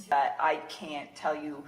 that I can't tell you.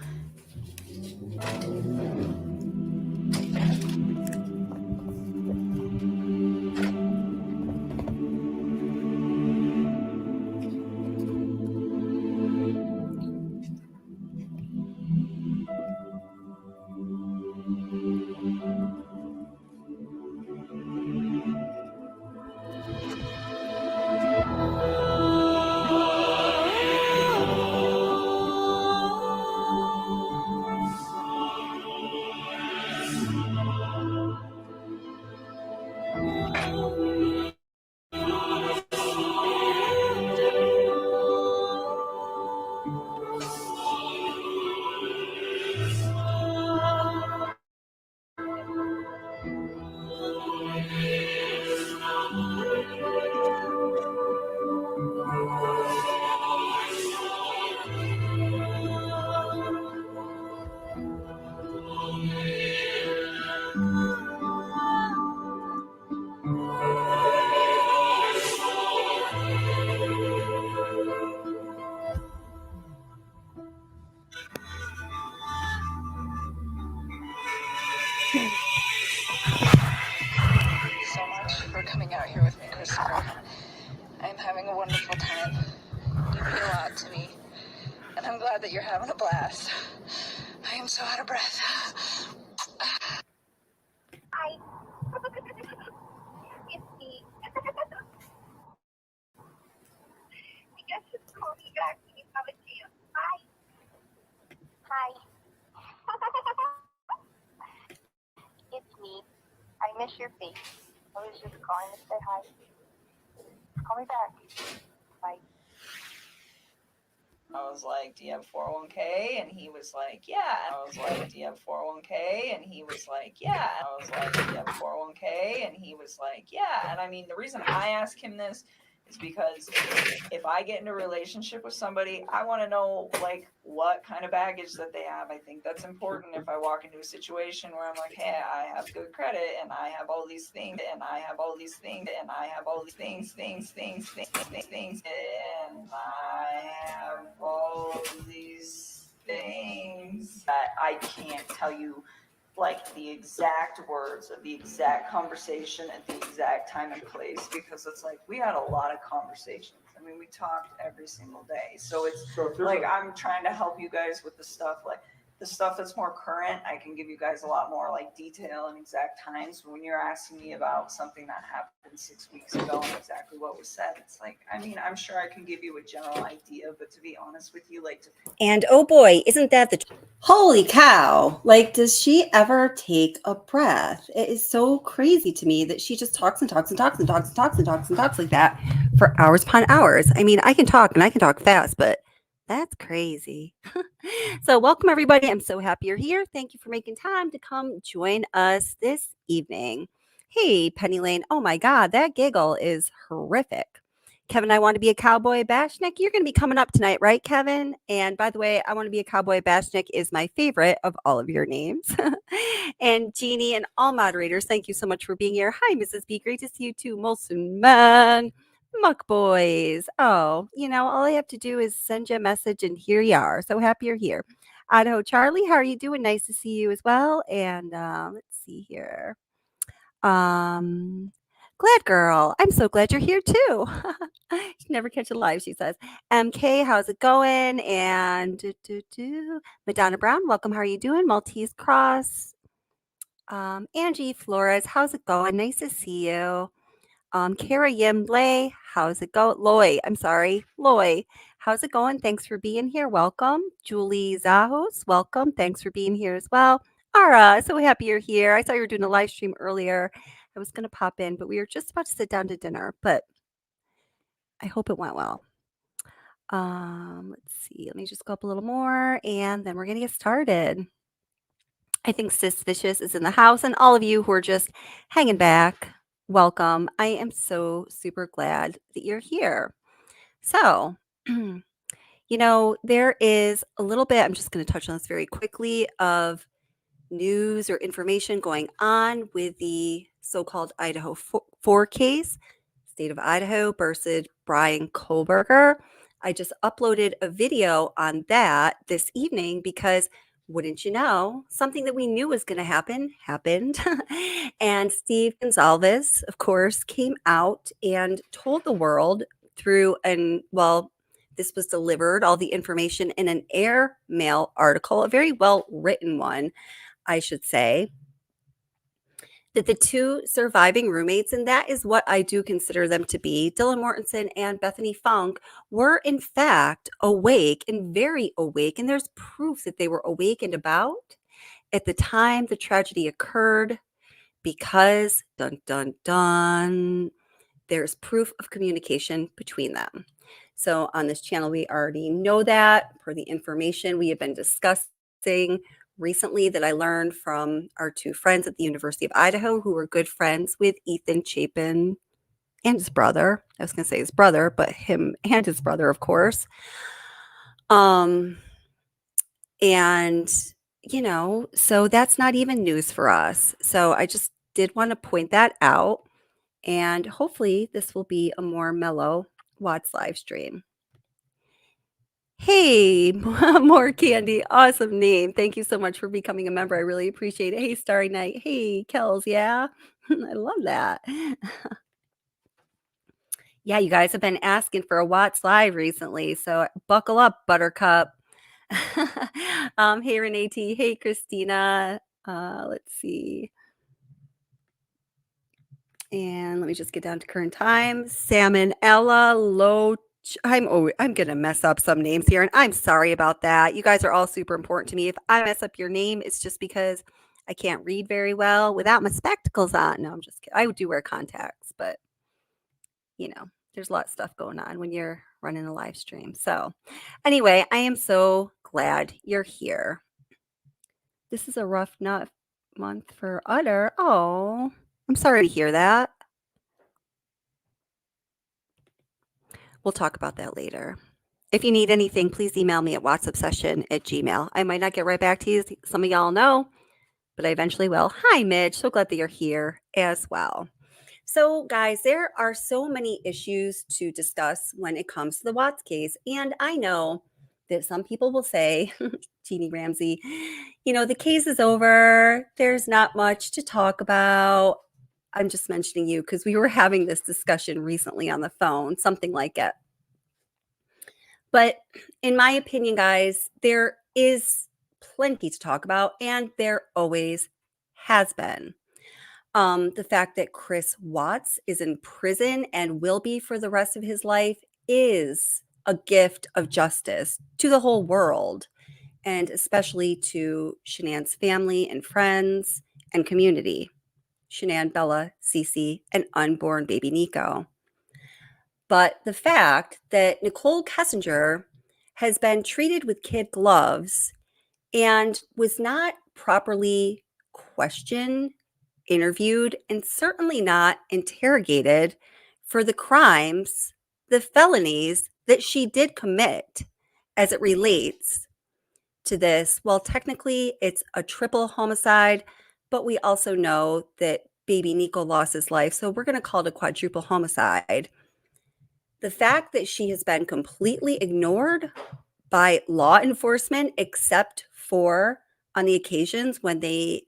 So much for coming out here with me, Christopher. I'm having a wonderful time. You mean a lot to me, and I'm glad that you're having a blast. I am so out of breath. Hi. It's me. You guys just call me back when you have a chance. Bye. Hi. It's me. I miss your face. I was just calling to say hi. Call me back. Bye. I was like, do you have 401k? And he was like, yeah. And I was like, do you have 401k? And he was like, yeah. And I was like, do you have 401k? And he was like, yeah. And I mean, the reason I ask him this is because if I get into a relationship with somebody, I want to know like what kind of baggage that they have. I think that's important. If I walk into a situation where I'm like, hey, I have good credit and I have all these things and I have all these things and I have all these things, and I have all these things that I can't tell you like the exact words of the exact conversation at the exact time and place, because it's like we had a lot of conversations. I mean, we talked every single day. So it's like I'm trying to help you guys with the stuff like the stuff that's more current. I can give you guys a lot more like detail and exact times. When you're asking me about something that happened 6 weeks ago and exactly what was said, it's like, I mean, I'm sure I can give you a general idea, but to be honest with you, like and oh boy, isn't that the holy cow? Like, does she ever take a breath? It is so crazy to me that she just talks and talks and talks and talks and talks and talks and talks like that for hours upon hours. I mean, I can talk and I can talk fast, but that's crazy. So welcome everybody. I'm so happy you're here. Thank you for making time to come join us this evening. Hey, Penny Lane. Oh my God, that giggle is horrific. Kevin, I want to be a cowboy bashnik. You're going to be coming up tonight, right, Kevin? And by the way, I want to be a cowboy bashnik is my favorite of all of your names. And Jeannie and all moderators, thank you so much for being here. Hi, Mrs. B. Great to see you too. Molson Man, Muck Boys. Oh, all I have to do is send you a message and here you are. So happy you're here. Idaho Charlie, how are you doing? Nice to see you as well. And let's see here. Glad girl. I'm so glad you're here too. She never catch a live, she says. MK, how's it going? And Madonna Brown, welcome. How are you doing? Maltese Cross. Angie Flores, how's it going? Nice to see you. Kara Yimblay, how's it going? Loy, I'm sorry. Loy, how's it going? Thanks for being here. Welcome. Julie Zahos, welcome. Thanks for being here as well. Ara, so happy you're here. I saw you were doing a live stream earlier. I was going to pop in, but we were just about to sit down to dinner, but I hope it went well. Let's see. Let me just go up a little more and then we're going to get started. I think Sis Vicious is in the house and all of you who are just hanging back, welcome. I am so super glad that you're here. So, there is a little bit, I'm just going to touch on this very quickly, of news or information going on with the so-called Idaho 4 case, state of Idaho versus Brian Kohlberger. I just uploaded a video on that this evening because wouldn't you know, something that we knew was going to happen happened. And Steve Gonsalves, of course, came out and told the world through this was delivered, all the information in an airmail article, a very well written one, I should say, that the two surviving roommates, and that is what I do consider them to be, Dylan Mortensen and Bethany Funk, were in fact awake and very awake. And there's proof that they were awake and about at the time the tragedy occurred because, dun, dun, dun, there's proof of communication between them. So on this channel, we already know that per the information we have been discussing recently that I learned from our two friends at the University of Idaho who were good friends with Ethan Chapin and his brother. I was going to say his brother, but him and his brother, of course. And, so that's not even news for us. So I just did want to point that out. And hopefully this will be a more mellow Watts live stream. Hey, more candy. Awesome name. Thank you so much for becoming a member. I really appreciate it. Hey, Starry Night. Hey, Kels. Yeah, I love that. Yeah, you guys have been asking for a Watts live recently. So buckle up, Buttercup. Hey, Renee T. Hey, Christina. Let's see. And let me just get down to current time. Salmon Ella Loach. I'm gonna mess up some names here, and I'm sorry about that. You guys are all super important to me. If I mess up your name, it's just because I can't read very well without my spectacles on. No, I'm just kidding. I do wear contacts, but there's a lot of stuff going on when you're running a live stream. So anyway, I am so glad you're here. This is a rough month for Utter. Oh, I'm sorry to hear that. We'll talk about that later. If you need anything, please email me at whatsobsession@gmail. I might not get right back to you. Some of y'all know, but I eventually will. Hi, Mitch. So glad that you're here as well. So, guys, there are so many issues to discuss when it comes to the Watts case. And I know that some people will say, Jeannie Ramsey, the case is over. There's not much to talk about. I'm just mentioning you because we were having this discussion recently on the phone, something like it. But in my opinion, guys, there is plenty to talk about, and there always has been. The fact that Chris Watts is in prison and will be for the rest of his life is a gift of justice to the whole world, and especially to Shanann's family and friends and community. Shanann, Bella, Cece, and unborn baby Nico. But the fact that Nicole Kessinger has been treated with kid gloves and was not properly questioned, interviewed, and certainly not interrogated for the crimes, the felonies that she did commit as it relates to this. Well, technically it's a triple homicide, but we also know that baby Nico lost his life, so we're going to call it a quadruple homicide. The fact that she has been completely ignored by law enforcement, except for on the occasions when they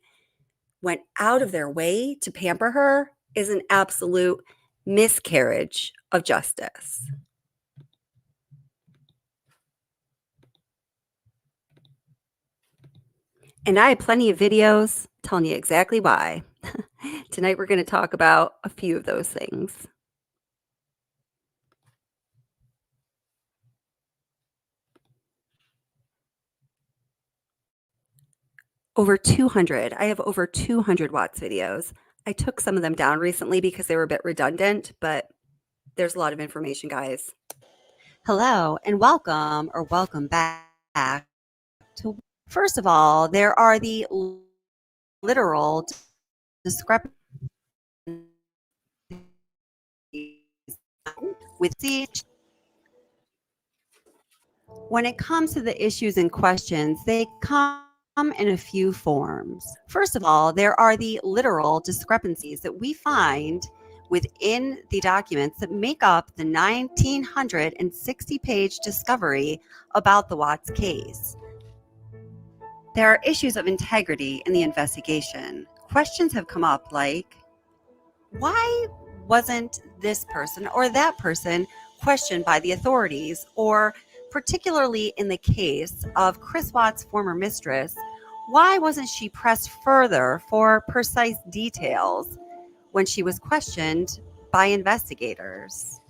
went out of their way to pamper her, is an absolute miscarriage of justice. And I have plenty of videos telling you exactly why. Tonight, we're going to talk about a few of those things. Over 200. I have over 200 Watts videos. I took some of them down recently because they were a bit redundant, but there's a lot of information, guys. Hello and welcome back to, first of all, there are the literal discrepancies with each. When it comes to the issues and questions, they come in a few forms. First of all, there are the literal discrepancies that we find within the documents that make up the 1,960-page discovery about the Watts case. There are issues of integrity in the investigation. Questions have come up like, why wasn't this person or that person questioned by the authorities? Or particularly in the case of Chris Watts' former mistress, why wasn't she pressed further for precise details when she was questioned by investigators?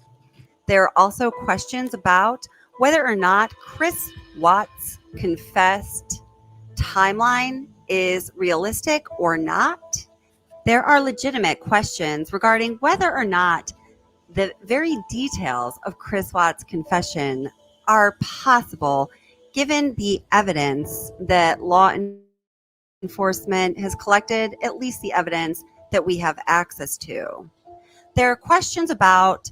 There are also questions about whether or not Chris Watts' confessed timeline is realistic or not. There are legitimate questions regarding whether or not the very details of Chris Watts' confession are possible given the evidence that law enforcement has collected, at least the evidence that we have access to. There are questions about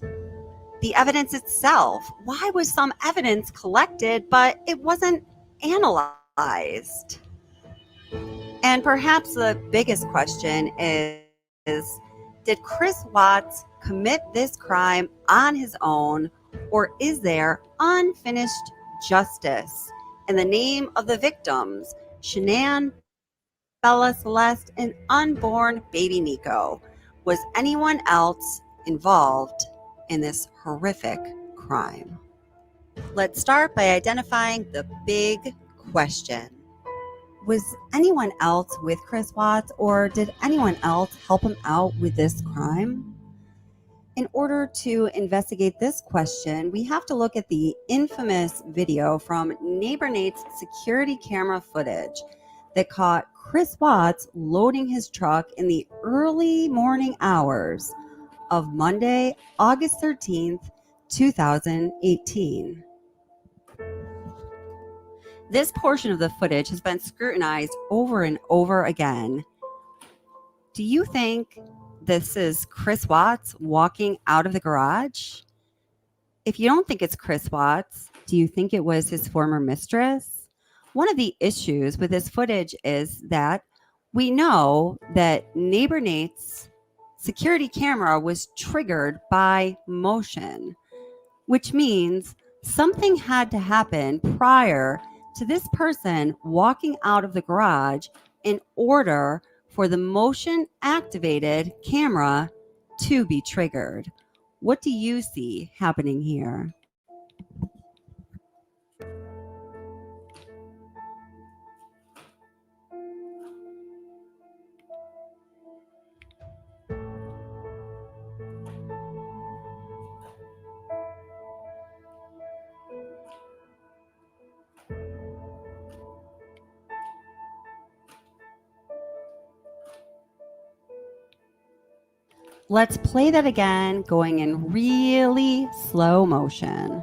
the evidence itself. Why was some evidence collected, but it wasn't analyzed? And perhaps the biggest question is, did Chris Watts commit this crime on his own, or is there unfinished justice in the name of the victims, Shanann, Bella Celeste, and unborn baby Nico? Was anyone else involved in this horrific crime? Let's start by identifying the big question. Was anyone else with Chris Watts, or did anyone else help him out with this crime? In order to investigate this question, we have to look at the infamous video from Neighbor Nate's security camera footage that caught Chris Watts loading his truck in the early morning hours of Monday, August 13th, 2018. This portion of the footage has been scrutinized over and over again. Do you think this is Chris Watts walking out of the garage? If you don't think it's Chris Watts, do you think it was his former mistress? One of the issues with this footage is that we know that Neighbor Nate's security camera was triggered by motion, which means something had to happen prior to this person walking out of the garage in order for the motion activated camera to be triggered. What do you see happening here? Let's play that again, going in really slow motion.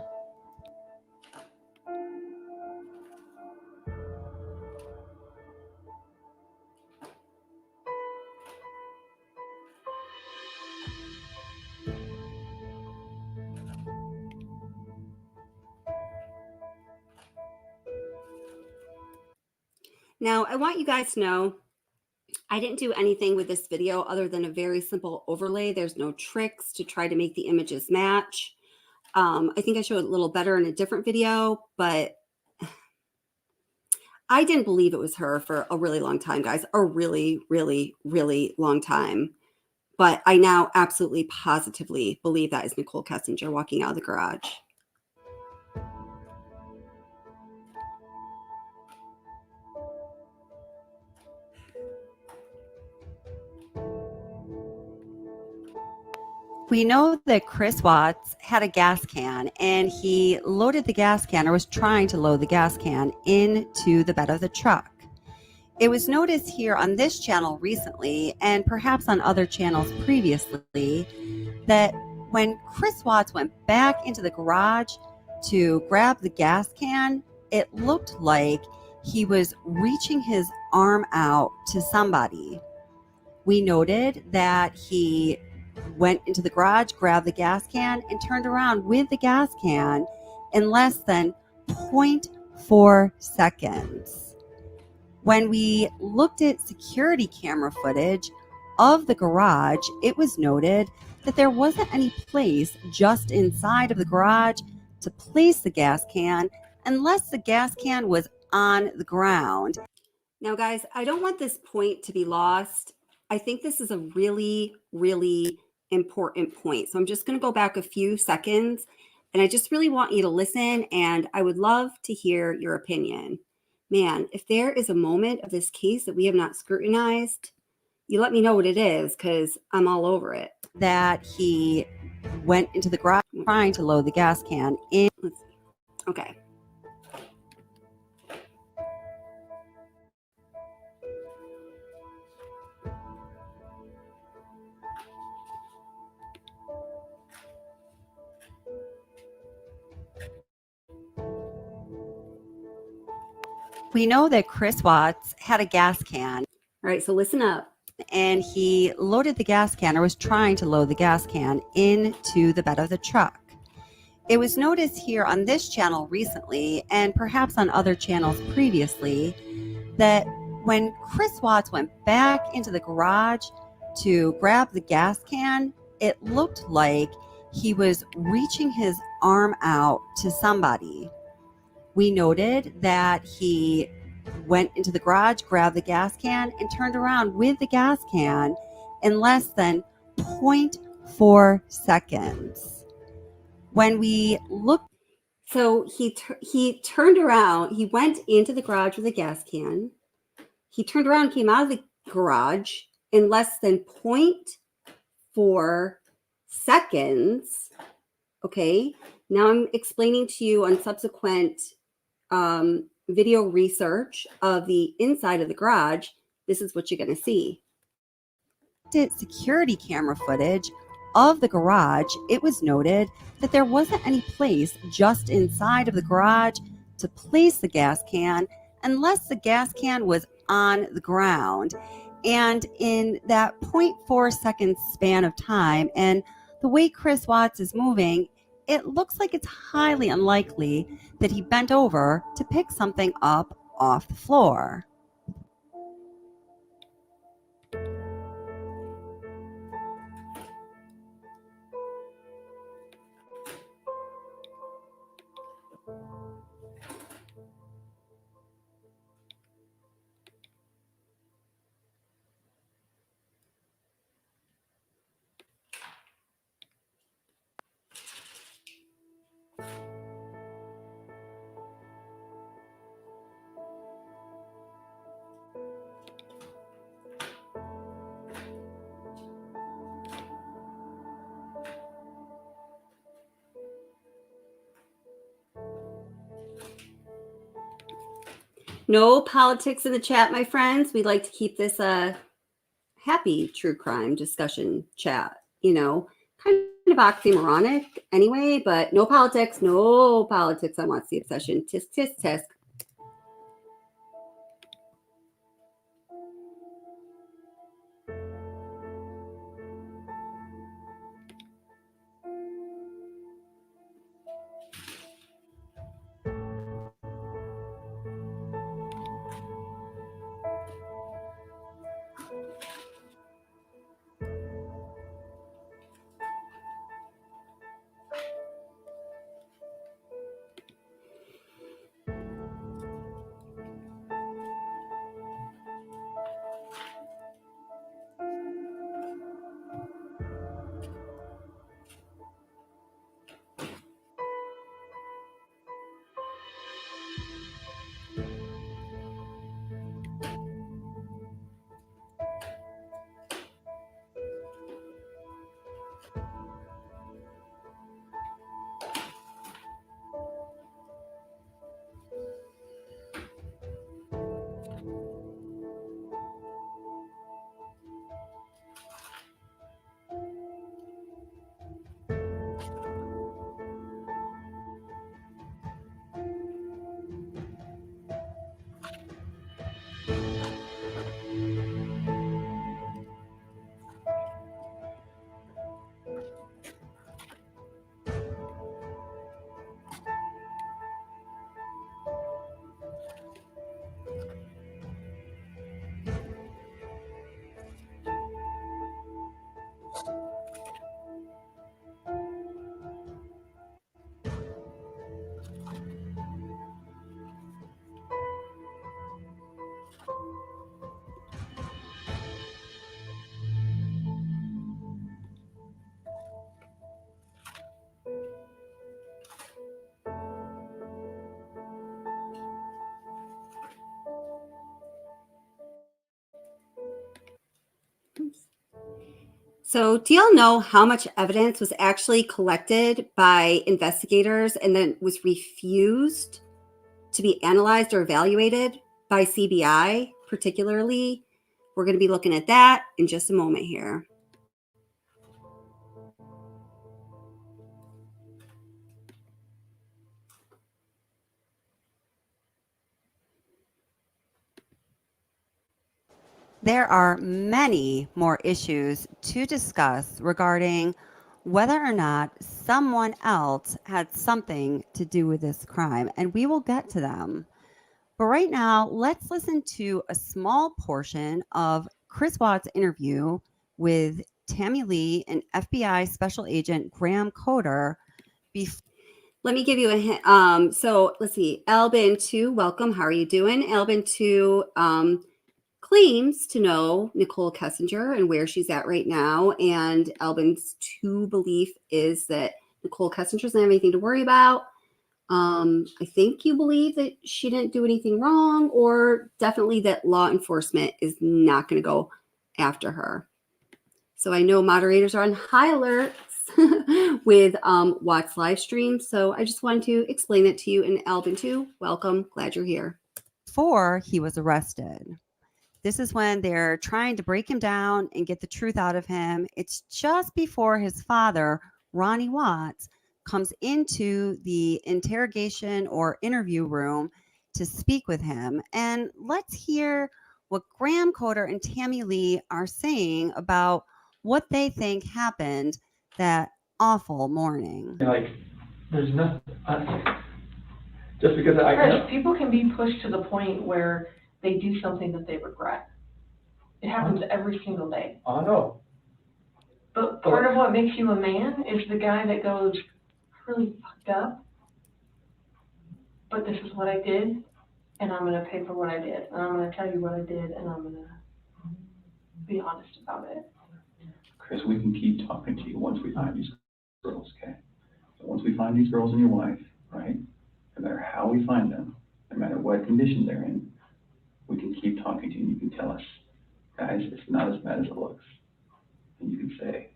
Now, I want you guys to know I didn't do anything with this video other than a very simple overlay. There's no tricks to try to make the images match. I think I showed it a little better in a different video, but I didn't believe it was her for a really long time, guys. A really, really, really long time. But I now absolutely positively believe that is Nicole Kessinger walking out of the garage. We know that Chris Watts had a gas can, and he loaded the gas can, or was trying to load the gas can, into the bed of the truck. It was noticed here on this channel recently, and perhaps on other channels previously, that when Chris Watts went back into the garage to grab the gas can, it looked like he was reaching his arm out to somebody. We noted that he went into the garage, grabbed the gas can, and turned around with the gas can in less than 0.4 seconds. When we looked at security camera footage, of the garage, it was noted that there wasn't any place just inside of the garage to place the gas can unless the gas can was on the ground. Now, guys, I don't want this point to be lost. I think this is a really, really important point. So I'm just going to go back a few seconds, and I just really want you to listen, and I would love to hear your opinion. Man, if there is a moment of this case that we have not scrutinized, you let me know what it is, because I'm all over it. That he went into the garage trying to load the gas can in. Okay. We know that Chris Watts had a gas can. All right, so listen up. And he loaded the gas can, or was trying to load the gas can, into the bed of the truck. It was noticed here on this channel recently, and perhaps on other channels previously, that when Chris Watts went back into the garage to grab the gas can, it looked like he was reaching his arm out to somebody. We noted that he went into the garage, grabbed the gas can, and turned around with the gas can in less than 0.4 seconds. When we looked, so he turned around, he went into the garage with a gas can. He turned around, came out of the garage in less than 0.4 seconds. Okay, now I'm explaining to you on subsequent video research of the inside of the garage. This is what you're going to see. Security camera footage of the garage, it was noted that there wasn't any place just inside of the garage to place the gas can unless the gas can was on the ground. And in that 0.4 second span of time, and the way Chris Watts is moving, it looks like it's highly unlikely that he bent over to pick something up off the floor. No politics in the chat, my friends. We like to keep this a happy true crime discussion chat, kind of oxymoronic anyway, but no politics on What's the Obsession. Tisk, tisk, tisk. So, do y'all know how much evidence was actually collected by investigators and then was refused to be analyzed or evaluated by CBI, particularly? We're going to be looking at that in just a moment here. There are many more issues to discuss regarding whether or not someone else had something to do with this crime, and we will get to them. But right now, let's listen to a small portion of Chris Watts' interview with Tammy Lee and FBI Special Agent Graham Coder. Let me give you a hint. So let's see. Albin 2, welcome. How are you doing? Albin 2 claims to know Nicole Kessinger and where she's at right now. And Albin's 2 belief is that Nicole Kessinger doesn't have anything to worry about. I think you believe that she didn't do anything wrong, or definitely that law enforcement is not going to go after her. So I know moderators are on high alert with Watts live stream. So I just wanted to explain it to you. And Albin too, welcome. Glad you're here. Before he was arrested. This is when they're trying to break him down and get the truth out of him. It's just before his father, Ronnie Watts, comes into the interrogation or interview room to speak with him. And let's hear what Graham Coder and Tammy Lee are saying about what they think happened that awful morning. Like, there's nothing, just because Chris, people can be pushed to the point where they do something that they regret. It happens every single day. I know. But part of what makes you a man is the guy that goes, really fucked up, but this is what I did, and I'm gonna pay for what I did, and I'm gonna tell you what I did, and I'm gonna be honest about it. Chris, we can keep talking to you once we find these girls, okay? So once we find these girls and your wife, right? No matter how we find them, no matter what condition they're in, we can keep talking to you and you can tell us, guys, it's not as bad as it looks. And you can say,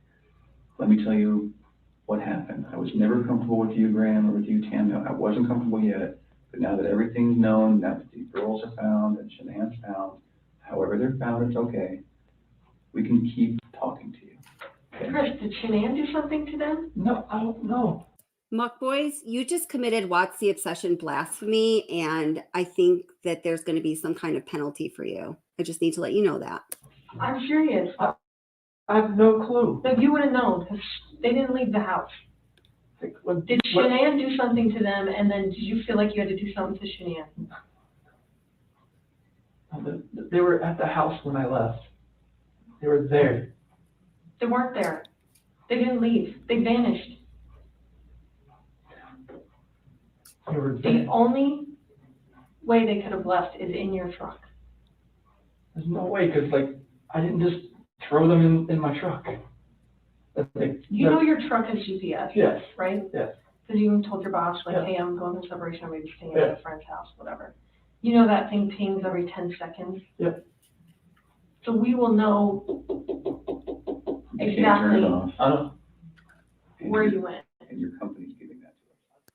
let me tell you what happened. I was never comfortable with you, Graham, or with you, Tam. I wasn't comfortable yet, but now that everything's known, now that the girls are found and Shanann's found, however they're found, it's okay. We can keep talking to you. Okay? Chris, did Shanann do something to them? No, I don't know. Muck Boys, you just committed Watts the Obsession blasphemy, and I think that there's going to be some kind of penalty for you. I just need to let you know that. I'm serious. I have no clue. No, you would have known, because they didn't leave the house. Did Shanann do something to them, and then did you feel like you had to do something to Shanann? They were at the house when I left. They were there. They weren't there. They didn't leave. They vanished. They were The there. only way they could have left is in your truck. There's no way, because, like, I didn't just throw them in my truck. You know your truck has GPS, Yes. right? Yes. Because you even told your boss, like, Yeah. hey, I'm going to celebration, I'm maybe staying Yeah. at a friend's house, whatever. You know that thing pings every 10 seconds? Yep. So we will know You can't turn it exactly off. I don't. where you went. And your company's giving that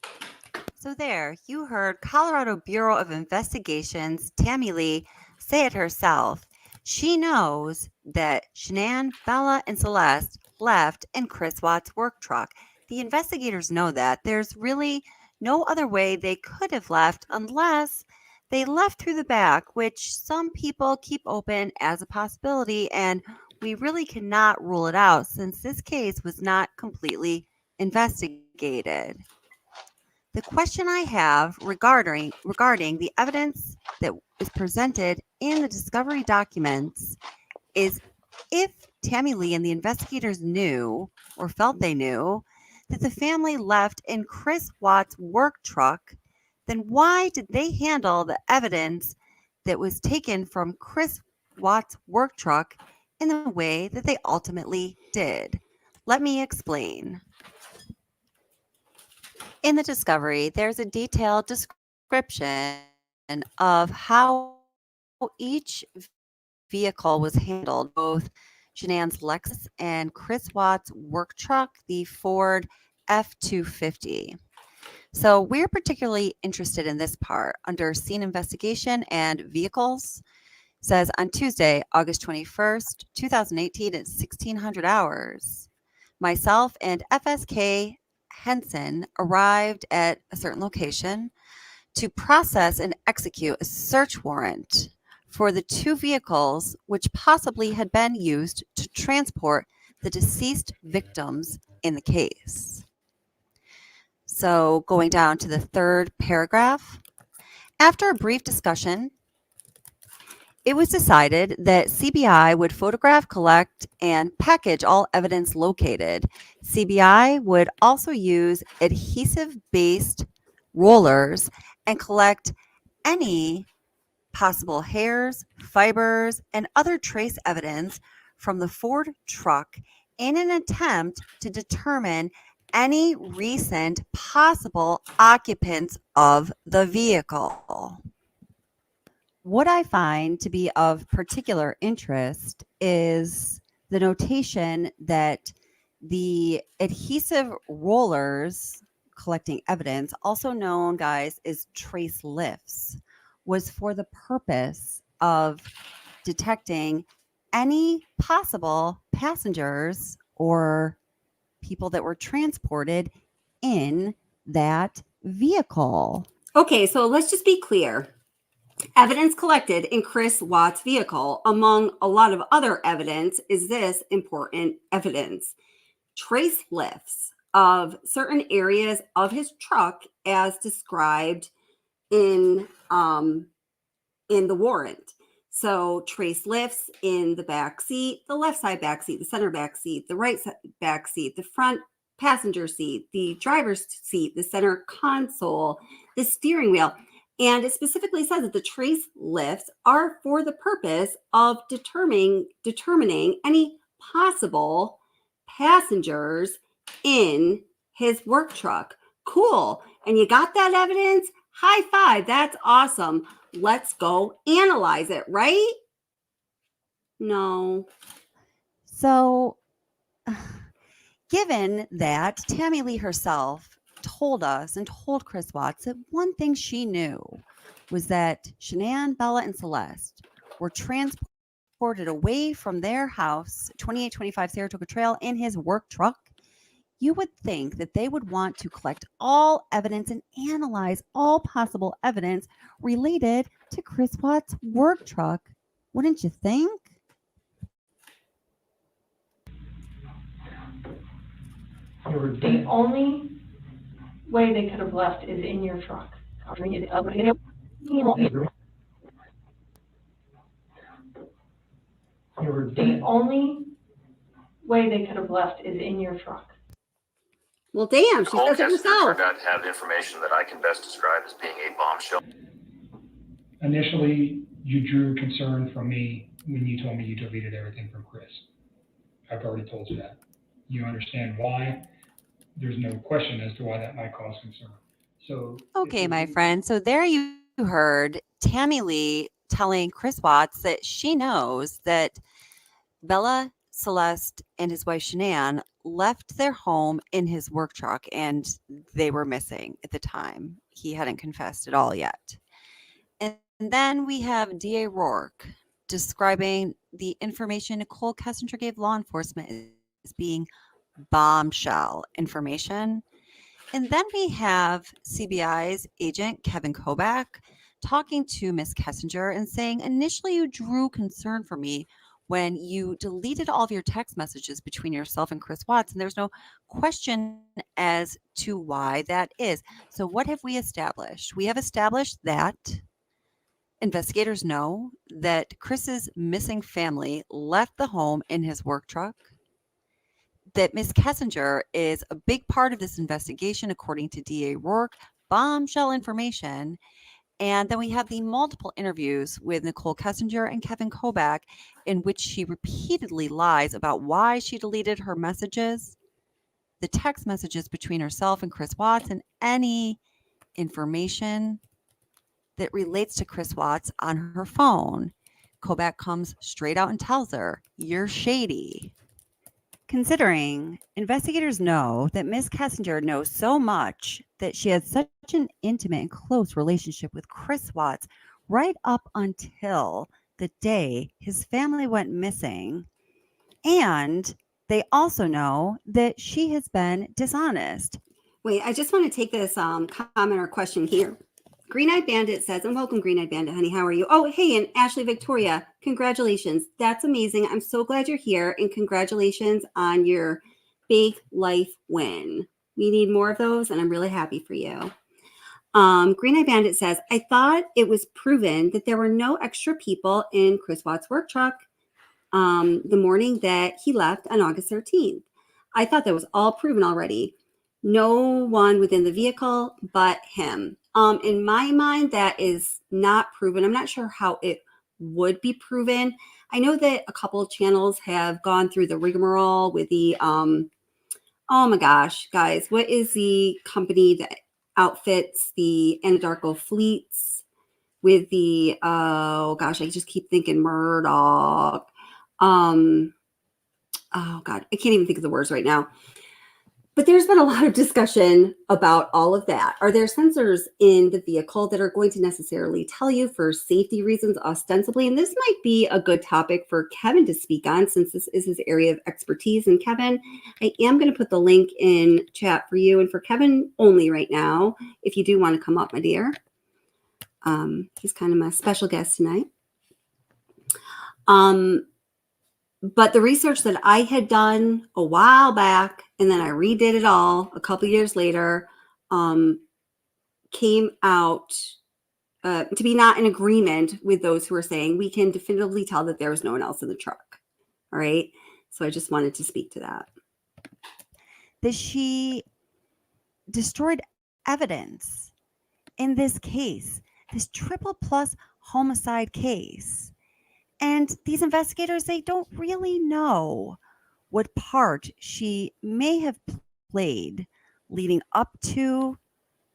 to us. So there, you heard Colorado Bureau of Investigations Tammy Lee say it herself. She knows that Shanann, Bella, and Celeste left in Chris Watts' work truck. The investigators know that. There's really no other way they could have left unless they left through the back, which some people keep open as a possibility, and we really cannot rule it out since this case was not completely investigated. The question I have regarding the evidence that is presented in the discovery documents is if Tammy Lee and the investigators knew or felt they knew that the family left in Chris Watts' work truck, then why did they handle the evidence that was taken from Chris Watts' work truck in the way that they ultimately did? Let me explain. In the discovery, there's a detailed description of how each vehicle was handled. Both Shanann's Lexus and Chris Watts' work truck, the Ford F-250. So we're particularly interested in this part under scene investigation and vehicles. Says on Tuesday, August 21st, 2018 at 1600 hours, myself and FSK Henson arrived at a certain location to process and execute a search warrant for the two vehicles which possibly had been used to transport the deceased victims in the case. So going down to the third paragraph, after a brief discussion, it was decided that CBI would photograph, collect, and package all evidence located. CBI would also use adhesive-based rollers and collect any possible hairs, fibers, and other trace evidence from the Ford truck in an attempt to determine any recent possible occupants of the vehicle. What I find to be of particular interest is the notation that the adhesive rollers collecting evidence, also known, guys, as trace lifts, was for the purpose of detecting any possible passengers or people that were transported in that vehicle. Okay, so let's just be clear. Evidence collected in Chris Watts' vehicle, among a lot of other evidence, is this important evidence. Trace lifts of certain areas of his truck as described in the warrant. So trace lifts in the back seat, the left side back seat, the center back seat, the right side back seat, the front passenger seat, the driver's seat, the center console, the steering wheel. And it specifically says that the trace lifts are for the purpose of determining any possible passengers in his work truck. Cool. And you got that evidence? High five. That's awesome. Let's go analyze it, right? No. So, given that Tammy Lee herself told us and told Chris Watts that one thing she knew was that Shanann, Bella, and Celeste were transported away from their house, 2825 Saratoga Trail, in his work truck, you would think that they would want to collect all evidence and analyze all possible evidence related to Chris Watts' work truck. Wouldn't you think? The only way they could have left is in your truck. The only way they could have left is in your truck. Well, damn, she Nicole says it Kessinger herself. turned out to have information that I can best describe as being a bombshell. Initially, you drew concern from me when you told me you deleted everything from Chris. I've already told you that. You understand why. There's no question as to why that might cause concern. So, okay, my friend. So there you heard Tammy Lee telling Chris Watts that she knows that Bella, Celeste, and his wife Shanann left their home in his work truck, and they were missing at the time. He hadn't confessed at all yet. And then we have D.A. Rourke describing the information Nicole Kessinger gave law enforcement as being bombshell information. And then we have CBI's agent, Kevin Kobach, talking to Miss Kessinger and saying, initially you drew concern for me when you deleted all of your text messages between yourself and Chris Watts, and there's no question as to why that is. So what have we established? We have established that investigators know that Chris's missing family left the home in his work truck, that Miss Kessinger is a big part of this investigation, according to DA Rourke, bombshell information. And then we have the multiple interviews with Nicole Kessinger and Kevin Kobach, in which she repeatedly lies about why she deleted her messages, the text messages between herself and Chris Watts, and any information that relates to Chris Watts on her phone. Kobach comes straight out and tells her, "You're shady." Considering investigators know that Miss Kessinger knows so much that she had such an intimate and close relationship with Chris Watts right up until the day his family went missing, and they also know that she has been dishonest. Wait, I just want to take this comment or question here. Green-Eyed Bandit says, and welcome, Green-Eyed Bandit, honey. How are you? Oh, hey, and Ashley Victoria, congratulations. That's amazing. I'm so glad you're here, and congratulations on your big life win. We need more of those, and I'm really happy for you. Green-Eyed Bandit says, I thought it was proven that there were no extra people in Chris Watts' work truck the morning that he left on August 13th. I thought that was all proven already. No one within the vehicle but him. In my mind, that is not proven. I'm not sure how it would be proven. I know that a couple of channels have gone through the rigmarole with the, oh my gosh, guys, what is the company that outfits the Anadarko fleets with the, oh gosh, I just keep thinking Murdoch. Oh God, I can't even think of the words right now. But there's been a lot of discussion about all of that. Are there sensors in the vehicle that are going to necessarily tell you for safety reasons ostensibly? And this might be a good topic for Kevin to speak on, since this is his area of expertise. And Kevin, I am going to put the link in chat for you and for Kevin only right now, if you do want to come up, my dear. He's kind of my special guest tonight. But the research that I had done a while back, and then I redid it all a couple years later, came out to be not in agreement with those who are saying we can definitively tell that there was no one else in the truck. All right. So I just wanted to speak to that. That she destroyed evidence in this case, this triple plus homicide case. And these investigators, they don't really know what part she may have played leading up to,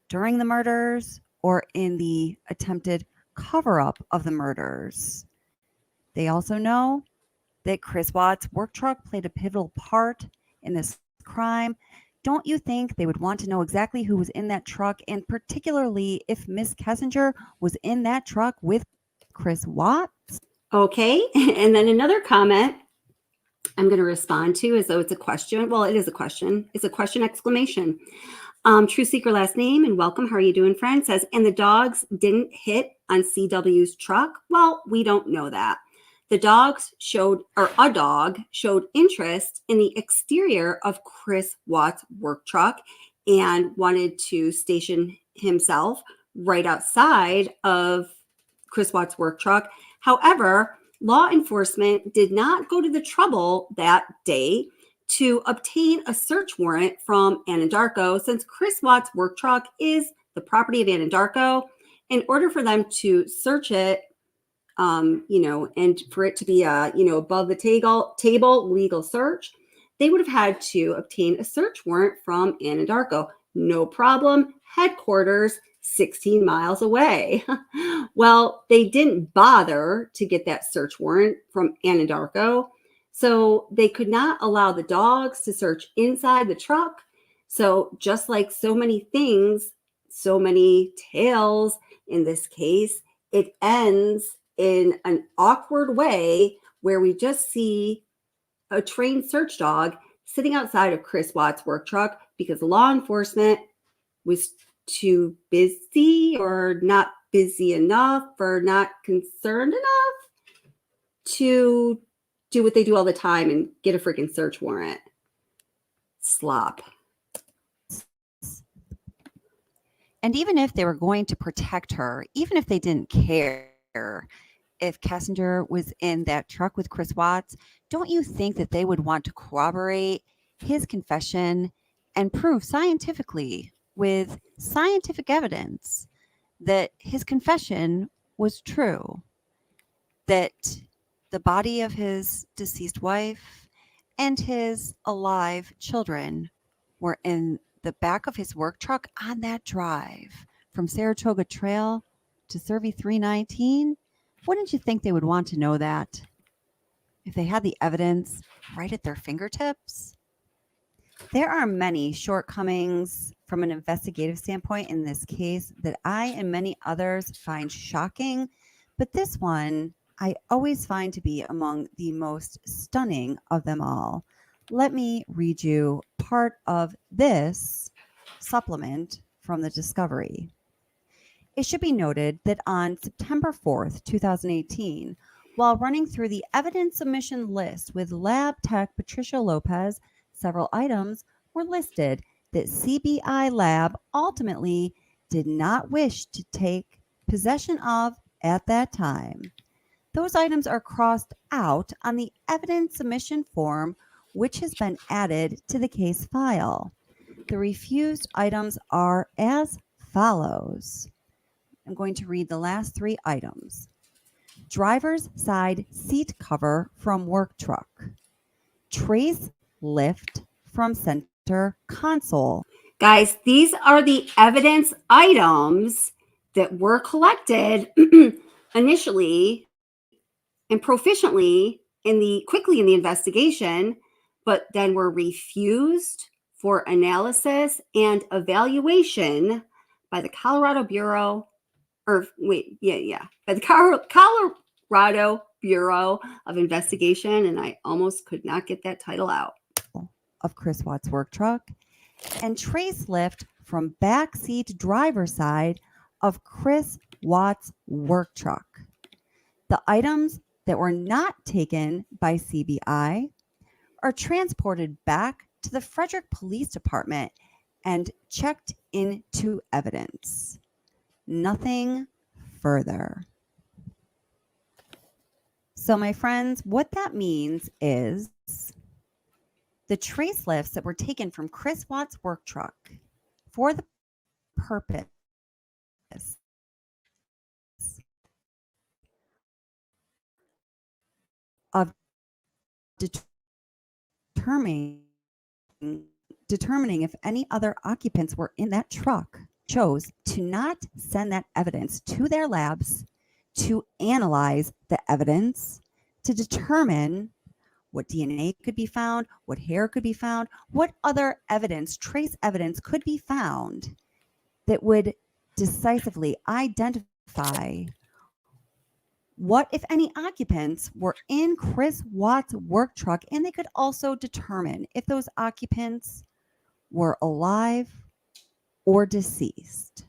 during the murders, or in the attempted cover-up of the murders. They also know that Chris Watts' work truck played a pivotal part in this crime. Don't you think they would want to know exactly who was in that truck, and particularly if Miss Kessinger was in that truck with Chris Watts? Okay, and then another comment I'm going to respond to as though it's a question. Well, it is a question. It's a question exclamation. True Seeker last name and welcome. How are you doing, friend? Says, and the dogs didn't hit on CW's truck? Well, we don't know that. The dogs showed, or a dog showed interest in the exterior of Chris Watts' work truck and wanted to station himself right outside of Chris Watts' work truck. However, law enforcement did not go to the trouble that day to obtain a search warrant from Anadarko, since Chris Watts' work truck is the property of Anadarko. In order for them to search it, and for it to be above the table legal search, they would have had to obtain a search warrant from Anadarko. No problem. Headquarters 16 miles away. Well, they didn't bother to get that search warrant from Anadarko, so they could not allow the dogs to search inside the truck. So just like so many things, so many tales in this case, it ends in an awkward way where we just see a trained search dog sitting outside of Chris Watts' work truck because law enforcement was too busy or not busy enough or not concerned enough to do what they do all the time and get a freaking search warrant. Slop. And even if they were going to protect her, even if they didn't care if Kessinger was in that truck with Chris Watts, don't you think that they would want to corroborate his confession and prove scientifically with scientific evidence that his confession was true, that the body of his deceased wife and his alive children were in the back of his work truck on that drive from Saratoga Trail to Survey 319? Wouldn't you think they would want to know that if they had the evidence right at their fingertips? There are many shortcomings from an investigative standpoint in this case that I and many others find shocking, but this one I always find to be among the most stunning of them all. Let me read you part of this supplement from the discovery. It should be noted that on September 4th, 2018, while running through the evidence submission list with lab tech Patricia Lopez, several items were listed that CBI Lab ultimately did not wish to take possession of at that time. Those items are crossed out on the evidence submission form, which has been added to the case file. The refused items are as follows. I'm going to read the last three items. Driver's side seat cover from work truck. Trace lift from center console. Guys, these are the evidence items that were collected initially and proficiently quickly in the investigation, but then were refused for analysis and evaluation by the Colorado Bureau, by the Colorado Bureau of Investigation, and I almost could not get that title out, of Chris Watt's work truck, and trace lift from backseat driver side of Chris Watt's work truck. The items that were not taken by CBI are transported back to the Frederick Police Department and checked into evidence. Nothing further. So, my friends, what that means is the trace lifts that were taken from Chris Watt's work truck for the purpose of determining if any other occupants were in that truck, chose to not send that evidence to their labs to analyze the evidence to determine what DNA could be found, what hair could be found, what other evidence, trace evidence could be found that would decisively identify what, if any, occupants were in Chris Watt's work truck, and they could also determine if those occupants were alive or deceased.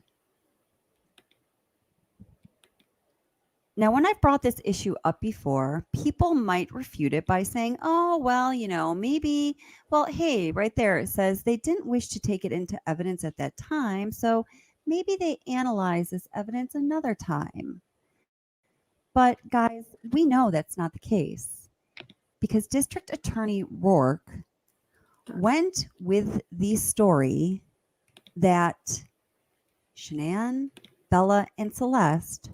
Now, when I've brought this issue up before, people might refute it by saying, oh, well, maybe, well, hey, right there, it says they didn't wish to take it into evidence at that time, so maybe they analyze this evidence another time. But guys, we know that's not the case because District Attorney Rourke went with the story that Shanann, Bella, and Celeste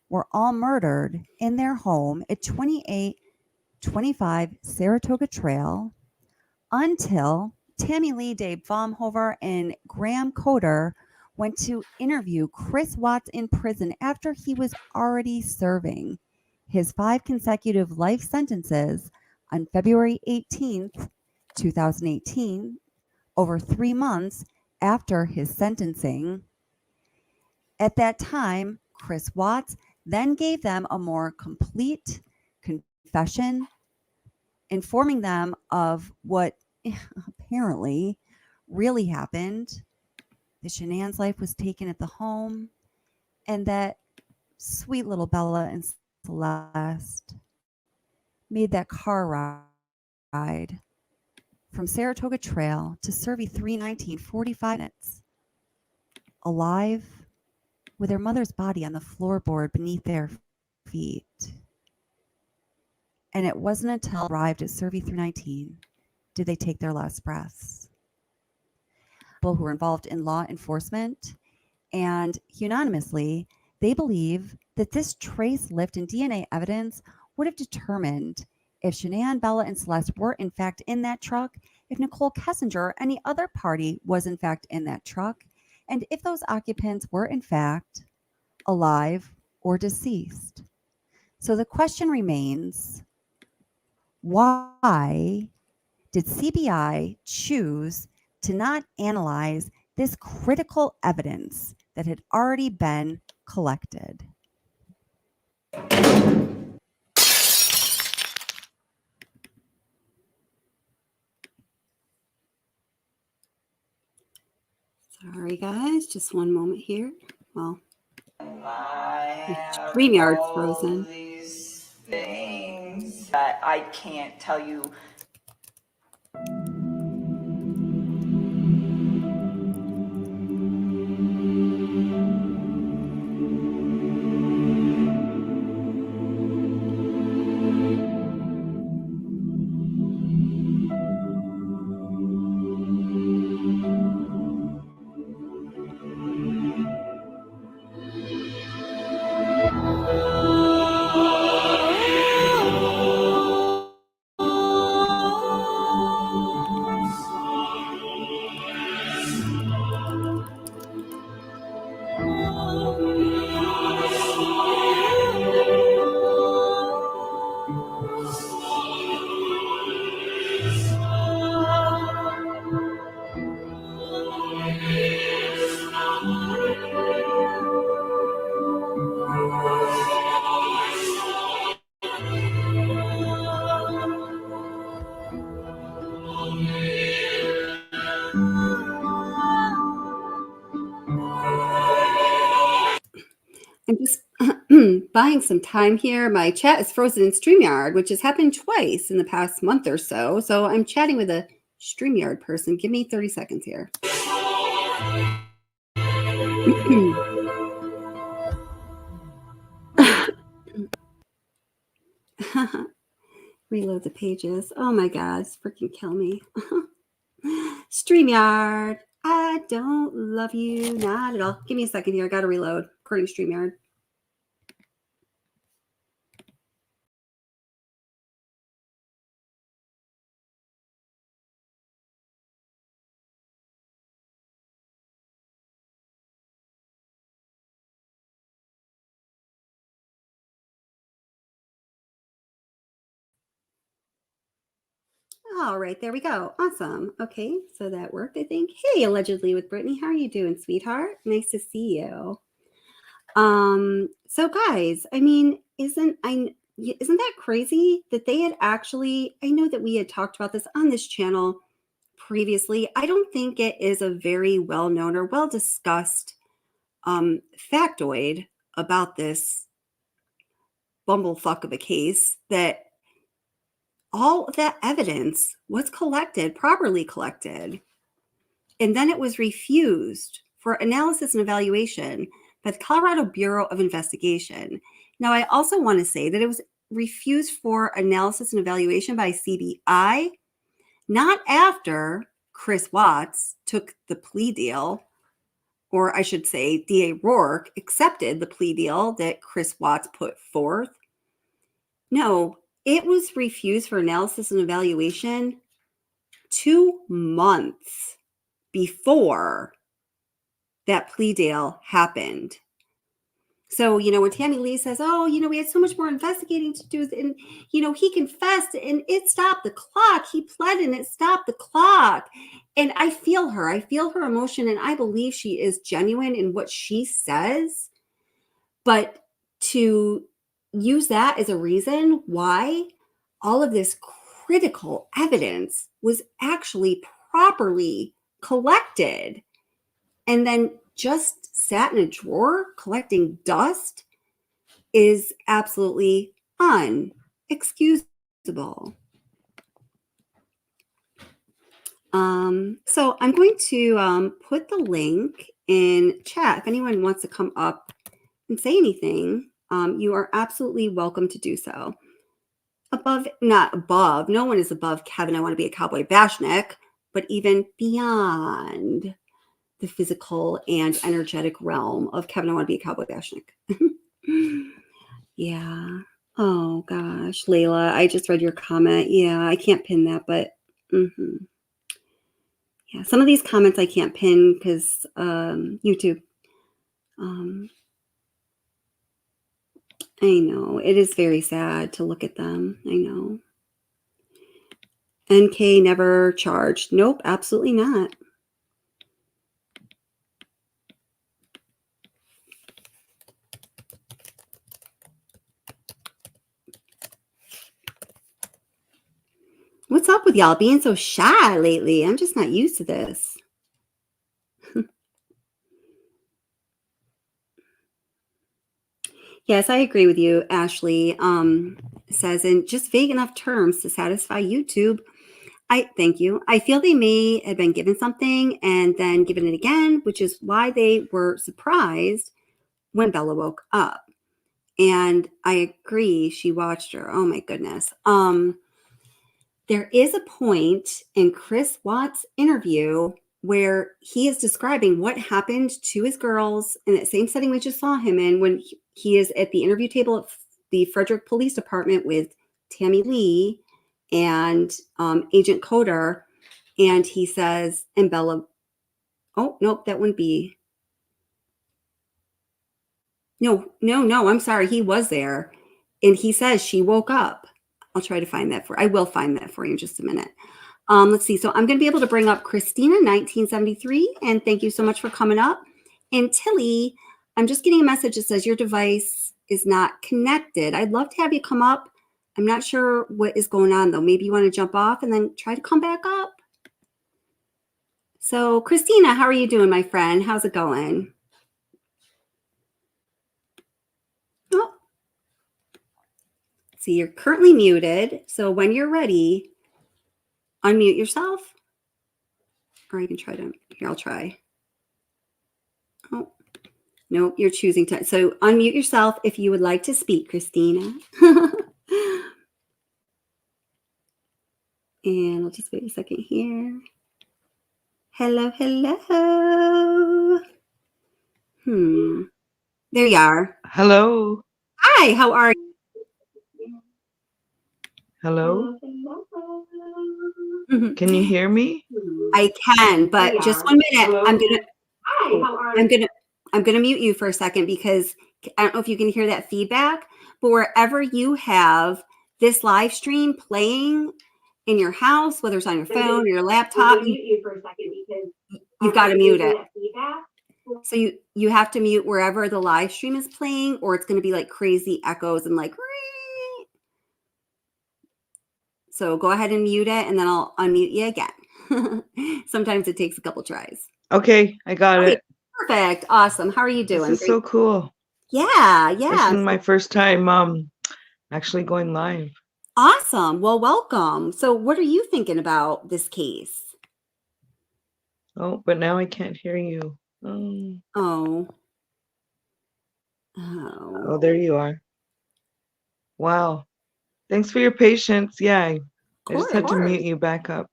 were all murdered in their home at 2825 Saratoga Trail until Tammy Lee, Dave Baumhover, and Graham Coder went to interview Chris Watts in prison after he was already serving his 5 consecutive life sentences on February 18th, 2018, over 3 months after his sentencing. At that time, Chris Watts then gave them a more complete confession, informing them of what apparently really happened, that Shanann's life was taken at the home, and that sweet little Bella and Celeste made that car ride from Saratoga Trail to Survey 319, 45 minutes, alive, with their mother's body on the floorboard beneath their feet. And it wasn't until they arrived at Survey 319 did they take their last breaths. People who were involved in law enforcement, and unanimously, they believe that this trace lift and DNA evidence would have determined if Shanann, Bella, and Celeste were in fact in that truck, if Nicole Kessinger or any other party was in fact in that truck, and if those occupants were in fact alive or deceased. So the question remains, why did CBI choose to not analyze this critical evidence that had already been collected? Sorry, guys. Just one moment here. Well, I have StreamYard's all frozen. these things that I can't tell you. I'm just buying some time here. My chat is frozen in StreamYard, which has happened twice in the past month or so. So I'm chatting with a StreamYard person. Give me 30 seconds here. Reload the pages. Oh my God, it's freaking kill me. StreamYard, I don't love you, not at all. Give me a second here. I got to reload. According to StreamYard. All right, there we go. Awesome. Okay, so that worked, I think. Hey, allegedly with Brittany, how are you doing, sweetheart? Nice to see you. So guys, I mean, isn't that crazy that they had actually, I know that we had talked about this on this channel previously. I don't think it is a very well-known or well-discussed factoid about this bumblefuck of a case that all of that evidence was collected, properly collected, and then it was refused for analysis and evaluation by the Colorado Bureau of Investigation. Now, I also want to say that it was refused for analysis and evaluation by CBI, not after Chris Watts took the plea deal, or I should say DA Rourke accepted the plea deal that Chris Watts put forth. No, it was refused for analysis and evaluation 2 months before that plea deal happened. So, when Tammy Lee says, oh, we had so much more investigating to do, and, he confessed and it stopped the clock. He pled and it stopped the clock. And I feel her emotion, and I believe she is genuine in what she says. But to use that as a reason why all of this critical evidence was actually properly collected and then just sat in a drawer collecting dust is absolutely unexcusable. So I'm going to put the link in chat. If anyone wants to come up and say anything, you are absolutely welcome to do so. Not above, no one is above Kevin, I want to be a cowboy bashnik, but even beyond the physical and energetic realm of Kevin, I want to be a cowboy bashnik. Yeah. Oh gosh, Layla, I just read your comment. Yeah, I can't pin that, but yeah, some of these comments I can't pin because YouTube. I know. It is very sad to look at them. I know. NK never charged. Nope, absolutely not. What's up with y'all being so shy lately? I'm just not used to this. Yes, I agree with you, Ashley. Says in just vague enough terms to satisfy YouTube. I thank you. I feel they may have been given something and then given it again, which is why they were surprised when Bella woke up. And I agree, she watched her. Oh my goodness. There is a point in Chris Watts' interview where he is describing what happened to his girls in that same setting we just saw him in when he is at the interview table at the Frederick Police Department with Tammy Lee and Agent Coder. And he says, and Bella, oh, nope, that wouldn't be. No, I'm sorry. He was there. And he says she woke up. I'll try to find that I will find that for you in just a minute. Let's see. So I'm going to be able to bring up Christina, 1973. And thank you so much for coming up. And Tilly, I'm just getting a message that says your device is not connected. I'd love to have you come up. I'm not sure what is going on, though. Maybe you want to jump off and then try to come back up. So, Christina, how are you doing, my friend? How's it going? Oh. See, you're currently muted. So when you're ready, unmute yourself. Or you can try to, here, I'll try. Oh, no, you're choosing to. So unmute yourself if you would like to speak, Christina. And I'll just wait a second here. Hello. There you are. Hello. Hi, how are you? Hello. Can you hear me? I can, but just 1 minute. Hello? I'm gonna mute you for a second because I don't know if you can hear that feedback, but wherever you have this live stream playing in your house, whether it's on your phone or your laptop, you've got to mute it. So you have to mute wherever the live stream is playing, or it's going to be like crazy echoes and like. So go ahead and mute it, and then I'll unmute you again. Sometimes it takes a couple tries. Okay, I got it. Perfect. Awesome. How are you doing? This is so cool. Yeah. This is my first time actually going live. Awesome. Well, welcome. So what are you thinking about this case? Oh, but now I can't hear you. Oh, there you are. Wow. Thanks for your patience. Yeah, I just had to mute you back up.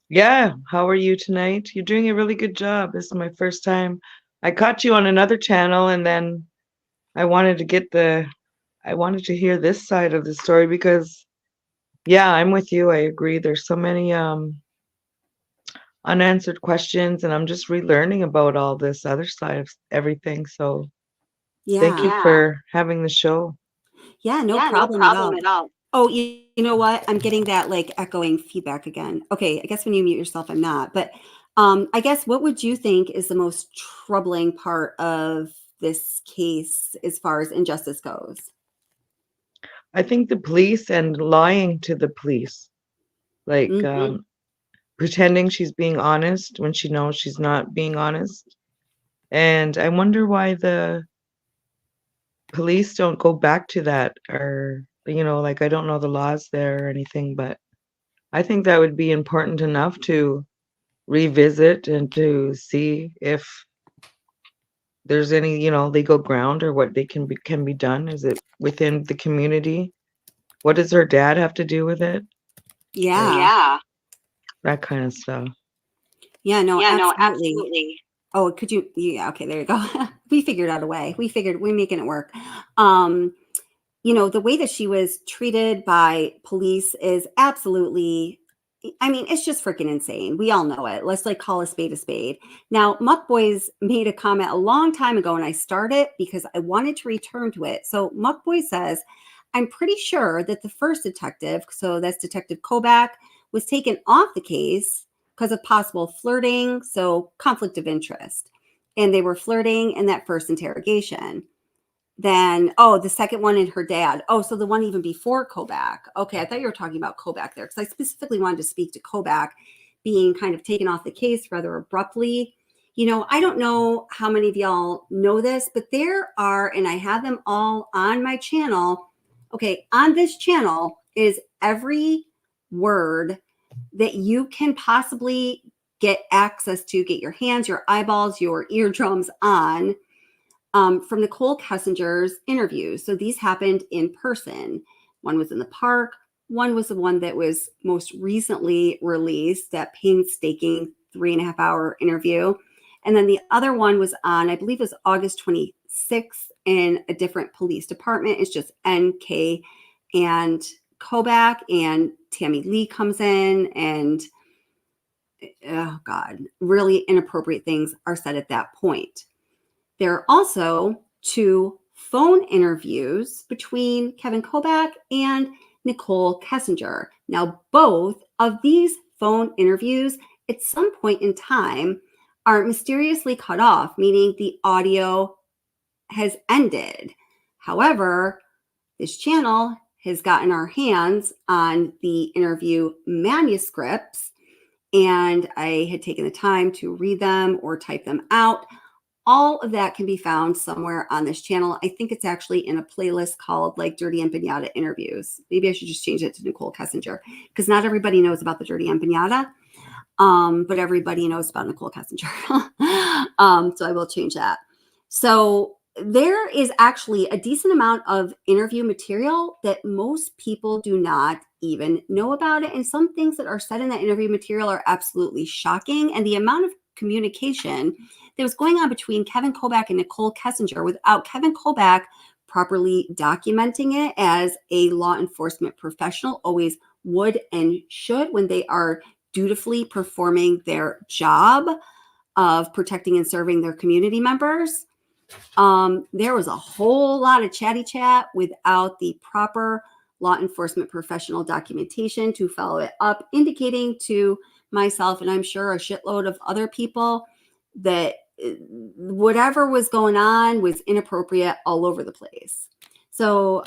Yeah, how are you tonight? You're doing a really good job. This is my first time. I caught you on another channel, and then I wanted to hear this side of the story because, yeah, I'm with you. I agree. There's so many unanswered questions, and I'm just relearning about all this other side of everything. So thank you for having the show. Yeah, no problem at all. Oh, you know what? I'm getting that like echoing feedback again. Okay, I guess when you mute yourself, I'm not. But I guess what would you think is the most troubling part of this case as far as injustice goes? I think the police and lying to the police, like pretending she's being honest when she knows she's not being honest. And I wonder why the police don't go back to that, or, like, I don't know the laws there or anything, but I think that would be important enough to revisit and to see if there's any, legal ground or what can be done. Is it within the community? What does her dad have to do with it? Yeah. That kind of stuff. Yeah, no, absolutely. Oh, could you? Yeah, okay, there you go. We figured out a way. We're making it work. The way that she was treated by police is absolutely I mean, it's just freaking insane. We all know it. Let's like call a spade a spade. Now, Muck Boys made a comment a long time ago, and I started because I wanted to return to it. So Muck Boy says, I'm pretty sure that the first detective, so that's Detective Kobach, was taken off the case because of possible flirting, so conflict of interest. And they were flirting in that first interrogation. Then, the second one and her dad. Oh, so the one even before Kobach. Okay, I thought you were talking about Kobach there because I specifically wanted to speak to Kobach being kind of taken off the case rather abruptly. You know, I don't know how many of y'all know this, but there are, and I have them all on my channel. Okay, on this channel is every word that you can possibly get access to, get your hands, your eyeballs, your eardrums on. From Nicole Kessinger's interviews. So these happened in person. One was in the park. One was the one that was most recently released, that painstaking 3.5-hour interview. And then the other one was on, I believe it was August 26th in a different police department. It's just NK and Kobach, and Tammy Lee comes in, and oh God, really inappropriate things are said at that point. There are also 2 phone interviews between Kevin Kobach and Nicole Kessinger. Now, both of these phone interviews at some point in time are mysteriously cut off, meaning the audio has ended. However, this channel has gotten our hands on the interview manuscripts, and I had taken the time to read them or type them out. All of that can be found somewhere on this channel. I think it's actually in a playlist called like Dirty Empanada Interviews. Maybe I should just change it to Nicole Kessinger because not everybody knows about the Dirty Empanada, but everybody knows about Nicole Kessinger. So I will change that. So there is actually a decent amount of interview material that most people do not even know about it. And some things that are said in that interview material are absolutely shocking. And the amount of communication that was going on between Kevin Kobach and Nicole Kessinger without Kevin Kobach properly documenting it as a law enforcement professional always would and should when they are dutifully performing their job of protecting and serving their community members. There was a whole lot of chatty chat without the proper law enforcement professional documentation to follow it up, indicating to myself, and I'm sure a shitload of other people, that whatever was going on was inappropriate all over the place. So,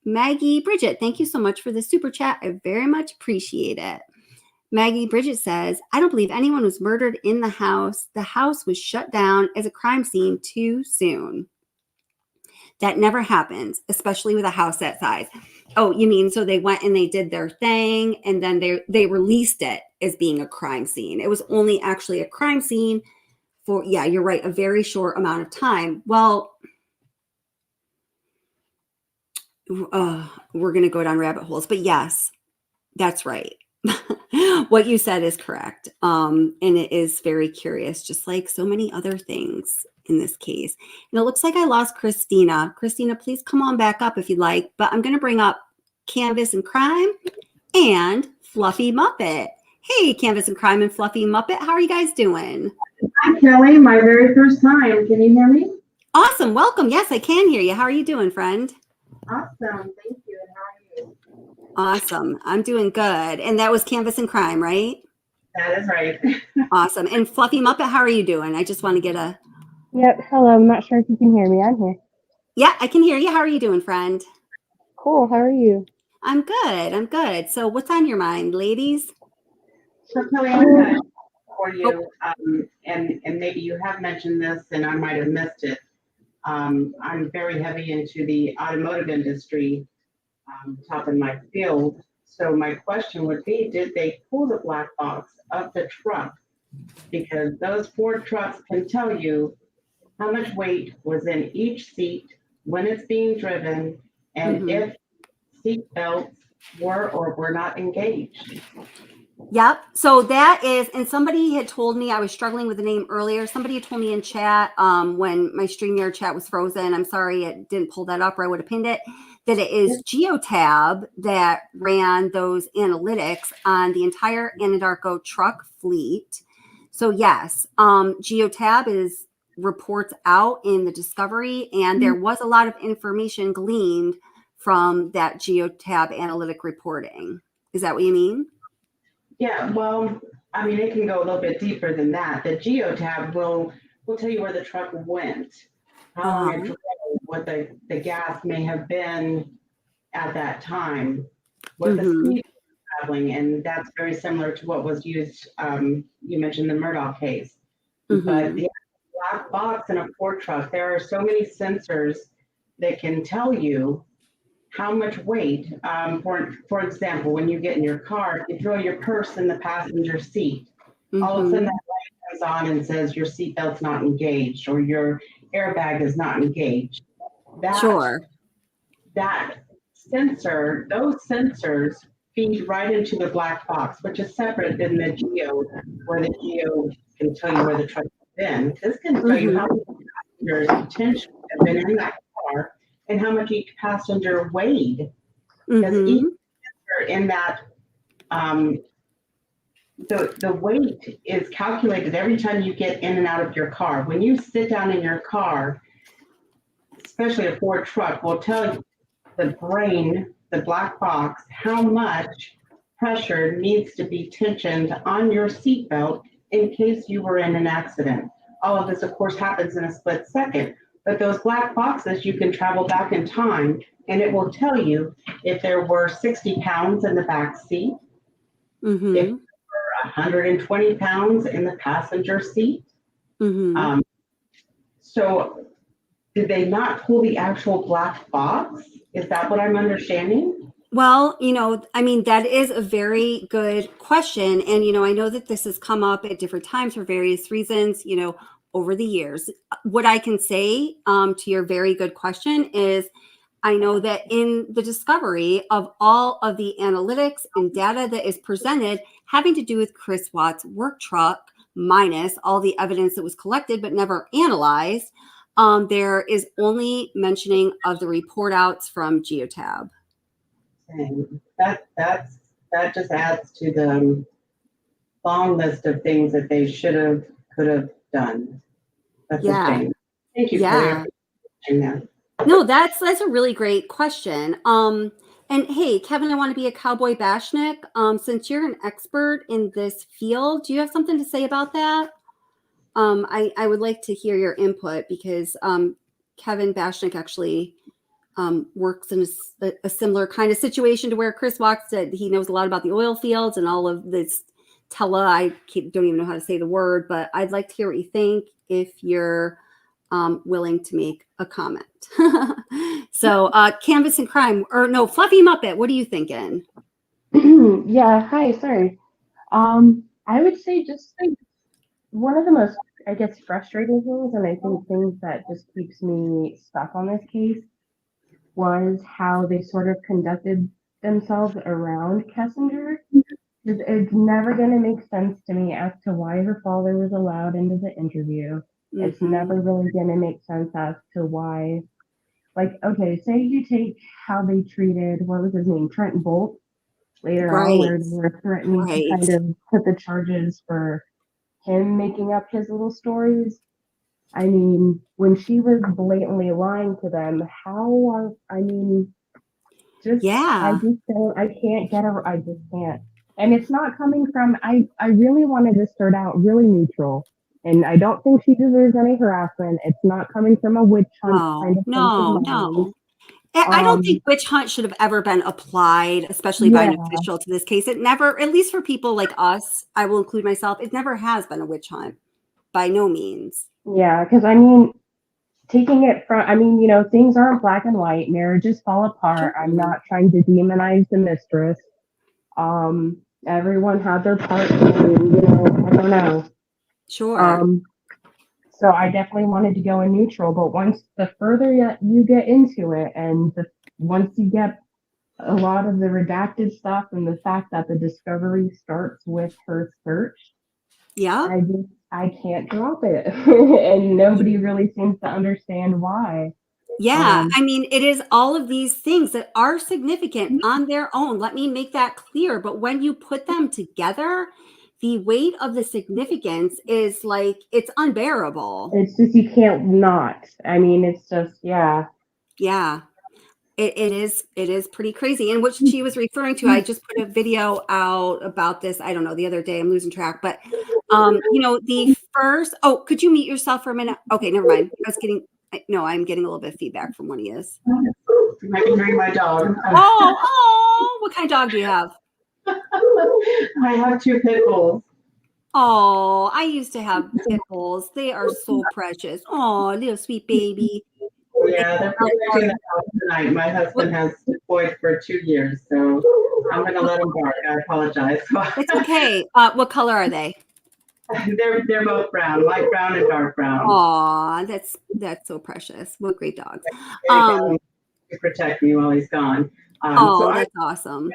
Maggie Bridget, thank you so much for the super chat. I very much appreciate it. Maggie Bridget says, I don't believe anyone was murdered in the house. The house was shut down as a crime scene too soon. That never happens, especially with a house that size. Oh, you mean so they went and they did their thing and then they released it as being a crime scene. It was only actually a crime scene for, yeah, you're right, a very short amount of time. Well, we're going to go down rabbit holes, but yes, that's right. What you said is correct. And it is very curious, just like so many other things in this case. And it looks like I lost Christina. Christina, please come on back up if you'd like, but I'm going to bring up Canvas and Crime and Fluffy Muppet. Hey, Canvas and Crime and Fluffy Muppet. How are you guys doing? Hi, Kelly. My very first time. Can you hear me? Awesome. Welcome. Yes, I can hear you. How are you doing, friend? Awesome. Thank you. And how are you? Awesome. I'm doing good. And that was Canvas and Crime, right? That is right. Awesome. And Fluffy Muppet, how are you doing? I just want to get a... Yep. Hello. I'm not sure if you can hear me. I'm here. Yeah, I can hear you. How are you doing, friend? Cool. How are you? I'm good. I'm good. So what's on your mind, ladies? So, Kelly, I'm going to for you, and maybe you have mentioned this and I might have missed it. I'm very heavy into the automotive industry, top in my field. So my question would be, did they pull the black box of the truck? Because those Ford trucks can tell you how much weight was in each seat when it's being driven, and if seat belts were or were not engaged. Yep. So that is, and somebody had told me, I was struggling with the name earlier. Somebody had told me in chat when my StreamYard chat was frozen. I'm sorry it didn't pull that up or I would have pinned it. that it is Geotab that ran those analytics on the entire Anadarko truck fleet. So yes, Geotab is reports out in the discovery, and there was a lot of information gleaned from that Geotab analytic reporting. Is that what you mean? Yeah, well, I mean, it can go a little bit deeper than that. The Geotab will tell you where the truck went, how long it drove, what the gas may have been at that time, what the speed was traveling, and that's very similar to what was used. You mentioned the Murdoch case, but the black box in a Ford truck, there are so many sensors that can tell you how much weight. For example, when you get in your car, if you throw your purse in the passenger seat, all of a sudden that light comes on and says your seatbelt's not engaged or your airbag is not engaged. That sensor, those sensors feed right into the black box, which is separate than the Geo, where the Geo can tell you where the truck has been. This can tell you how many passengers potentially have been in that car and how much each passenger weighed. Because each sensor in that, the weight is calculated every time you get in and out of your car. When you sit down in your car, especially a Ford truck, will tell you the brain, the black box, how much pressure needs to be tensioned on your seatbelt in case you were in an accident. All of this, of course, happens in a split second, but those black boxes, you can travel back in time and it will tell you if there were 60 pounds in the back seat, if there were 120 pounds in the passenger seat. So did they not pull the actual black box? Is that what I'm understanding? Well, I mean, that is a very good question. And, I know that this has come up at different times for various reasons, over the years. What I can say to your very good question is I know that in the discovery of all of the analytics and data that is presented having to do with Chris Watts' work truck, minus all the evidence that was collected but never analyzed, there is only mentioning of the report outs from Geotab. And that just adds to the long list of things that they could have done. That's a shame. Thank you for answering that. No, that's a really great question. And hey, Kevin, I want to be a cowboy bashnik. Since you're an expert in this field, do you have something to say about that? I would like to hear your input because Kevin Bashnik actually works in a similar kind of situation to where Chris Watts said he knows a lot about the oil fields and all of this don't even know how to say the word, but I'd like to hear what you think if you're willing to make a comment. So Canvas and Crime, or no, Fluffy Muppet, what are you thinking? Yeah, hi, sorry. I would say just like one of the most, I guess, frustrating things, and I think things that just keeps me stuck on this case, was how they sort of conducted themselves around Kessinger. It's never going to make sense to me as to why her father was allowed into the interview. It's never really going to make sense as to why, like, okay, say you take how they treated, what was his name, Trent Bolt, later on, where they were threatening to kind of put the charges for him making up his little stories. I mean, when she was blatantly lying to them, I can't get her, I just can't. And it's not coming from, I really wanted to start out really neutral, and I don't think she deserves any harassment. It's not coming from a witch hunt kind of No. I don't think witch hunt should have ever been applied, especially by an official to this case. It never, at least for people like us, I will include myself, it never has been a witch hunt, by no means. Yeah, because I mean, taking it from, things aren't black and white. Marriages fall apart. I'm not trying to demonize the mistress. Everyone had their part, and, I don't know. Sure. So I definitely wanted to go in neutral, but once the further you get into it, and once you get a lot of the redacted stuff and the fact that the discovery starts with her search, I can't drop it. And nobody really seems to understand why. Yeah, I mean, it is all of these things that are significant on their own. Let me make that clear. But when you put them together, the weight of the significance is like, it's unbearable. It's just, you can't not. I mean, it's just, yeah. Yeah. It is pretty crazy. And what she was referring to, I just put a video out about this, I don't know, the other day, I'm losing track, but the first, could you mute yourself for a minute? Okay, never mind. I'm getting a little bit of feedback from one of you. I can hear my dog. Oh, what kind of dog do you have? I have 2 pit bulls. Oh, I used to have pit bulls. They are so precious. Oh, little sweet baby. Yeah, they're protecting the house tonight. My husband has deployed for 2 years, so I'm going to let him bark. I apologize. It's okay. What color are they? They're both brown, light brown and dark brown. Aw, that's so precious. What great dogs. To protect me while he's gone. That's awesome.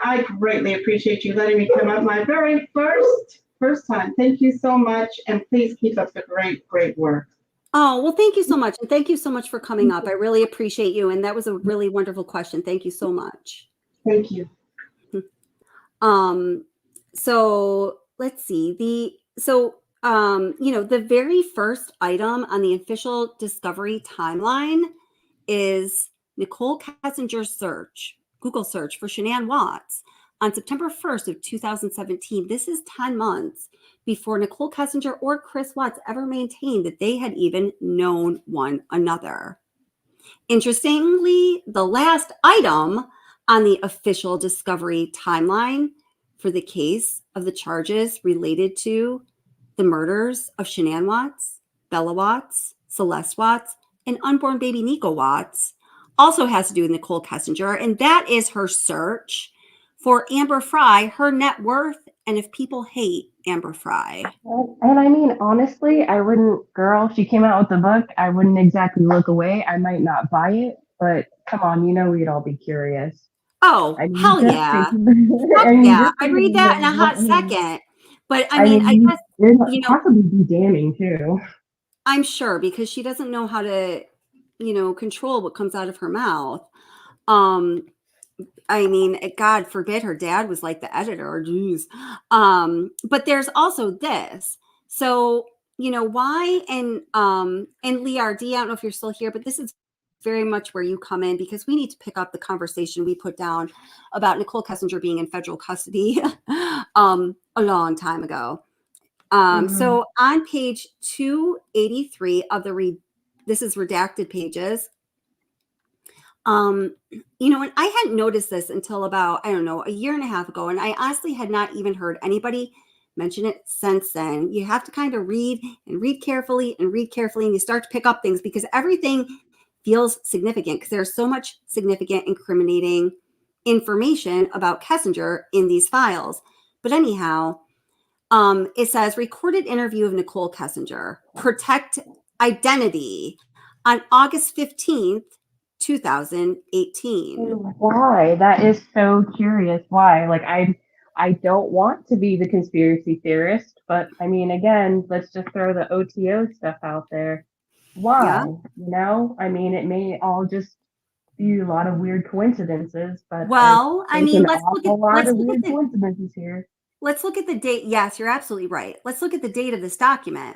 I greatly appreciate you letting me come up my very first time. Thank you so much, and please keep up the great work. Oh, well, thank you so much. And thank you so much for coming up. I really appreciate you. And that was a really wonderful question. Thank you so much. Thank you. So let's see. The very first item on the official discovery timeline is Nicole Kessinger's Google search for Shanann Watts on September 1st of 2017. This is 10 months before Nicole Kessinger or Chris Watts ever maintained that they had even known one another. Interestingly, the last item on the official discovery timeline for the case of the charges related to the murders of Shanann Watts, Bella Watts, Celeste Watts, and unborn baby Nico Watts also has to do with Nicole Kessinger, and that is her search for Amber Frey, her net worth, and if people hate Amber Frey. And I mean, honestly, I wouldn't, girl, if she came out with the book, I wouldn't exactly look away. I might not buy it, but come on, we'd all be curious. Oh, hell yeah. I'd read that in a hot second. But I guess, it possibly be damning too. I'm sure, because she doesn't know how to, control what comes out of her mouth. I mean, God forbid her dad was like the editor. Geez. But there's also this. So, why and Lard D, I don't know if you're still here, but this is very much where you come in, because we need to pick up the conversation we put down about Nicole Kessinger being in federal custody a long time ago. So on page 283 of this is redacted pages. And I hadn't noticed this until about, I don't know, a year and a half ago. And I honestly had not even heard anybody mention it since then. You have to kind of read carefully. And you start to pick up things because everything feels significant because there's so much significant incriminating information about Kessinger in these files. But anyhow, it says recorded interview of Nicole Kessinger, protect identity on August 15th, 2018. Why? That is so curious. Why? Like, I don't want to be the conspiracy theorist, but I mean, again, let's just throw the OTO stuff out there. Why? Yeah. I mean, it may all just be a lot of weird coincidences, but let's look at weird coincidences here. Let's look at the date. Yes, you're absolutely right. Let's look at the date of this document.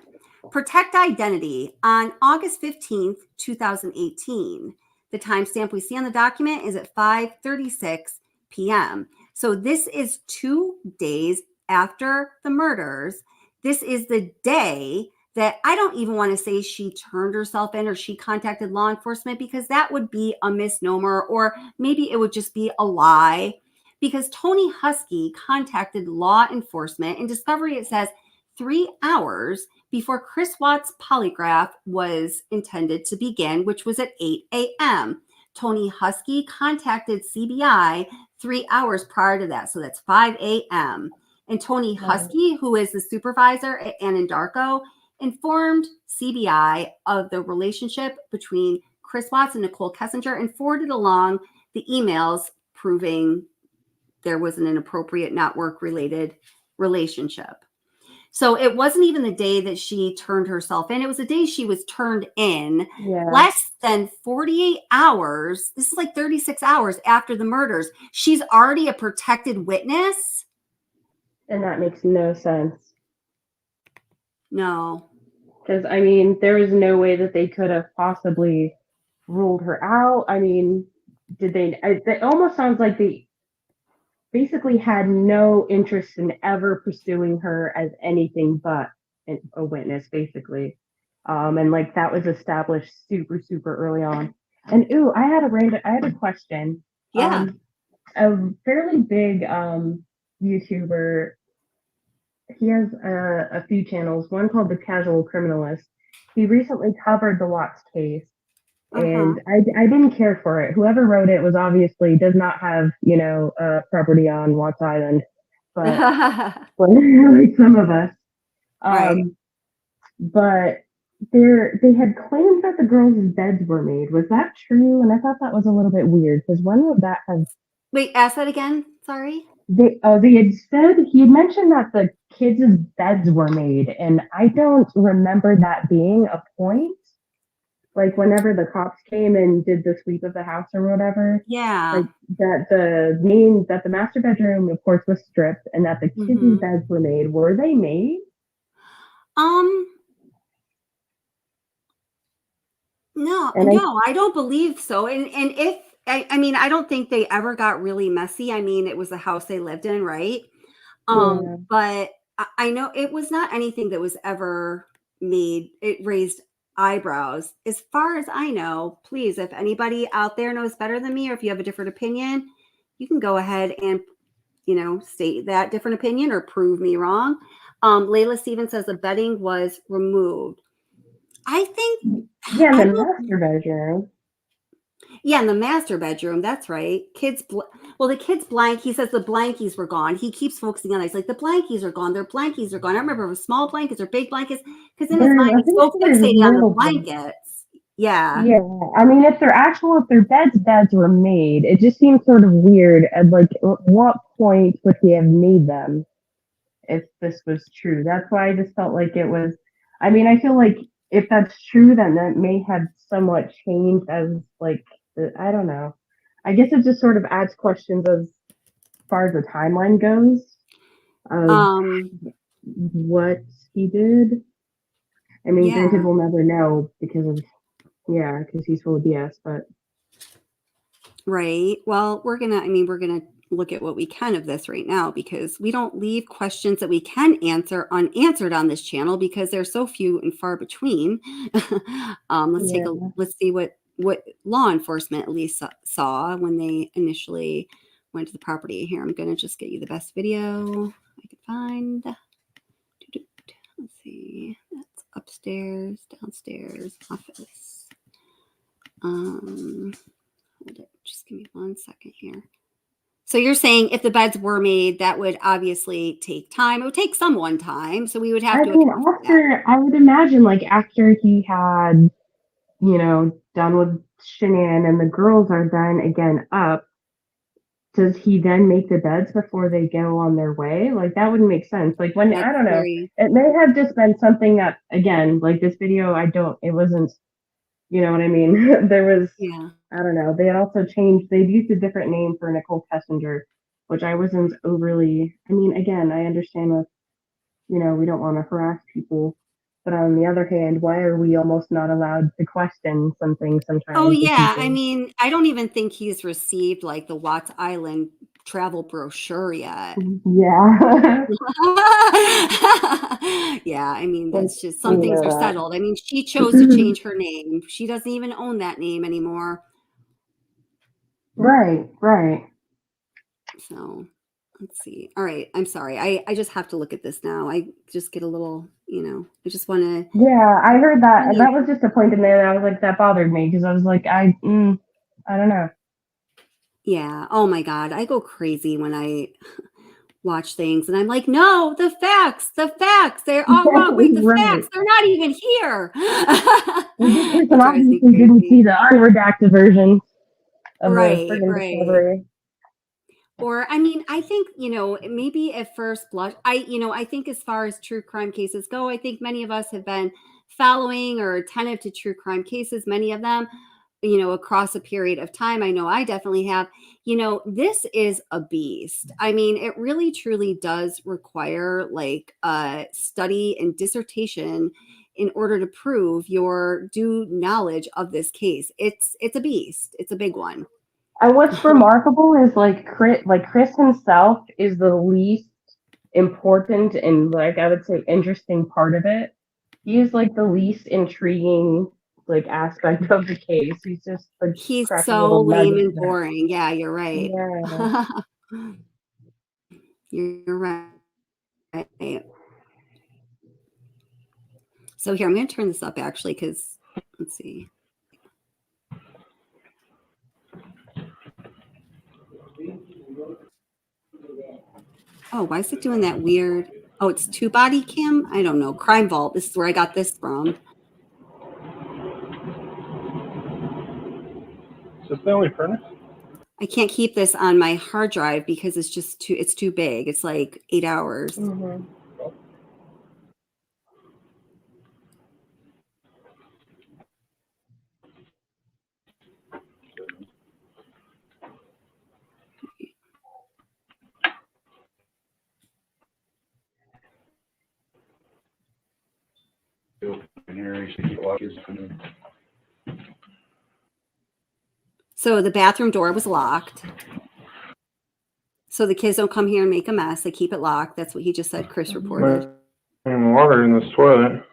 Protect identity on August 15th, 2018. The timestamp we see on the document is at 5:36 p.m. So this is 2 days after the murders. This is the day that I don't even want to say she turned herself in or she contacted law enforcement, because that would be a misnomer, or maybe it would just be a lie. Because Tony Husky contacted law enforcement. In discovery, it says 3 hours before Chris Watts' polygraph was intended to begin, which was at 8 a.m. Tony Husky contacted CBI 3 hours prior to that. So that's 5 a.m. And Tony Husky, who is the supervisor at Anadarko, informed CBI of the relationship between Chris Watts and Nicole Kessinger and forwarded along the emails proving there was an inappropriate, not work-related relationship. So it wasn't even the day that she turned herself in. It was the day she was turned in. Yeah. Less than 48 hours. This is like 36 hours after the murders. She's already a protected witness. And that makes no sense. No. Because, I mean, there was no way that they could have possibly ruled her out. I mean, did they? It almost sounds like they basically had no interest in ever pursuing her as anything but a witness, basically. And like that was established super, super early on. And ooh, I had a question. Yeah. A fairly big YouTuber. He has a few channels. One called The Casual Criminalist. He recently covered the Watts case. And I didn't care for it. Whoever wrote it was obviously does not have, property on Watts Island, but like some of us. Right. But they had claimed that the girls' beds were made. Was that true? And I thought that was a little bit weird because when would that have? Wait, ask that again. Sorry. They had said he had mentioned that the kids' beds were made, and I don't remember that being a point. Like whenever the cops came and did the sweep of the house or whatever, Yeah. like that the master bedroom, of course, was stripped, and that the kids' beds were made. Were they made? No, And no, I don't believe so. And if I mean, I don't think they ever got really messy. I mean, it was the house they lived in, right? Yeah. But I know it was not anything that was ever made. It raised eyebrows. As far as I know, please, if anybody out there knows better than me, or if you have a different opinion, you can go ahead and, state that different opinion or prove me wrong. Layla Stevens says the bedding was removed. I think, yeah, in the master bedroom. Yeah, in the master bedroom. That's right. The kids blank. He says the blankies were gone. He keeps focusing on it. He's like, the blankies are gone. Their blankies are gone. I remember it was small blankets or big blankets because in his mind he's so fixated on the blankets. Yeah. Yeah. I mean, if their beds were made, it just seems sort of weird. At like, what point would he have made them if this was true? That's why I just felt like it was. I mean, I feel like if that's true, then that may have somewhat changed as like. I don't know. I guess it just sort of adds questions as far as the timeline goes of what he did. I mean, granted, we'll never know because he's full of BS, but. Right. Well, we're going to look at what we can of this right now because we don't leave questions that we can answer unanswered on this channel because they're so few and far between. Let's see what law enforcement at least saw when they initially went to the property. Here, I'm going to just get you the best video I could find. Let's see. That's upstairs, downstairs, office. Hold it. Just give me 1 second here. So you're saying if the beds were made, that would obviously take time. It would take someone time. So we would have I would imagine like after he had, done with Shanann and the girls are then again up, does he then make the beds before they go on their way? Like that wouldn't make sense. Like when, I don't know, it may have just been something that, again, like this video, it wasn't, you know what I mean? There was, I don't know. They had also they'd used a different name for Nicole Kessinger, which I wasn't overly, I mean, again, I understand with, we don't want to harass people. But on the other hand, why are we almost not allowed to question something sometimes? Oh, yeah. I mean, I don't even think he's received like the Watts Island travel brochure yet. Yeah. Yeah. I mean, that's just some things are settled. I mean, she chose to change her name. She doesn't even own that name anymore. Right. So let's see. All right. I'm sorry. I just have to look at this now. I just get a little, I just want to. Yeah, I heard that. And that was just a point in there that I was like, that bothered me because I was like, I don't know. Yeah. Oh my God. I go crazy when I watch things and I'm like, no, the facts, they're all wrong. Wait, the facts, they're not even here. This person obviously didn't see the unredacted version of the friggin' discovery. Or, I mean, I think, maybe at first blush, I think as far as true crime cases go, I think many of us have been following or attentive to true crime cases, many of them, across a period of time. I know I definitely have. This is a beast. I mean, it really truly does require like a study and dissertation in order to prove your due knowledge of this case. It's a beast. It's a big one. And what's remarkable is Chris himself is the least important and like I would say interesting part of it. He is like the least intriguing like aspect of the case. He's just like He's cracking so little lame nuggets and there. boring. Yeah, you're right. Yeah. You're right. So here, I'm going to turn this up actually, because let's see. Oh, why is it doing that weird? Oh, it's two body cam? I don't know. Crime Vault. This is where I got this from. Is this the only furnace? I can't keep this on my hard drive because it's too big. It's like 8 hours. Mm-hmm. So the bathroom door was locked. So the kids don't come here and make a mess. They keep it locked. That's what he just said. Chris reported. And water in the toilet.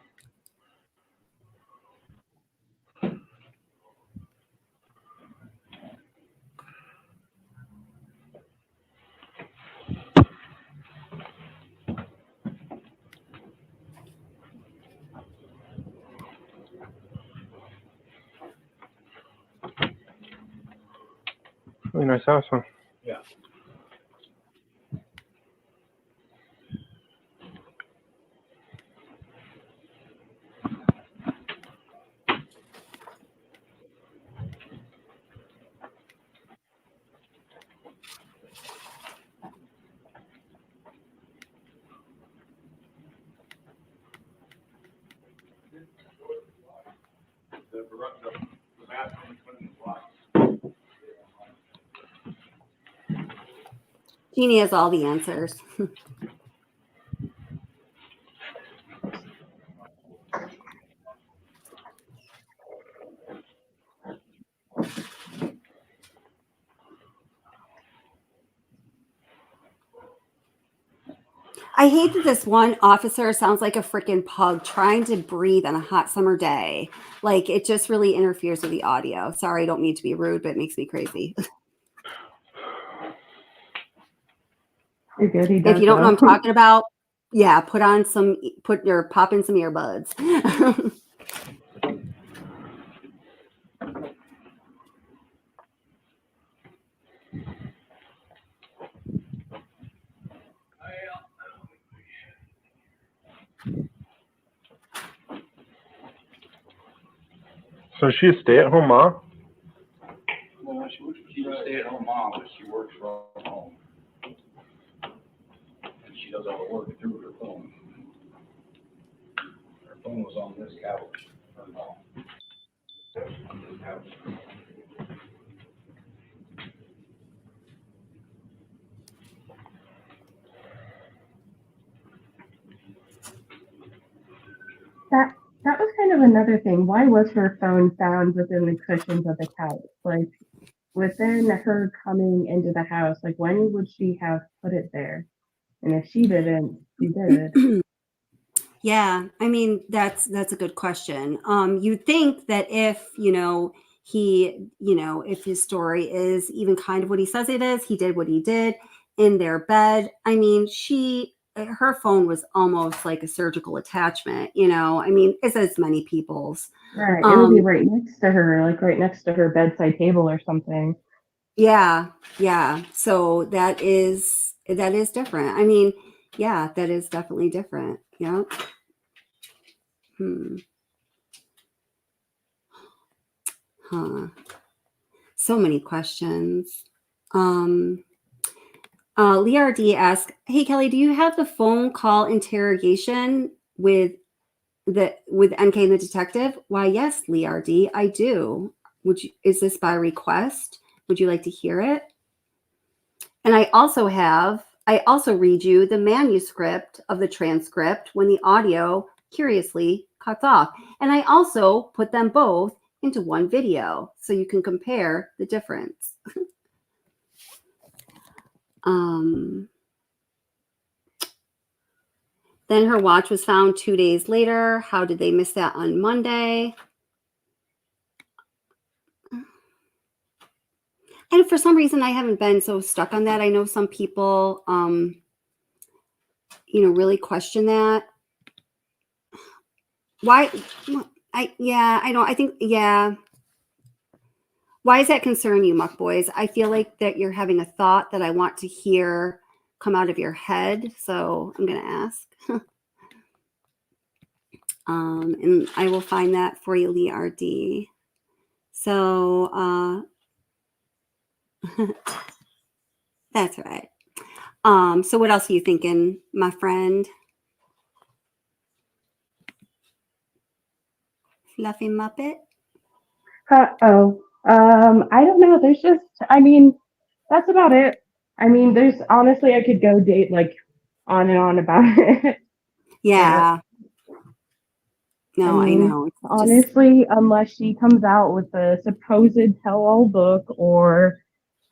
Really nice house, huh? Yeah. Jeannie has all the answers. I hate that this one officer sounds like a freaking pug trying to breathe on a hot summer day. Like, it just really interferes with the audio. Sorry, I don't mean to be rude, but it makes me crazy. You're good. He does If you don't know what though. I'm talking about, yeah, pop in some earbuds. So is she a stay-at-home mom? Well, she's a stay-at-home mom, but she works from home. And she does all the work through her phone. Her phone was on this couch. Turned off. On this couch. That was kind of another thing. Why was her phone found within the cushions of the couch? Like within her coming into the house, like when would she have put it there? And if she didn't, who did? Yeah, I mean, that's a good question. You'd think that if, if his story is even kind of what he says it is, he did what he did in their bed. I mean, her phone was almost like a surgical attachment, I mean, it's as many people's. Right. It would be right next to her, like right next to her bedside table or something. Yeah. So that is different. I mean, yeah, that is definitely different. Yeah. Huh. So many questions. Lard D asks, "Hey Kelly, do you have the phone call interrogation with NK and the detective?" Why, yes, Lard D, I do. Is this by request? Would you like to hear it? And I also read you the manuscript of the transcript when the audio curiously cuts off. And I also put them both into one video so you can compare the difference. Then her watch was found 2 days later. How did they miss that on Monday? And for some reason, I haven't been so stuck on that. I know some people, really question that. Why? Why does that concern you, Muck Boys? I feel like that you're having a thought that I want to hear come out of your head. So I'm going to ask. And I will find that for you, Lard D. So that's right. So what else are you thinking, my friend? Fluffy Muppet? I don't know. There's just, that's about it. There's honestly, I could go date like on and on about it. Yeah. No, I know. Honestly, unless she comes out with a supposed tell-all book or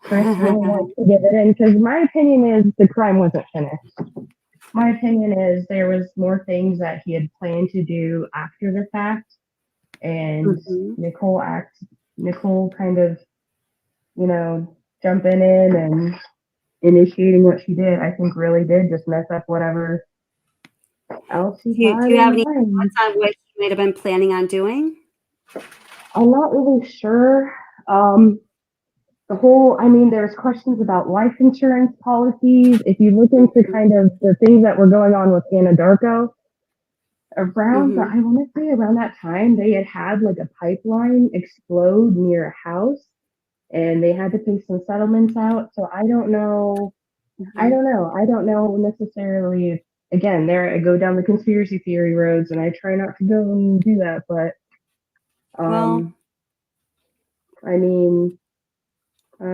Chris really wants to give it in, because my opinion is the crime wasn't finished. My opinion is there was more things that he had planned to do after the fact, and Nicole kind of, jumping in and initiating what she did, I think really did just mess up whatever else she had. Do you have any thoughts on what he might have been planning on doing? I'm not really sure. There's questions about life insurance policies. If you look into kind of the things that were going on with Anadarko, around I want to say around that time, they had like a pipeline explode near a house, and they had to pay some settlements out. So I don't know. I don't know necessarily. Again, there I go down the conspiracy theory roads, and I try not to go and do that. But I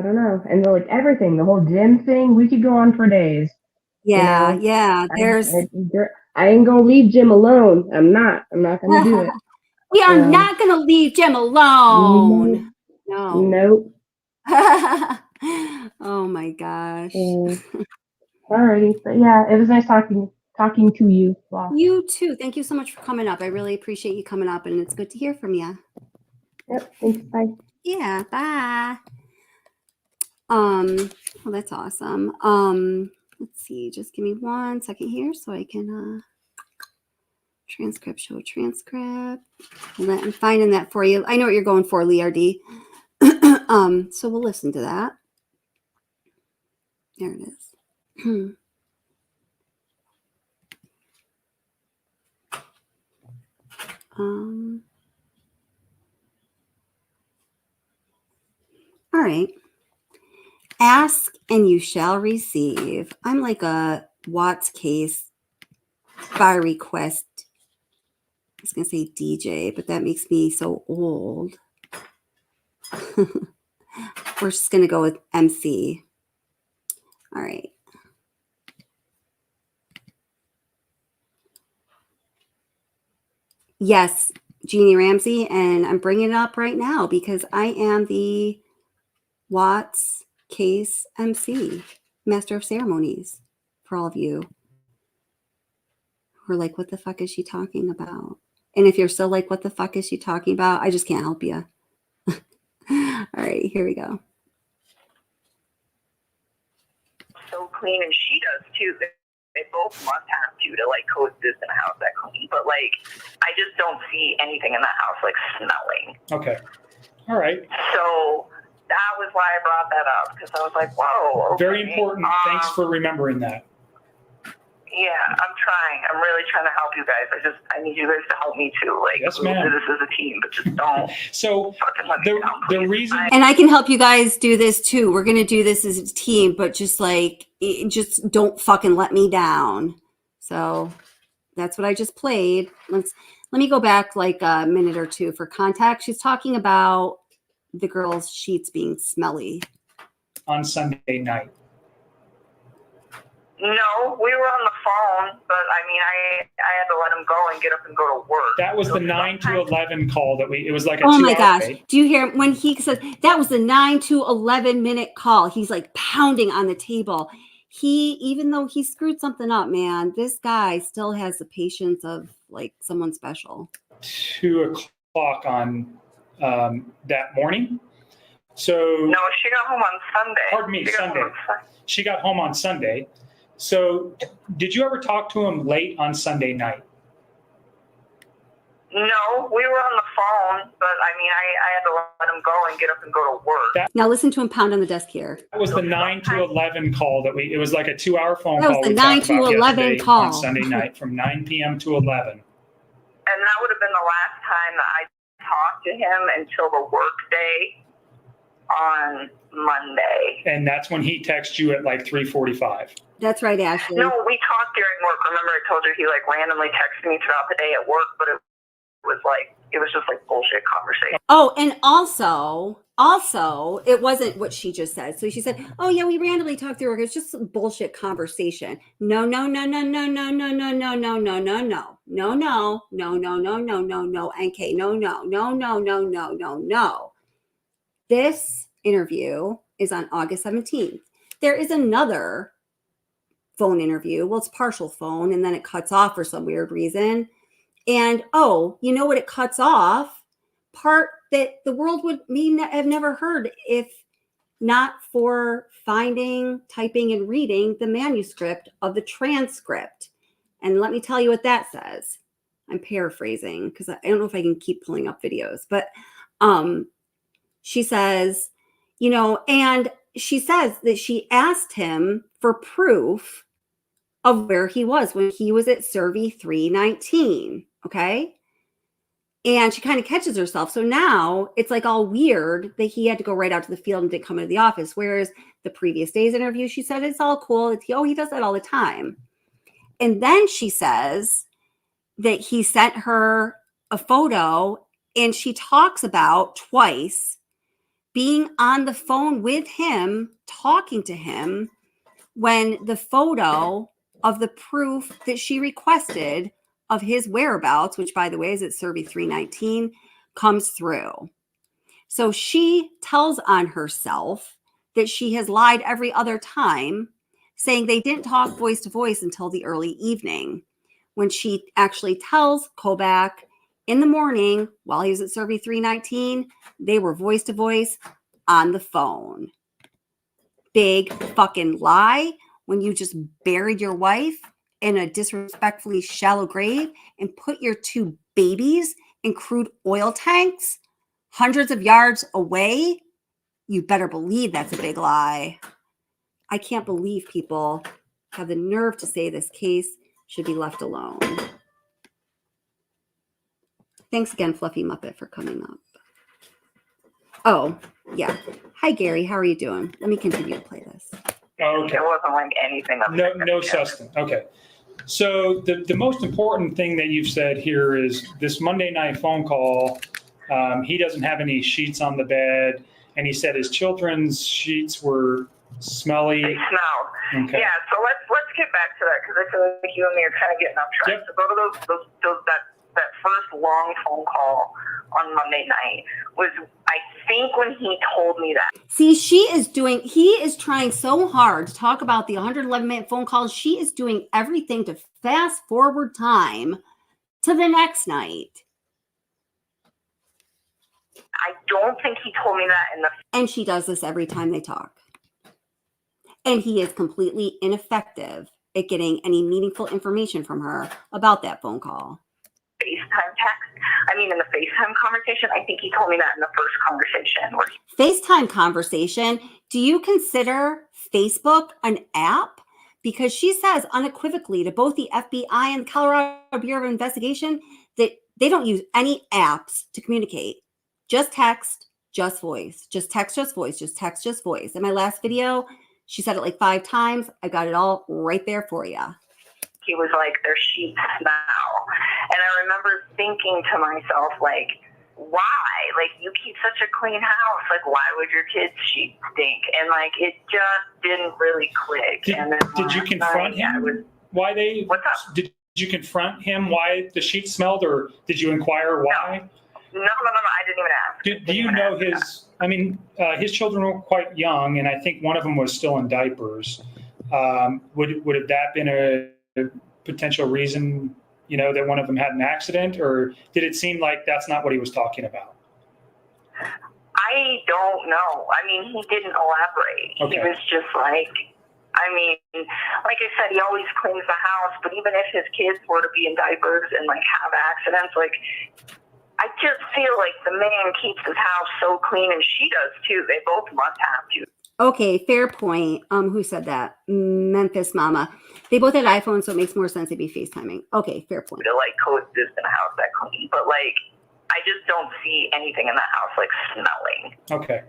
don't know. And like everything, the whole gym thing, we could go on for days. Yeah, I ain't gonna leave Jim alone. I'm not gonna do it. We are not gonna leave Jim alone. No. Nope. Oh my gosh. Alrighty, but yeah, it was nice talking to you. Wow. You too. Thank you so much for coming up. I really appreciate you coming up, and it's good to hear from you. Yep. Thanks. Bye. Yeah. Bye. Well, that's awesome. Let's see. Just give me 1 second here so I can show transcript. I'm finding that for you. I know what you're going for, Lard D. So we'll listen to that. There it is. All right. Ask and you shall receive. I'm like a Watts case by request. I was going to say DJ, but that makes me so old. We're just going to go with MC. All right. Yes, Jeannie Ramsey, and I'm bringing it up right now because I am the Watts case MC, Master of Ceremonies, for all of you who are like, what the fuck is she talking about? And if you're still like, what the fuck is she talking about? I just can't help you. All right, here we go. So clean, and she does too. They both must have to like coexist in a house that clean. But like, I just don't see anything in that house like smelling. Okay. All right. So that was why I brought that up, because I was like, whoa. Okay. Very important. Thanks for remembering that. Yeah, I'm trying. I'm really trying to help you guys. I need you guys to help me too. Like, yes, we'll ma'am. do this as a team, but just don't. So fucking let me down, the reason, and I can help you guys do this too. We're going to do this as a team, but just like, just don't fucking let me down. So that's what I just played. Let me go back like a minute or two for context. She's talking about the girl's sheets being smelly. On Sunday night. No, we were on the phone, but I mean, I had to let him go and get up and go to work. That was the 9 to 11 call that it was like a 2 Oh hour. my gosh. Do you hear when he said that was the 9 to 11 minute call? He's like pounding on the table. Even though he screwed something up, man, this guy still has the patience of like someone special. 2 o'clock on that morning. So no, she got home on Sunday. Pardon me, Sunday. She got home on Sunday. So did you ever talk to him late on Sunday night? No, we were on the phone, but I mean, I had to let him go and get up and go to work. Now listen to him pound on the desk here. That was the 9 to 11 call it was like a 2 hour phone call. That was the 9 to 11 call on Sunday night from 9 p.m. to 11. And that would have been the last time that I talked to him until the work day on Monday. And that's when he texted you at like 3:45. That's right, Ashley. No, we talked during work. Remember I told you he like randomly texted me throughout the day at work, but it was just like bullshit conversation. Oh, and also, it wasn't what she just said. So she said, "Oh yeah, we randomly talked through work. It's just some bullshit conversation." No, and K, no. This interview is on August 17th. There is another phone interview. Well, it's partial phone, and then it cuts off for some weird reason. And you know what it cuts off? Part that the world would have never heard if not for finding, typing, and reading the manuscript of the transcript. And let me tell you what that says. I'm paraphrasing because I don't know if I can keep pulling up videos, but she says, and she says that she asked him for proof of where he was when he was at Survey 319. Okay. And she kind of catches herself. So now it's like all weird that he had to go right out to the field and didn't come into the office. Whereas the previous day's interview, she said, it's all cool. He does that all the time. And then she says that he sent her a photo, and she talks about twice being on the phone with him, talking to him, when the photo of the proof that she requested of his whereabouts, which by the way is at Survey 319, comes through. So she tells on herself that she has lied every other time, saying they didn't talk voice to voice until the early evening, when she actually tells Kobach in the morning while he was at Survey 319, they were voice to voice on the phone. Big fucking lie when you just buried your wife in a disrespectfully shallow grave and put your 2 babies in crude oil tanks hundreds of yards away. You better believe that's a big lie. I can't believe people have the nerve to say this case should be left alone. Thanks again, Fluffy Muppet, for coming up. Oh, yeah. Hi, Gary. How are you doing? Let me continue to play this. Okay. It wasn't like anything. No substance. Okay. So the most important thing that you've said here is this Monday night phone call. He doesn't have any sheets on the bed, and he said his children's sheets were smelly. They smell. Okay. Yeah. So let's get back to that, because I feel like you and me are kind of getting off track. Yep. So go to that first long phone call on Monday night was, I think, when he told me that. See, he is trying so hard to talk about the 111-minute phone calls. She is doing everything to fast forward time to the next night. I don't think he told me that in the... And she does this every time they talk. And he is completely ineffective at getting any meaningful information from her about that phone call. FaceTime text. I mean, in the FaceTime conversation, I think he told me that in the first conversation. FaceTime conversation. Do you consider Facebook an app? Because she says unequivocally to both the FBI and the Colorado Bureau of Investigation that they don't use any apps to communicate. Just text, just voice. Just text, just voice. Just text, just voice. In my last video, She said it like 5 times. I got it all right there for you. He was like, their sheets smell. And I remember thinking to myself, like, why? Like, you keep such a clean house. Like, why would your kids' sheets stink? And, like, it just didn't really click. Did you confront him? Why they? What's up? Did you confront him why the sheets smelled, or did you inquire why? No, I didn't even ask. Do you know his? I mean, his children were quite young, and I think one of them was still in diapers. Would have that been a potential reason, you know, that one of them had an accident, or did it seem like that's not what he was talking about? I don't know. I mean, he didn't elaborate. Okay. He was just like, I mean, like I said, he always cleans the house, but even if his kids were to be in diapers and like have accidents, like, I just feel like the man keeps his house so clean, and she does too. They both must have to. Okay, fair point. Who said that? Memphis Mama. They both had iPhones, so it makes more sense to be FaceTiming. Okay, fair point. To like coexist in a house that clean, but like, I just don't see anything in that house like smelling. Okay.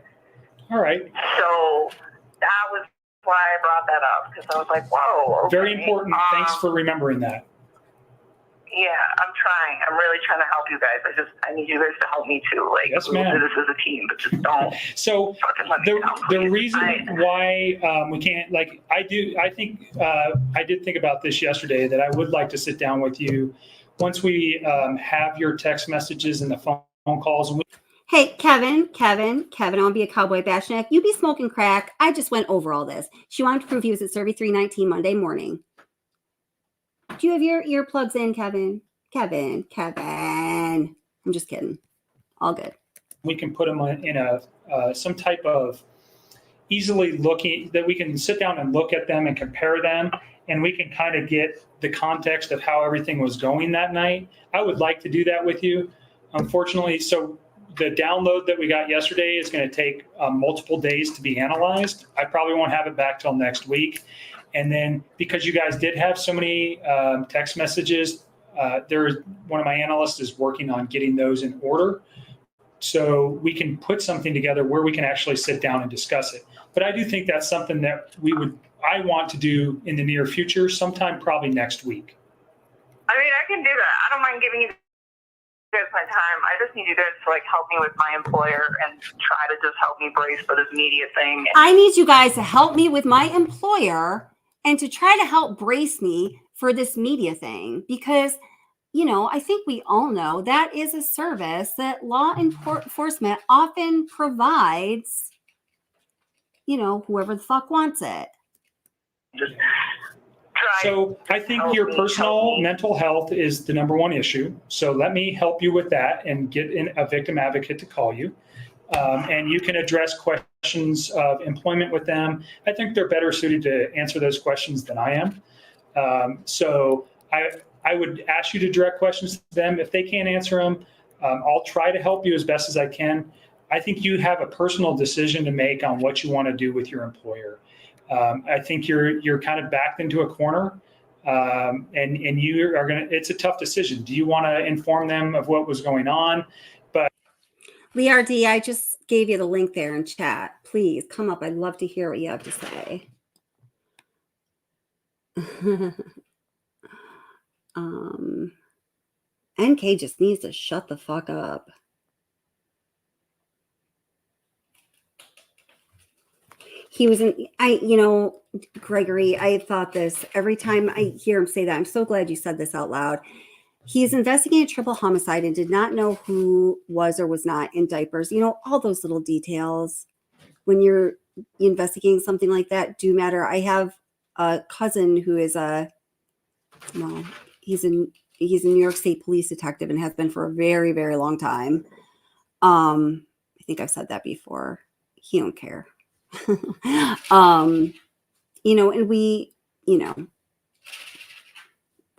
All right. So that was why I brought that up, because I was like, whoa. Okay. Very important. Thanks for remembering that. Yeah, I'm trying. I'm really trying to help you guys. I need you guys to help me too. Like, yes, we'll ma'am. do this as a team, but just don't. So the reason why we can't, like, I did think about this yesterday, that I would like to sit down with you once we have your text messages and the phone calls. Hey, Kevin, I want to be a cowboy bashneck. You be smoking crack. I just went over all this. She wanted to prove he was at Survey 319 Monday morning. Do you have your earplugs in, Kevin? Kevin. I'm just kidding. All good. We can put them in a some type of easily looking, that we can sit down and look at them and compare them, and we can kind of get the context of how everything was going that night. I would like to do that with you. Unfortunately, so the download that we got yesterday is going to take multiple days to be analyzed. I probably won't have it back till next week. And then because you guys did have so many text messages, one of my analysts is working on getting those in order, so we can put something together where we can actually sit down and discuss it. But I do think that's something that I want to do in the near future, sometime probably next week. I mean, I can do that. I don't mind giving you guys my time. I just need you guys to like help me with my employer and try to just help me brace for this media thing. I need you guys to help me with my employer and to try to help brace me for this media thing, because, you know, I think we all know that is a service that law enforcement often provides, you know, whoever the fuck wants it. Just So I think your personal mental health is the number one issue. So let me help you with that and get a victim advocate to call you. And you can address questions of employment with them. I think they're better suited to answer those questions than I am. So I would ask you to direct questions to them. If they can't answer them, I'll try to help you as best as I can. I think you have a personal decision to make on what you want to do with your employer. I think you're kind of backed into a corner, and you are going to, it's a tough decision. Do you want to inform them of what was going on? But Lard D, I just gave you the link there in chat. Please come up. I'd love to hear what you have to say. NK just needs to shut the fuck up. He was Gregory, I thought this every time I hear him say that. I'm so glad you said this out loud. He is investigating a triple homicide and did not know who was or was not in diapers. You know, all those little details when you're investigating something like that do matter. I have a cousin who is he's a New York State police detective and has been for a very, very long time. I think I've said that before. He don't care. And we,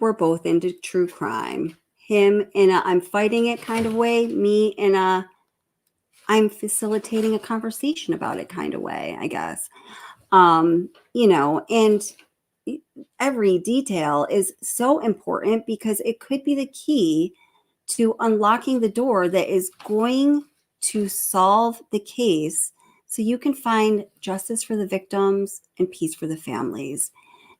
we're both into true crime. Him in a I'm fighting it kind of way, me in a I'm facilitating a conversation about it kind of way, I guess. And every detail is so important because it could be the key to unlocking the door that is going to solve the case so you can find justice for the victims and peace for the families.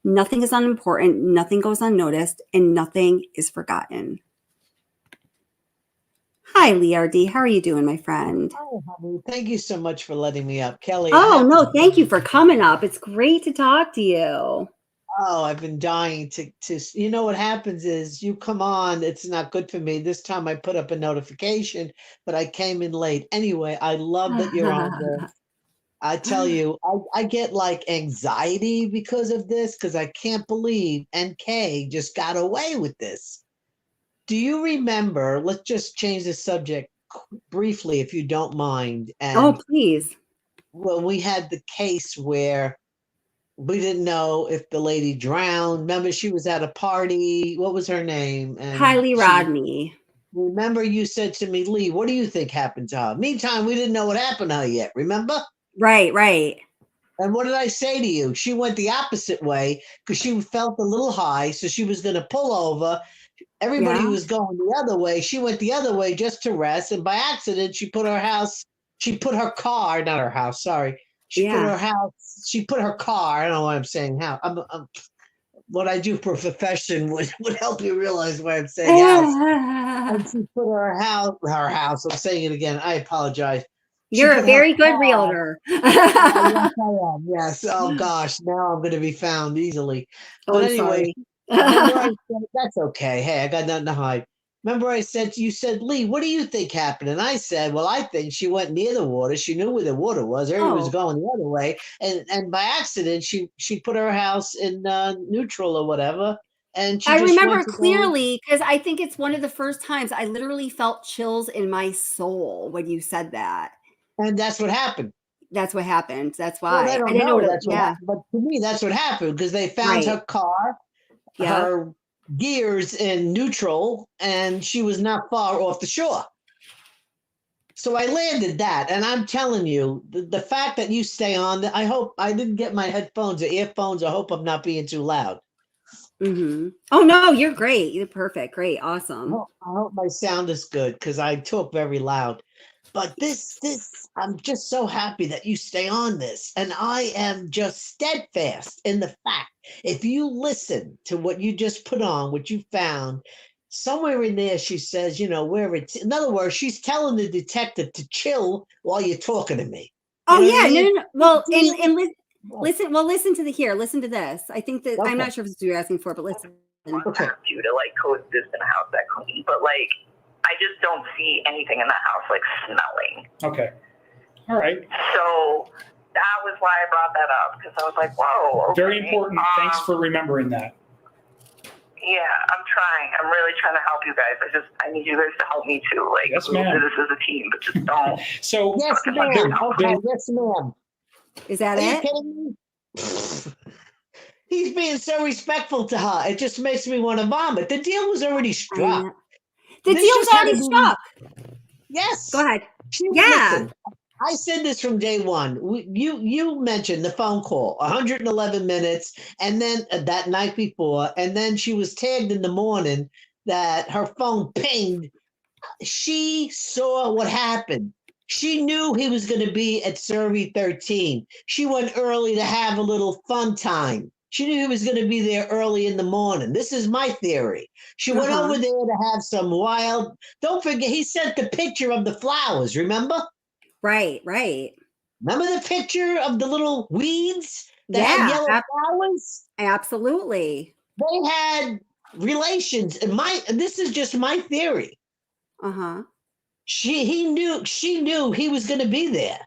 Nothing is unimportant, nothing goes unnoticed, and nothing is forgotten. Hi, Lard D. How are you doing, my friend? Oh, honey, thank you so much for letting me up. Kelly, Oh, no, thank you for coming up. It's great to talk to you. Oh, I've been dying to, you know, what happens is you come on, it's not good for me. This time I put up a notification, but I came in late. Anyway, I love that you're on this. I tell you, I get like anxiety because of this, because I can't believe NK just got away with this. Do you remember, let's just change the subject briefly, if you don't mind. Oh, please. Well, we had the case where we didn't know if the lady drowned. Remember, she was at a party. What was her name? And Kylie Rodney. Remember, you said to me, Lee, what do you think happened to her? Meantime, we didn't know what happened to her yet. Remember? Right, right. And what did I say to you? She went the opposite way because she felt a little high, so she was going to pull over. Everybody was going the other way. She went the other way just to rest, and by accident, she put her car, not her house, sorry. She put her car, I don't know why I'm saying how. What I do for a profession would help you realize why I'm saying house. And she put her house, I'm saying it again, I apologize. You're a very good realtor. Yes, I am. Yes. Oh gosh, now I'm going to be found easily. But anyway, remember I said, that's okay. Hey, I got nothing to hide. Remember I said, you said, Lee, what do you think happened? And I said, well, I think she went near the water. She knew where the water was. Everybody was going the other way. And by accident, she put her house in neutral or whatever. And she I just remember went to clearly because I think it's one of the first times I literally felt chills in my soul when you said that. And that's what happened. That's what happened. That's Well, why. I don't didn't know that's what yeah. happened. But to me, that's what happened because they found her car, her gears in neutral, and she was not far off the shore. So I landed that, and I'm telling you, the fact that you stay on, I hope I didn't get my headphones or earphones. I hope I'm not being too loud. Mm-hmm. Oh, no, you're great. You're perfect. Great. Awesome. I hope my sound is good because I talk very loud. But this, I'm just so happy that you stay on this. And I am just steadfast in the fact, if you listen to what you just put on, what you found, somewhere in there, she says, you know, where it's, in other words, she's telling the detective to chill while you're talking to me. Oh, yeah. No. Well, and listen to listen to this. I think that I'm not sure if it's what you're asking for, but listen. Okay. You to like coexist in a house that clean, but like, I just don't see anything in the house like smelling. Okay. All right. So that was why I brought that up because I was like, whoa. Okay. Very important. Thanks for remembering that. Yeah, I'm trying. I'm really trying to help you guys. I need you guys to help me too. Like, yes, we'll ma'am. do this as a team, but just don't. So yes, ma'am. Okay, yes, ma'am. Is that Are you kidding me? He's being so respectful to her. It just makes me want to vomit. The deal was already struck. The deal's already struck. Yes. Go ahead. Listen, I said this from day one. You mentioned the phone call, 111 minutes, and then that night before, and then she was tagged in the morning that her phone pinged. She saw what happened. She knew he was going to be at Survey 13. She went early to have a little fun time. She knew he was going to be there early in the morning. This is my theory. She went over there to have some wild. Don't forget, he sent the picture of the flowers, remember? Right, right. Remember the picture of the little weeds that had yellow flowers? Absolutely. They had relations. And this is just my theory. Uh-huh. She knew he was going to be there.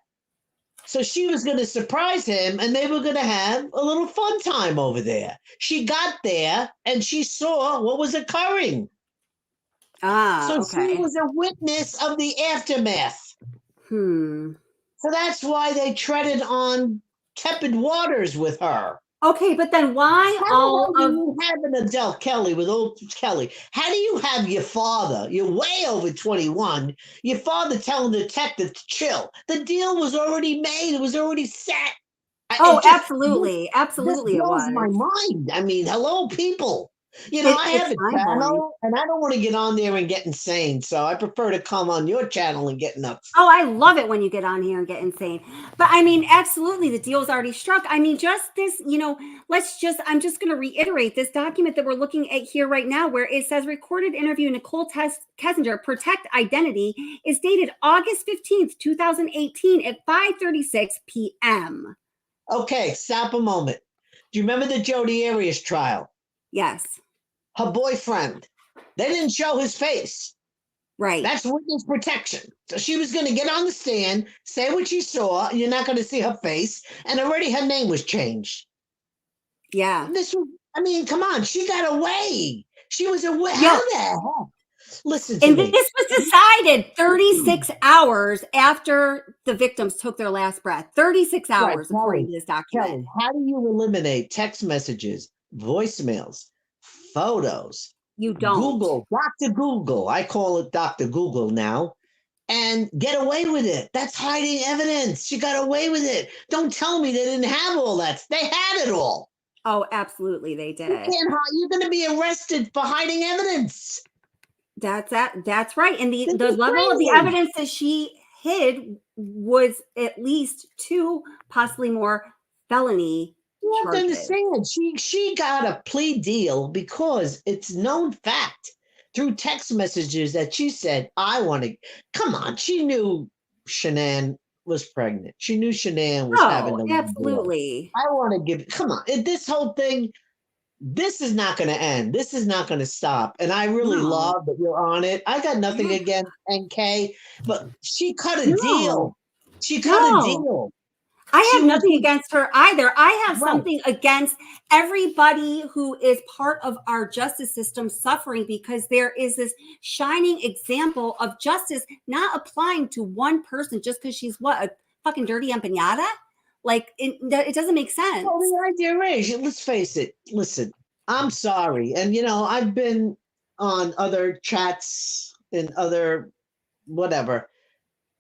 So she was going to surprise him and they were going to have a little fun time over there. She got there and she saw what was occurring. So she was a witness of the aftermath. So that's why they treaded on tepid waters with her. Okay, but then why you have an adult Kelly with old Kelly? How do you have your father? You're way over 21. Your father telling the detective to chill. The deal was already made. It was already set. Absolutely, absolutely, This it blows was. my mind. I mean, hello, people. You know, I It's have a mind-blowing. channel and I don't want to get on there and get insane. So I prefer to come on your channel and get nuts. Oh, I love it when you get on here and get insane. But I mean, absolutely, the deal's already struck. I mean, just this, I'm just going to reiterate this document that we're looking at here right now, where it says recorded interview Nicole Kessinger, protect identity, is dated August 15th, 2018 at 5:36 p.m. Okay, stop a moment. Do you remember the Jodi Arias trial? Yes. Her boyfriend, they didn't show his face. Right. That's witness protection. So she was going to get on the stand, say what she saw. You're not going to see her face. And already her name was changed. Yeah. Come on. She got away. She was away. Yeah. How the hell? Listen to And me. this was decided 36 hours after the victims took their last breath. 36 hours, Right, according to this document. Kelly, how do you eliminate text messages, voicemails, photos? You don't. Google, Dr. Google. I call it Dr. Google now. And get away with it. That's hiding evidence. She got away with it. Don't tell me they didn't have all that. They had it all. Oh, absolutely, they did. You're going to be arrested for hiding evidence. That's right. And the This level is of the crazy. evidence that she hid was at least 2, possibly more felony You have to charges. understand, she got a plea deal because it's known fact through text messages that she said, come on, she knew Shanann was pregnant. She knew Shanann was having a absolutely. I want to come on, this whole thing, this is not going to end. This is not going to stop. And I really love that you're on it. I got nothing against NK, but she cut a deal. She cut a deal. I have nothing against her either. I have something against everybody who is part of our justice system suffering, because there is this shining example of justice not applying to one person just because she's a fucking dirty empanada. Like it doesn't make sense. Well, the idea is, let's face it. Listen, I'm sorry, and I've been on other chats and other whatever.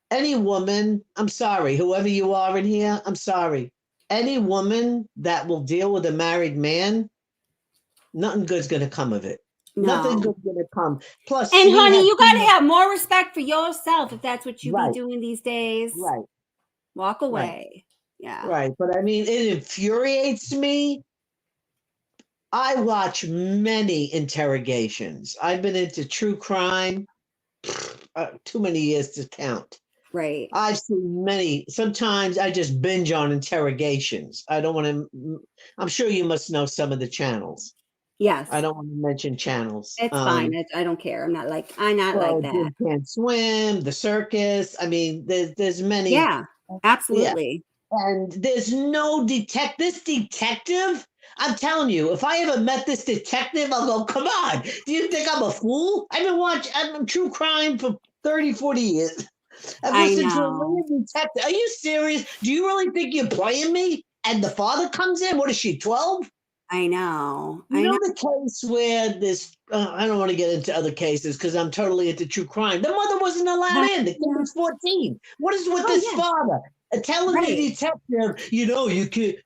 Any woman, I'm sorry, whoever you are in here, I'm sorry. Any woman that will deal with a married man, nothing good's going to come of it. No. Nothing good's going to come. Plus, and honey, you got to have more respect for yourself if that's what you Right. be doing these days. Right. Walk away. Right. Yeah. Right. But I mean, it infuriates me. I watch many interrogations. I've been into true crime, too many years to count. Right. I've seen many. Sometimes I just binge on interrogations. I don't want to. I'm sure you must know some of the channels. Yes. I don't want to mention channels. It's fine. I don't care. I'm not like that. Jim Can't Swim, the circus. I mean, there's many. Yeah, absolutely. Yeah. And there's no this detective. I'm telling you, if I ever met this detective, I'll go, come on. Do you think I'm a fool? I've been true crime for 30, 40 years. I've listened to a real detective. Are you serious? Do you really think you're playing me? And the father comes in. What is she, 12? I know. You know the case where this, I don't want to get into other cases because I'm totally into true crime. The mother wasn't allowed in. The kid was 14. What is with this father? Telling the detective, you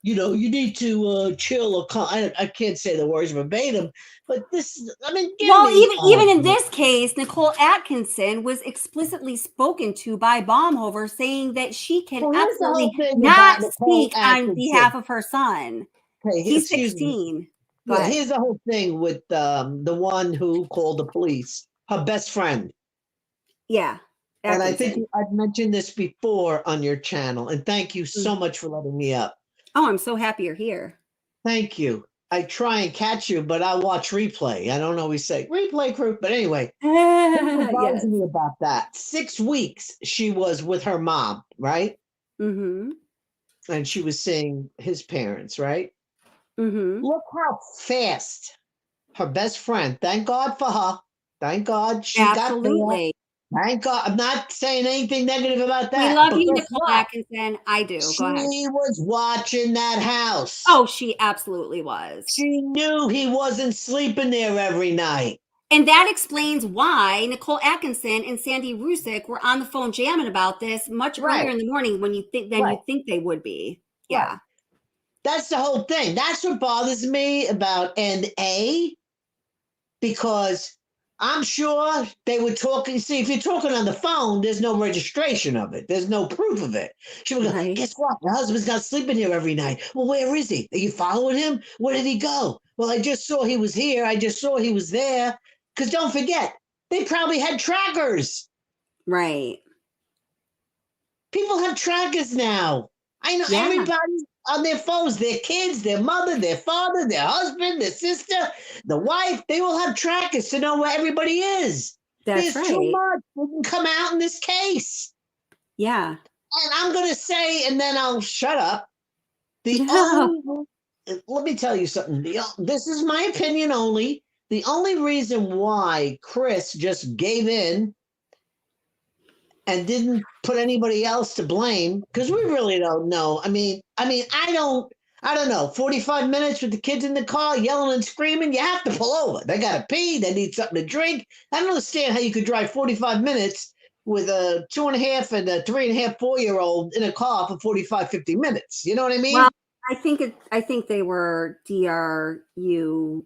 you need to chill. Or I can't say the words verbatim, but this, even in this case, Nicole Atkinson was explicitly spoken to by Baumhofer, saying that she can absolutely not speak on behalf of her son. Okay, he's 16. Here's the whole thing with the one who called the police, her best friend. Yeah. And I think I've mentioned this before on your channel, and thank you so much for letting me up. Oh, I'm so happy you're here. Thank you. I try and catch you, but I watch replay. I don't always say replay crew, but anyway. What bothers me about that? 6 weeks she was with her mom, right? Mm-hmm. And she was seeing his parents, right? Mm-hmm. Look how fast her best friend, thank God for her. Thank God she got there. Thank God. I'm not saying anything negative about that. We love you, Nicole Atkinson. I do. Go ahead. She was watching that house. Oh, she absolutely was. She knew he wasn't sleeping there every night. And that explains why Nicole Atkinson and Sandy Rusick were on the phone jamming about this much earlier in the morning than you think they would be. Yeah. That's the whole thing. That's what bothers me about NA. because I'm sure they were talking. See, if you're talking on the phone, there's no registration of it. There's no proof of it. She would go, Right. guess what? My husband's not sleeping here every night. Well, where is he? Are you following him? Where did he go? Well, I just saw he was here. I just saw he was there. Because don't forget, they probably had trackers. Right. People have trackers now. I know Yeah. everybody on their phones, their kids, their mother, their father, their husband, their sister, the wife, they all have trackers to know where everybody is. That's There's too right. much that can come out in this case. Yeah. And I'm going to say, and then I'll shut up. Let me tell you something. This is my opinion only. The only reason why Chris just gave in and didn't put anybody else to blame, because we really don't know. I mean, I don't know. 45 minutes with the kids in the car yelling and screaming, you have to pull over. They got to pee. They need something to drink. I don't understand how you could drive 45 minutes with a 2.5 and a 3.5, 4-year-old in a car for 45, 50 minutes. You know what I mean? Well, I think they were DRU.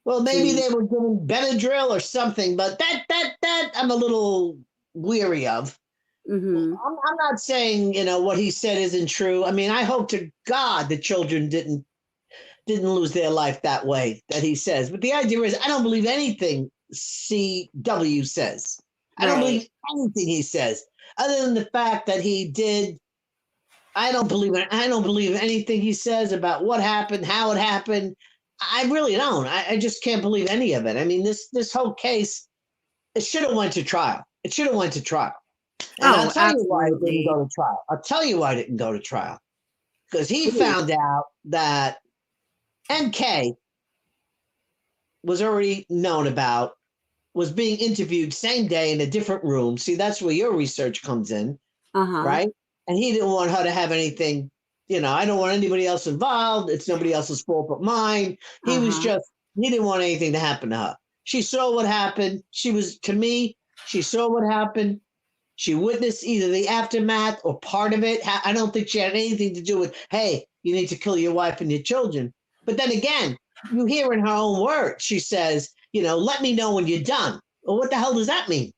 Well, maybe they were doing Benadryl or something, but that I'm a little weary of. Mm-hmm. I'm not saying, what he said isn't true. I mean, I hope to God the children didn't lose their life that way that he says. But the idea is, I don't believe anything CW says. I don't believe anything he says, other than the fact that he did. I don't believe it. I don't believe anything he says about what happened, how it happened. I really don't. I just can't believe any of it. I mean, this whole case, it should have went to trial. It should have went to trial. And I'll tell you why it didn't go to trial. I'll tell you why it didn't go to trial. Because he found out that MK was already known about, was being interviewed same day in a different room. See, that's where your research comes in, right? And he didn't want her to have anything, I don't want anybody else involved. It's nobody else's fault but mine. He didn't want anything to happen to her. She saw what happened. She saw what happened. She witnessed either the aftermath or part of it. I don't think she had anything to do with, hey, you need to kill your wife and your children. But then again, you hear in her own words, she says, let me know when you're done. Well, what the hell does that mean?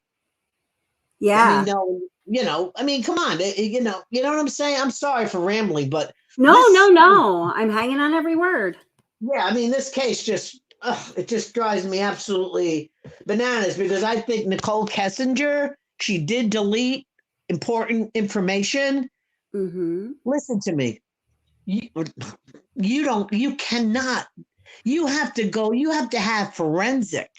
Yeah. Let me know, come on. You know what I'm saying? I'm sorry for rambling, but. No. I'm hanging on every word. Yeah, I mean, this case it just drives me absolutely bananas because I think Nicole Kessinger, she did delete important information. Mm-hmm. Listen to me. You cannot, you have to have forensic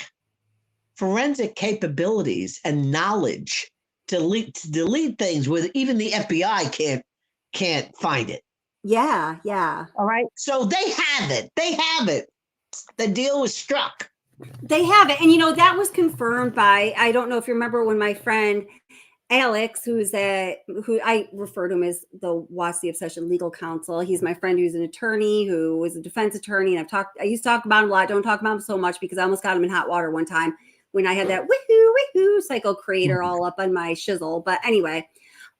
capabilities and knowledge to delete things where even the FBI can't find it. Yeah, yeah. All right. So they have it. The deal was struck. They have it. And that was confirmed by, I don't know if you remember when my friend Alex, who I refer to him as the Watch the Obsession legal counsel. He's my friend who's an attorney, who was a defense attorney. And I used to talk about him a lot. Don't talk about him so much because I almost got him in hot water one time when I had that woohoo psycho creator all up on my shizzle. But anyway,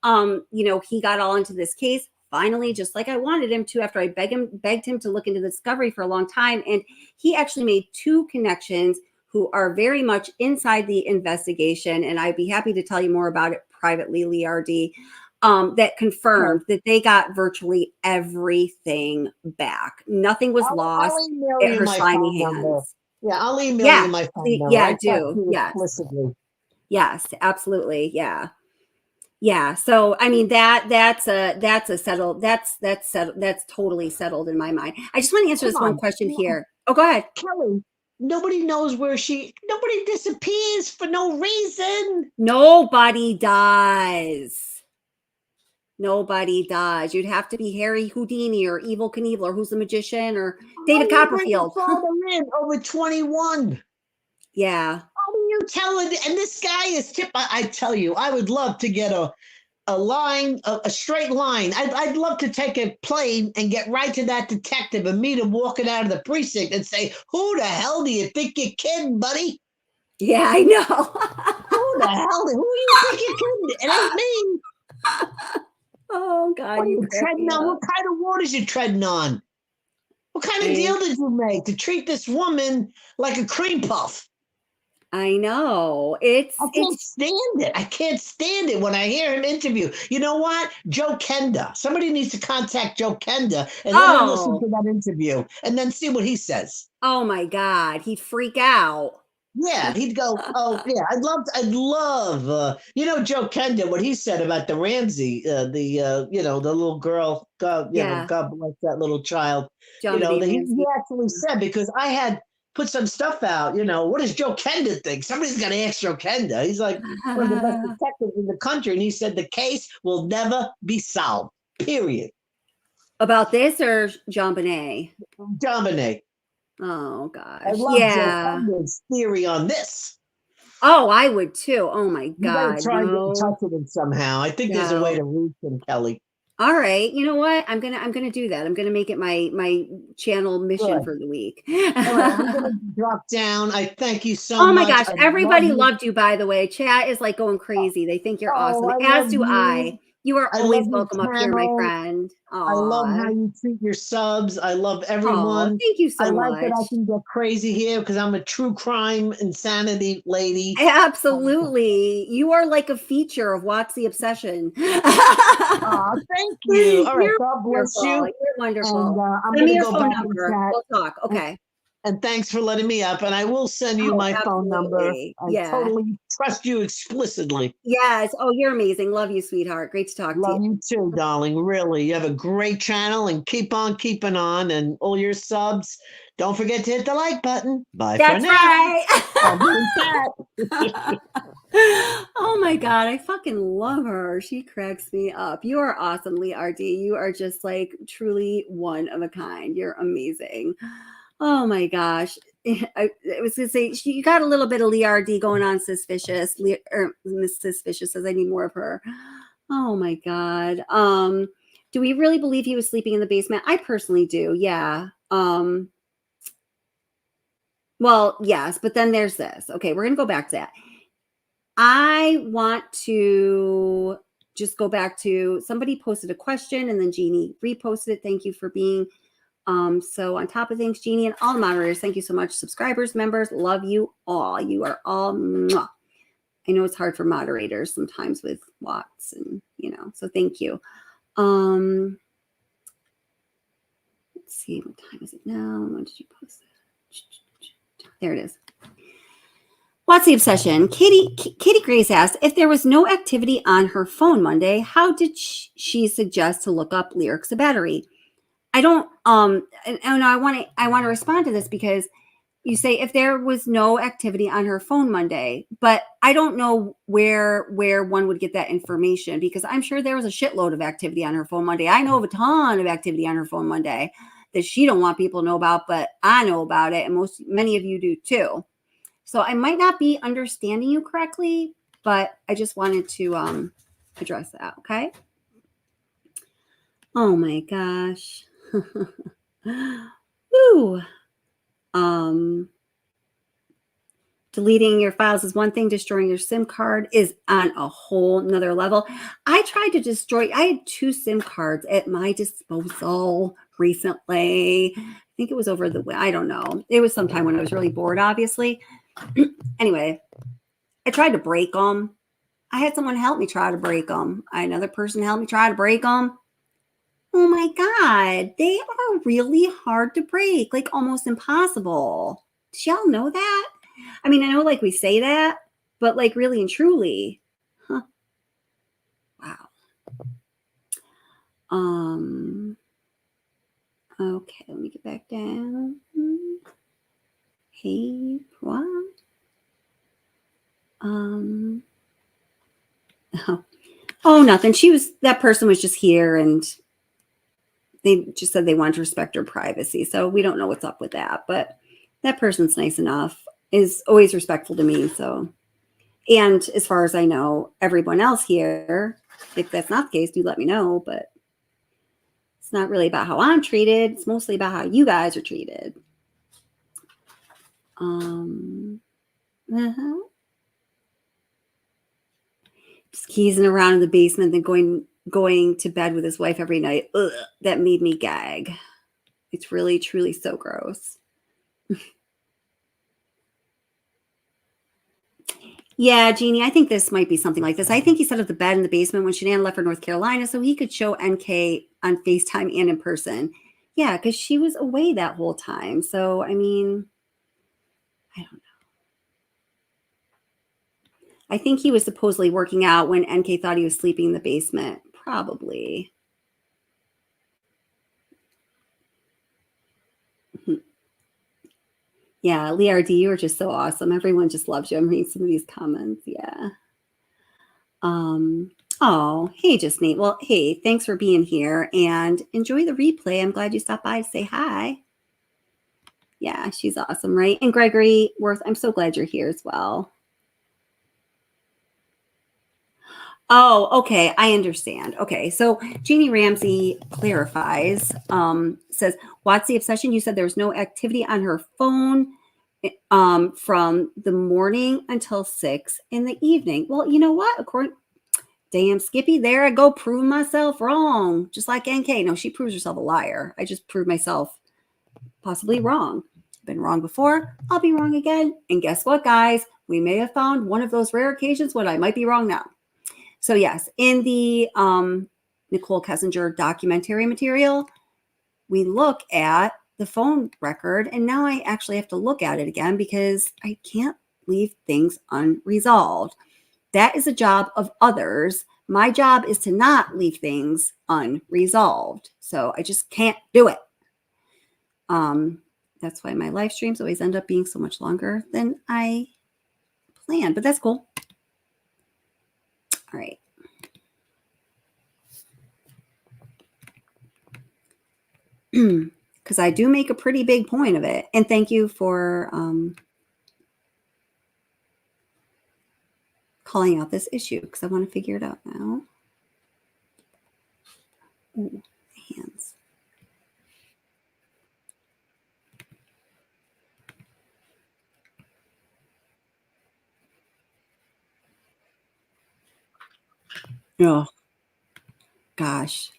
he got all into this case. Finally, just like I wanted him to, after I begged him to look into the discovery for a long time. And he actually made 2 connections who are very much inside the investigation. And I'd be happy to tell you more about it privately, Lard D, that confirmed that they got virtually everything back. Nothing was lost at her slimy hands. Yeah, I'll email you my phone number. Yeah, do. Yes. Yes, absolutely. Yeah. Yeah. So, I mean, that's totally settled in my mind. I just want to answer this one question here. Oh, go ahead. Kelly, nobody knows nobody disappears for no reason. Nobody does. Nobody does. You'd have to be Harry Houdini or Evil Knievel, who's the magician, or David Copperfield. Over 21. Yeah. How do you tell it? And this guy is I tell you, I would love to get a line, a straight line. I'd love to take a plane and get right to that detective and meet him walking out of the precinct and say, who the hell do you think you're kidding, buddy? Yeah, I know. Who the hell? Who do you think you're kidding? It ain't me. Oh, God. What are you treading on? What kind of waters you treading on? What kind of deal did you make to treat this woman like a cream puff? I know. I can't stand it. I can't stand it when I hear him interview. You know what? Joe Kenda. Somebody needs to contact Joe Kenda and let him listen to that interview and then see what he says. Oh my God. He'd freak out. Yeah, he'd go, oh yeah, I'd love, you know, Joe Kenda, what he said about the Ramsey, the little girl, God, Yeah. God bless that little child. John Benet He Ramsey. actually said, because I had put some stuff out, what does Joe Kenda think? Somebody's got to ask Joe Kenda. He's like one of the best detectives in the country. And he said the case will never be solved, period. About this or John Benet? John Benet. Oh gosh. I love Joe Kenda's theory on this. Oh, I would too. Oh my You gotta God. try and get in touch with him somehow. I think there's a way to reach him, Kelly. All right. You know what? I'm gonna do that. I'm gonna make it my channel mission Good. for the week. All right, I'm gonna drop down. I thank you so much. Oh my gosh. I Everybody love you. loved you, by the way. Chat is like going crazy. They think you're awesome. I As love do you. I. You are I always love your welcome up here, my channel. friend. I love how you treat your subs. I love everyone. Thank you so I like that I much. can get crazy here because I'm a true crime insanity lady. Absolutely. You are like a feature of What's the Obsession. Oh, thank you. All right. You're God bless you. wonderful. You're wonderful. And I'm Send going me to your go phone back and number. chat. We'll talk. Okay. And thanks for letting me up. And I will send you Oh, my phone number. absolutely. I Yeah. totally trust you explicitly. Yes. Oh, you're amazing. Love you, sweetheart. Great to talk Love to you. you too, darling. Really. You have a great channel and keep on keeping on. And all your subs, don't forget to hit the like button. Bye for That's now. right. I'll be in chat. Oh my God. I fucking love her. She cracks me up. You are awesome, Lard D. You are just like truly one of a kind. You're amazing. Oh my gosh. I was gonna say you got a little bit of Lard D going on. Suspicious. Miss Suspicious says I need more of her. Oh my God. Do we really believe he was sleeping in the basement? I personally do. Yeah. Well, yes, but then there's this. Okay, we're gonna go back to that. I want to just go back to somebody posted a question and then Jeannie reposted it. Thank you for being so on top of things, Jeannie, and all the moderators. Thank you so much. Subscribers, members, love you all. You are all mwah. I know it's hard for moderators sometimes with Watts and so thank you. Let's see, what time is it now? When did you post that? There it is. What's the obsession? Katie Grace asked, if there was no activity on her phone Monday, how did she suggest to look up lyrics of battery? I don't, and I want to respond to this because you say if there was no activity on her phone Monday, but I don't know where one would get that information because I'm sure there was a shitload of activity on her phone Monday. I know of a ton of activity on her phone Monday that she don't want people to know about, but I know about it, and many of you do too. So I might not be understanding you correctly, but I just wanted to address that. Okay. Oh my gosh. Woo. Deleting your files is one thing. Destroying your SIM card is on a whole nother level. I had 2 SIM cards at my disposal recently. I think it was I don't know. It was sometime when I was really bored, obviously. Anyway, I tried to break them. I had someone help me try to break them. Another person helped me try to break them. Oh my God, they are really hard to break, like almost impossible. Did y'all know that? I mean, I know like we say that, but like really and truly, huh? Wow. Okay, let me get back down. Hey, what? Oh, nothing. That person was just here and they just said they wanted to respect her privacy. So we don't know what's up with that, but that person's nice enough, is always respectful to me. So, and as far as I know, everyone else here, if that's not the case, do let me know, but it's not really about how I'm treated. It's mostly about how you guys are treated. Just keezing around in the basement, then going to bed with his wife every night. Ugh, that made me gag. It's really, truly so gross. Yeah, Jeannie, I think this might be something like this. I think he set up the bed in the basement when Shanann left for North Carolina so he could show NK on FaceTime and in person. Yeah, because she was away that whole time. So, I mean, I don't know. I think he was supposedly working out when NK thought he was sleeping in the basement. Probably. Yeah, Lard D, you are just so awesome. Everyone just loves you. I'm reading some of these comments. Yeah. Oh, hey, just Nate. Well, hey, thanks for being here and enjoy the replay. I'm glad you stopped by to say hi. Yeah, she's awesome, right? And Gregory Worth, I'm so glad you're here as well. Oh, okay. I understand. Okay. So Jeannie Ramsey clarifies, says, what's the obsession? You said there was no activity on her phone from the morning until 6 in the evening. Well, you know what? Damn, Skippy, there I go proving myself wrong. Just like NK. No, she proves herself a liar. I just proved myself possibly wrong. Been wrong before. I'll be wrong again. And guess what, guys? We may have found one of those rare occasions when I might be wrong now. So yes, in the Nicole Kessinger documentary material, we look at the phone record, and now I actually have to look at it again because I can't leave things unresolved. That is a job of others. My job is to not leave things unresolved. So I just can't do it. That's why my live streams always end up being so much longer than I planned, but that's cool. All right. Because I do make a pretty big point of it. And thank you for calling out this issue because I want to figure it out now. Ooh, hands. Oh, gosh.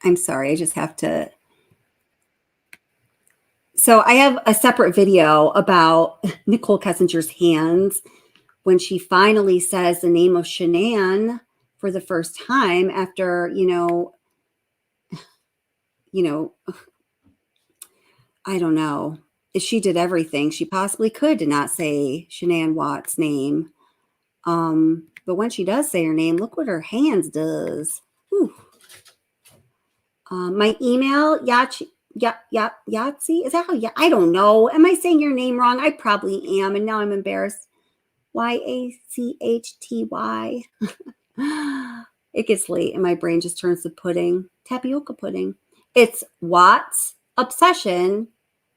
I'm sorry. I just have to. So I have a separate video about Nicole Kessinger's hands when she finally says the name of Shanann for the first time after, I don't know. She did everything she possibly could to not say Shanann Watt's name. But when she does say her name, look what her hands does. Whew. My email, Yahtzee, is that how? I don't know. Am I saying your name wrong? I probably am, and now I'm embarrassed. Yachty. It gets late, and my brain just turns to pudding, tapioca pudding. It's Watts Obsession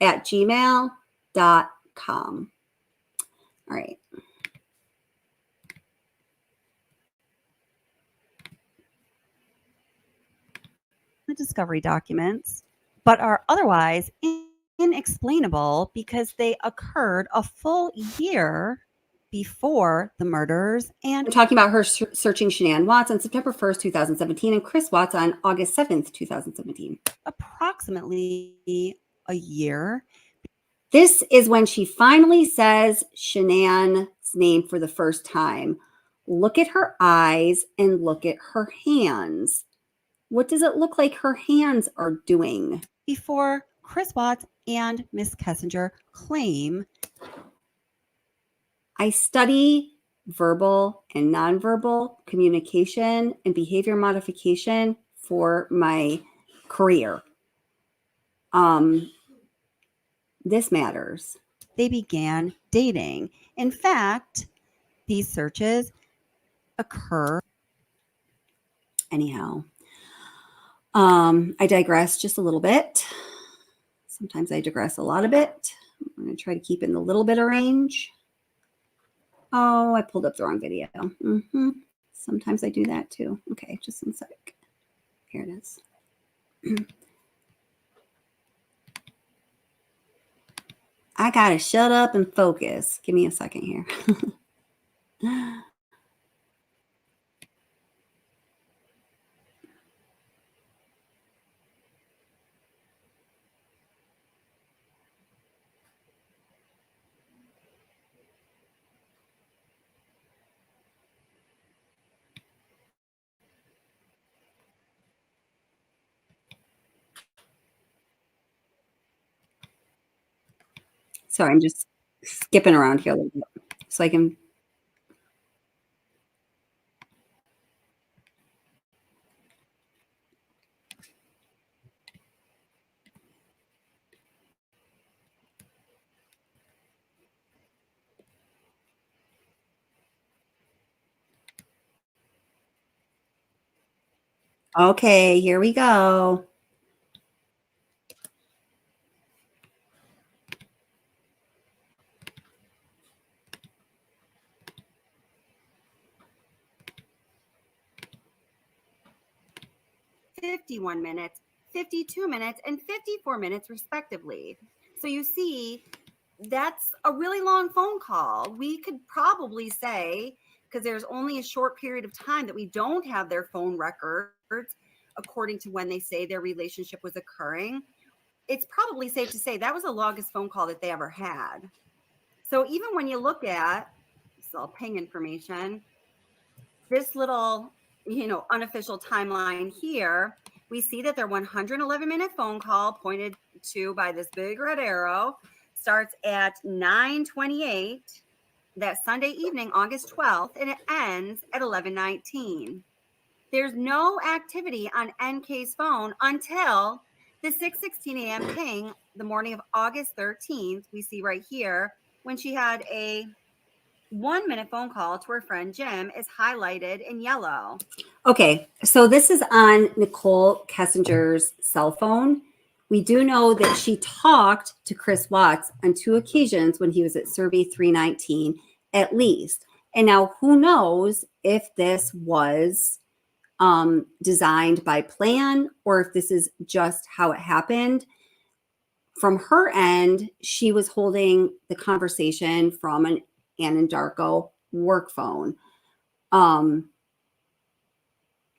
at gmail.com. All right. The discovery documents, but are otherwise inexplainable because they occurred a full year before the murders. And I'm talking about her searching Shanann Watts on September 1st, 2017, and Chris Watts on August 7th, 2017. Approximately a year. This is when she finally says Shanann's name for the first time. Look at her eyes and look at her hands. What does it look like her hands are doing? Before Chris Watts and Miss Kessinger claim, I study verbal and nonverbal communication and behavior modification for my career. This matters. They began dating. In fact, these searches occur. Anyhow, I digress just a little bit. Sometimes I digress a lot a bit. I'm going to try to keep in the little bit of range. Oh, I pulled up the wrong video. Sometimes I do that too. Okay, just one sec. Here it is. I got to shut up and focus. Give me a second here. Sorry, I'm just skipping around here a little bit so I can. Okay, here we go. "51 minutes, 52 minutes, and 54 minutes, respectively." So you see, that's a really long phone call. We could probably say, because there's only a short period of time that we don't have their phone records, according to when they say their relationship was occurring, it's probably safe to say that was the longest phone call that they ever had. So even when you look at, this is all ping information, this little, unofficial timeline here, we see that their 111-minute phone call, pointed to by this big red arrow, starts at 9:28 that Sunday evening, August 12th, and it ends at 11:19. There's no activity on NK's phone until the 6:16 a.m. ping the morning of August 13th, we see right here, when she had a 1-minute phone call to her friend Jim, is highlighted in yellow. Okay, so this is on Nicole Kessinger's cell phone. We do know that she talked to Chris Watts on 2 occasions when he was at Survey 319, at least. And now who knows if this was designed by plan or if this is just how it happened. From her end, she was holding the conversation from an Anadarko work phone. And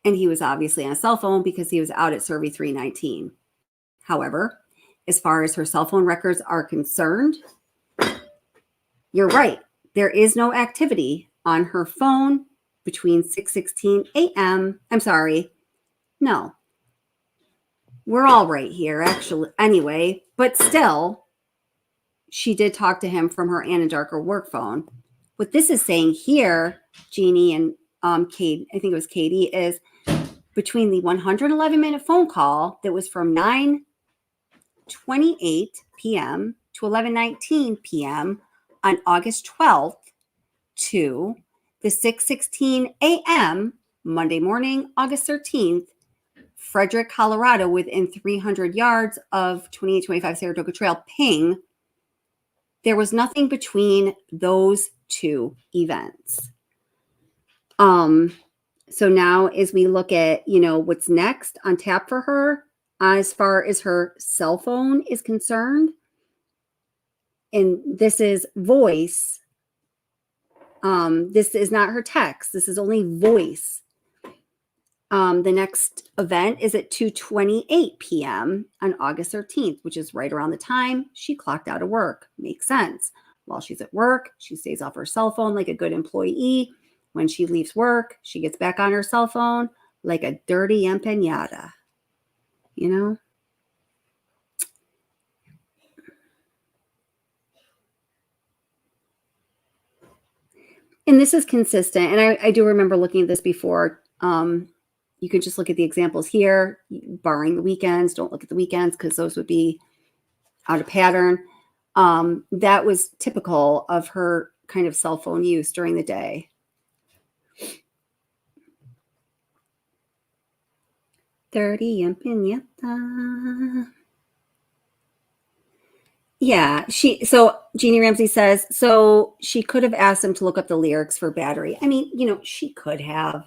he was obviously on a cell phone because he was out at Survey 319. However, as far as her cell phone records are concerned, you're right. There is no activity on her phone between 6:16 a.m. I'm sorry. No. We're all right here, actually. Anyway, but still, she did talk to him from her Anadarko work phone. What this is saying here, Jeannie and Kate, I think it was Katie, is between the 111-minute phone call that was from 9:28 p.m. to 11:19 p.m. on August 12th to the 6:16 a.m. Monday morning, August 13th, Frederick, Colorado, within 300 yards of 2825 Saratoga Trail ping. There was nothing between those 2 events. So now as we look at, what's next on tap for her, as far as her cell phone is concerned, and this is voice. This is not her text. This is only voice. The next event is at 2:28 p.m. on August 13th, which is right around the time she clocked out of work. Makes sense. While she's at work, she stays off her cell phone like a good employee. When she leaves work, she gets back on her cell phone like a dirty empanada. And this is consistent. And I do remember looking at this before. You could just look at the examples here, barring the weekends. Don't look at the weekends because those would be out of pattern. That was typical of her kind of cell phone use during the day. Dirty empanada. Yeah, so Jeannie Ramsey says, so she could have asked him to look up the lyrics for Battery. I mean, she could have.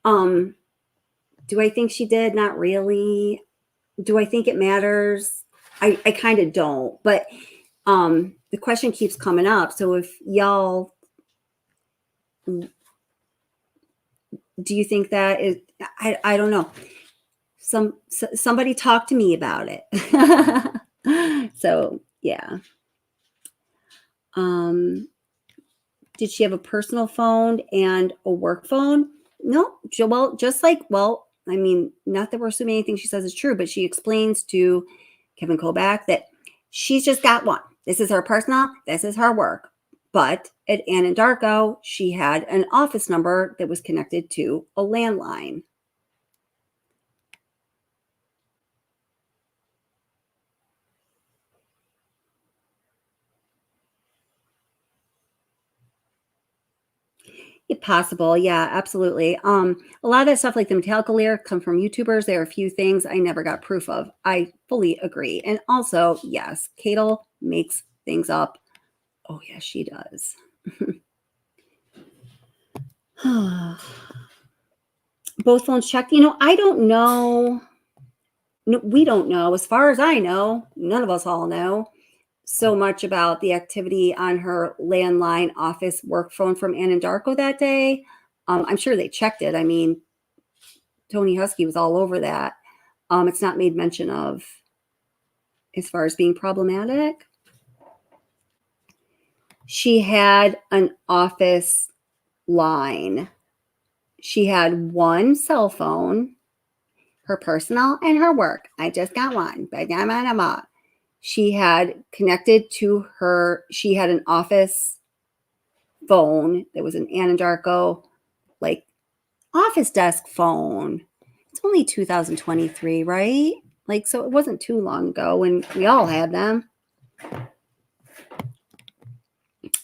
Do I think she did? Not really. Do I think it matters? I kind of don't, but the question keeps coming up. So if y'all, do you think that is, I don't know. Somebody talk to me about it. So yeah. Did she have a personal phone and a work phone? No. Well, I mean, not that we're assuming anything she says is true, but she explains to Kevin Kobach that she's just got one. This is her personal, this is her work. But at Anadarko, she had an office number that was connected to a landline. Possible, yeah, absolutely. A lot of that stuff, like the Metallica lyric, come from YouTubers. There are a few things I never got proof of. I fully agree. And also, yes, Cadel makes things up. Oh, yes, she does. Both phones checked. I don't know. No, we don't know. As far as I know, none of us all know so much about the activity on her landline office work phone from Anadarko that day. I'm sure they checked it. I mean, Tony Husky was all over that. It's not made mention of as far as being problematic. She had an office line. She had one cell phone, her personal and her work. I just got one. She had connected to her, she had an office phone that was an Anadarko, like office desk phone. It's only 2023, right? Like, so it wasn't too long ago when we all had them.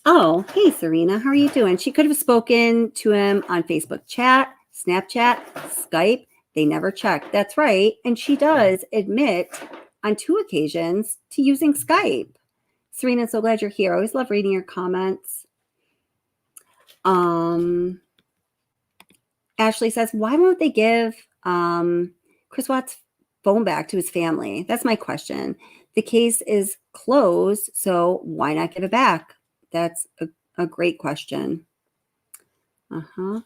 Oh, hey, Serena, how are you doing? She could have spoken to him on Facebook chat, Snapchat, Skype. They never checked. That's right. And she does admit on 2 occasions to using Skype. Serena, so glad you're here. I always love reading your comments. Ashley says, why won't they give Chris Watts' phone back to his family? That's my question. The case is closed, so why not give it back? That's a great question. Uh-huh.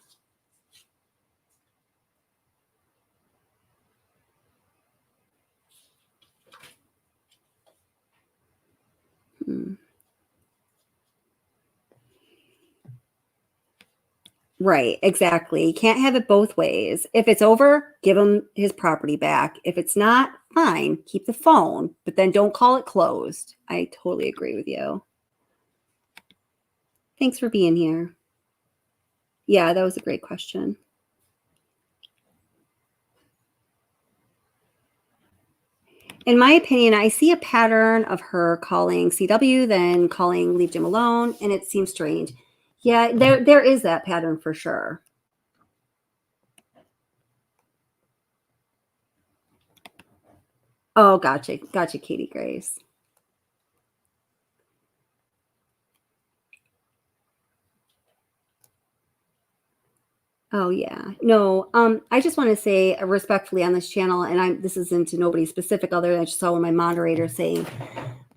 Right, exactly. You can't have it both ways. If it's over, give him his property back. If it's not, fine, keep the phone, but then don't call it closed. I totally agree with you. Thanks for being here. Yeah, that was a great question. In my opinion, I see a pattern of her calling CW, then calling Leave Jim Alone, and it seems strange. Yeah, there is that pattern for sure. Oh, gotcha, Katie Grace. Oh yeah, no. I just want to say respectfully on this channel, and this isn't to nobody specific other than I just saw one of my moderators saying,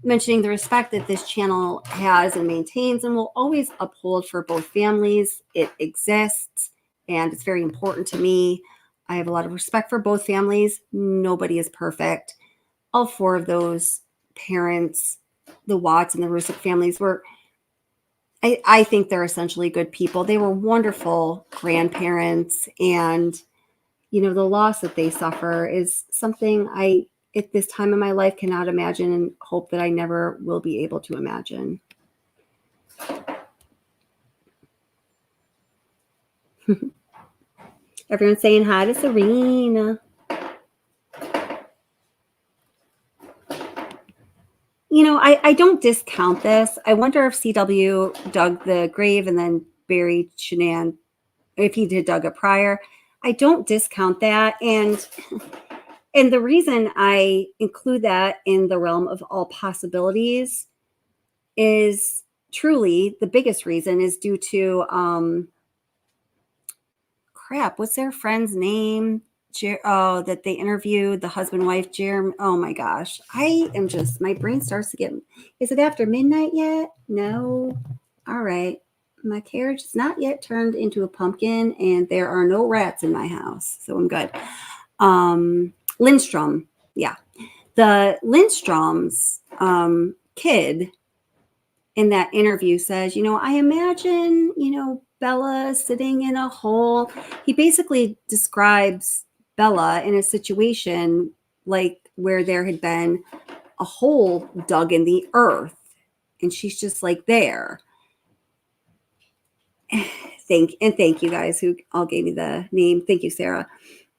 mentioning the respect that this channel has and maintains and will always uphold for both families. It exists, and it's very important to me. I have a lot of respect for both families. Nobody is perfect. All 4 of those parents, the Watts and the Rusick families, were, I think they're essentially good people. They were wonderful grandparents, and the loss that they suffer is something I, at this time in my life, cannot imagine and hope that I never will be able to imagine. Everyone's saying hi to Serena. I don't discount this. I wonder if CW dug the grave and then buried Shanann, if he did dug it prior. I don't discount that. And the reason I include that in the realm of all possibilities is truly the biggest reason is due to, crap, what's their friend's name? That they interviewed, the husband, wife, Jeremy. Oh my gosh. I am just, my brain starts to get, is it after midnight yet? No. All right. My carriage is not yet turned into a pumpkin and there are no rats in my house. So I'm good. Lindstrom. Yeah. The Lindstrom's kid in that interview says, I imagine, Bella sitting in a hole. He basically describes Bella in a situation like where there had been a hole dug in the earth and she's just like there. Thank you guys who all gave me the name. Thank you, Sarah.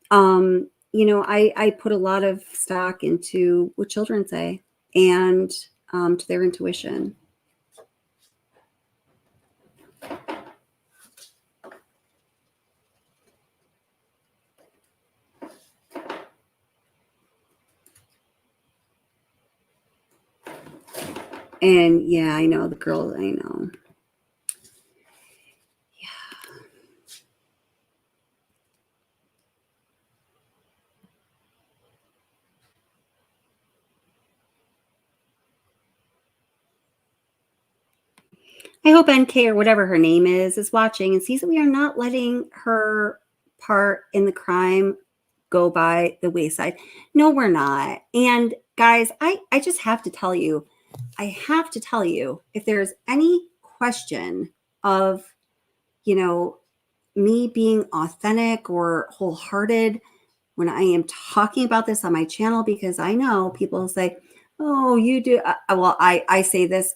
I put a lot of stock into what children say and to their intuition. And yeah, I know the girls, I know. I hope NK or whatever her name is watching and sees that we are not letting her part in the crime go by the wayside. No, we're not. And guys, I just have to tell you, if there's any question of, me being authentic or wholehearted when I am talking about this on my channel, because I know people say, oh, you do. Well, I say this,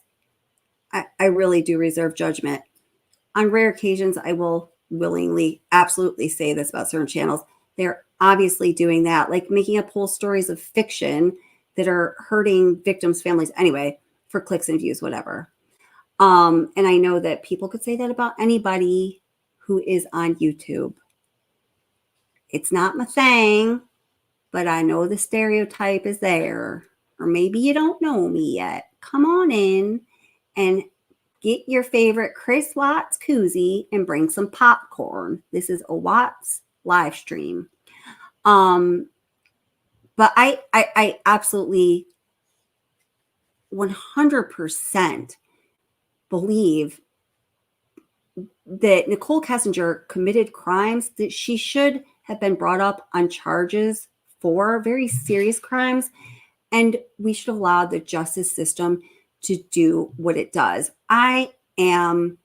I really do reserve judgment. On rare occasions, I will willingly, absolutely say this about certain channels. They're obviously doing that, like making up whole stories of fiction that are hurting victims' families anyway, for clicks and views, whatever. And I know that people could say that about anybody who is on YouTube. It's not my thing, but I know the stereotype is there. Or maybe you don't know me yet. Come on in and get your favorite Chris Watts koozie and bring some popcorn. This is a Watts live stream. But I absolutely 100% believe that Nicole Kessinger committed crimes that she should have been brought up on charges for, very serious crimes. And we should allow the justice system to do what it does. I am,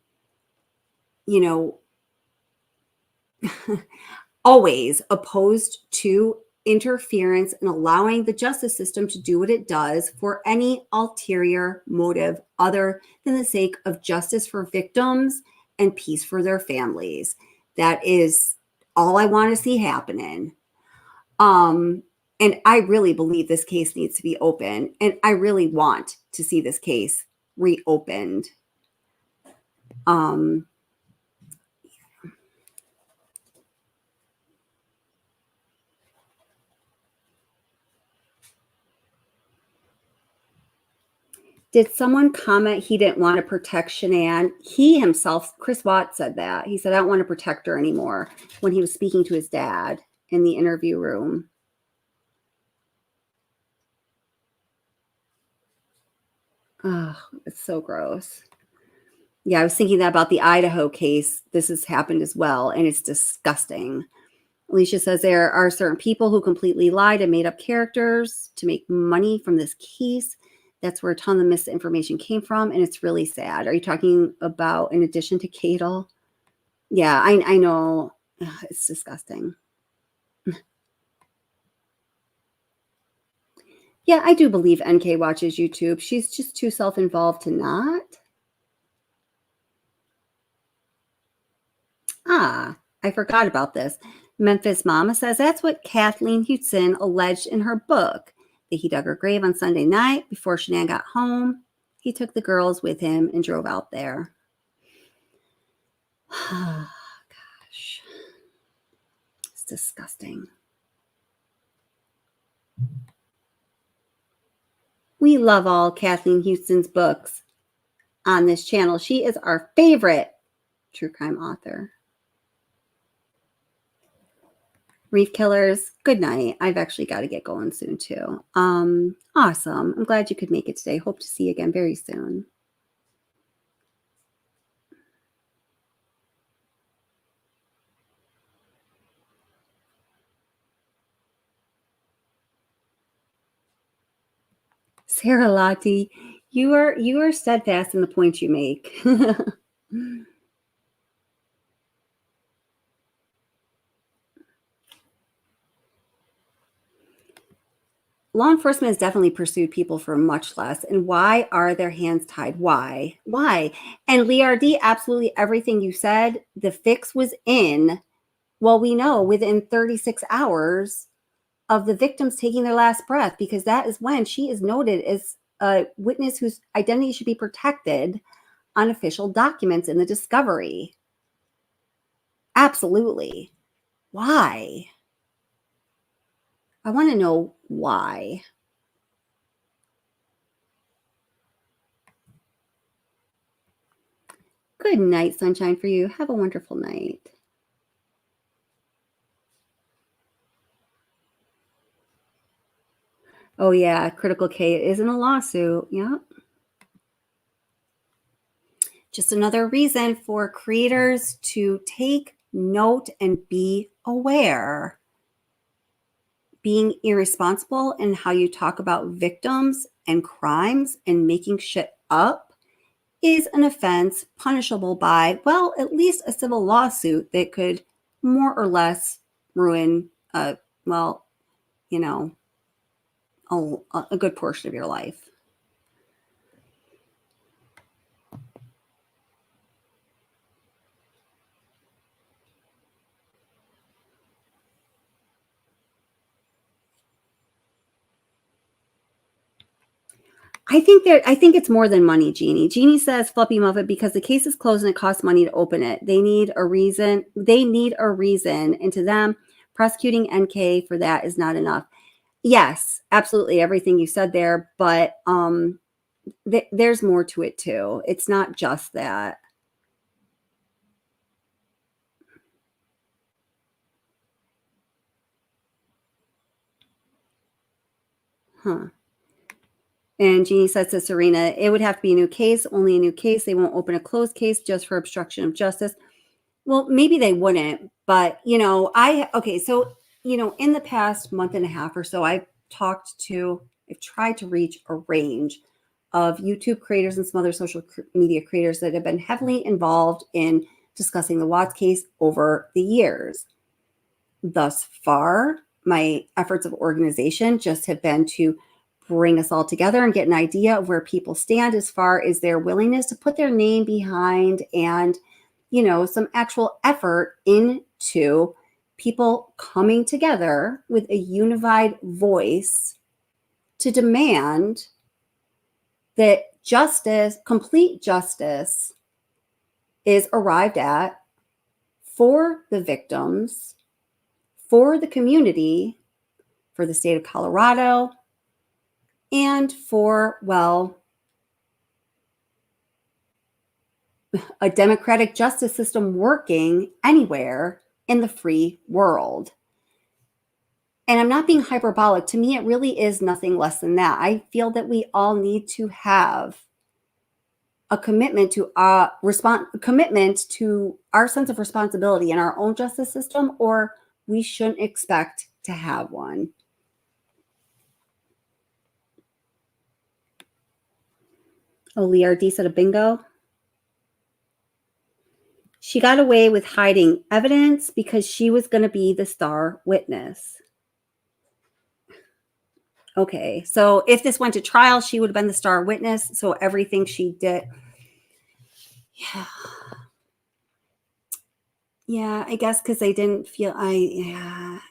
always opposed to interference and allowing the justice system to do what it does for any ulterior motive other than the sake of justice for victims and peace for their families. That is all I want to see happening. And I really believe this case needs to be open, and I really want to see this case reopened. Did someone comment he didn't want to protect Shanann? He himself, Chris Watts, said that. He said, I don't want to protect her anymore when he was speaking to his dad in the interview room. Oh, it's so gross. Yeah, I was thinking that about the Idaho case. This has happened as well, and it's disgusting. Alicia says there are certain people who completely lied and made up characters to make money from this case. That's where a ton of misinformation came from, and it's really sad. Are you talking about in addition to Cadle? Yeah, I know. Ugh, it's disgusting. Yeah, I do believe NK watches YouTube. She's just too self-involved to not. Ah, I forgot about this. Memphis Mama says that's what Kathleen Hudson alleged in her book, that he dug her grave on Sunday night before Shanann got home. He took the girls with him and drove out there. Oh, gosh. It's disgusting. We love all Kathleen Houston's books on this channel. She is our favorite true crime author. Reef Killers, good night. I've actually got to get going soon too. Awesome. I'm glad you could make it today. Hope to see you again very soon. Sarah Lottie, you are steadfast in the points you make. law enforcement has definitely pursued people for much less. And why are their hands tied? Why? And Lard D, absolutely everything you said, the fix was in, well, we know within 36 hours of the victims taking their last breath, because that is when she is noted as a witness whose identity should be protected on official documents in the discovery. Absolutely. Why? I want to know why. Good night, sunshine, for you. Have a wonderful night. Oh, yeah. Critical K is in a lawsuit. Yep. Just another reason for creators to take note and be aware. Being irresponsible in how you talk about victims and crimes and making shit up is an offense punishable by, well, at least a civil lawsuit that could more or less ruin, well, you know, a good portion of your life. I think it's more than money, Jeannie. Jeannie says, Fluffy Muffet, because the case is closed and it costs money to open it. They need a reason. And to them, prosecuting NK for that is not enough. Yes, absolutely. Everything you said there, but there's more to it too. It's not just that. Huh. And Jeannie says to Serena, it would have to be a new case, only a new case. They won't open a closed case just for obstruction of justice. Well, maybe they wouldn't, but so, in the past month and a half or so, I've tried to reach a range of YouTube creators and some other social media creators that have been heavily involved in discussing the Watts case over the years. Thus far, my efforts of organization just have been to bring us all together and get an idea of where people stand as far as their willingness to put their name behind and, some actual effort into people coming together with a unified voice to demand that complete justice is arrived at for the victims, for the community, for the state of Colorado, and for, well, a democratic justice system working anywhere in the free world. And I'm not being hyperbolic. To me, it really is nothing less than that. I feel that we all need to have a commitment to our sense of responsibility in our own justice system, or we shouldn't expect to have one. Oh, Lard D said a bingo. She got away with hiding evidence because she was going to be the star witness. Okay, so if this went to trial, she would have been the star witness. So everything she did. Yeah, I guess because they didn't feel,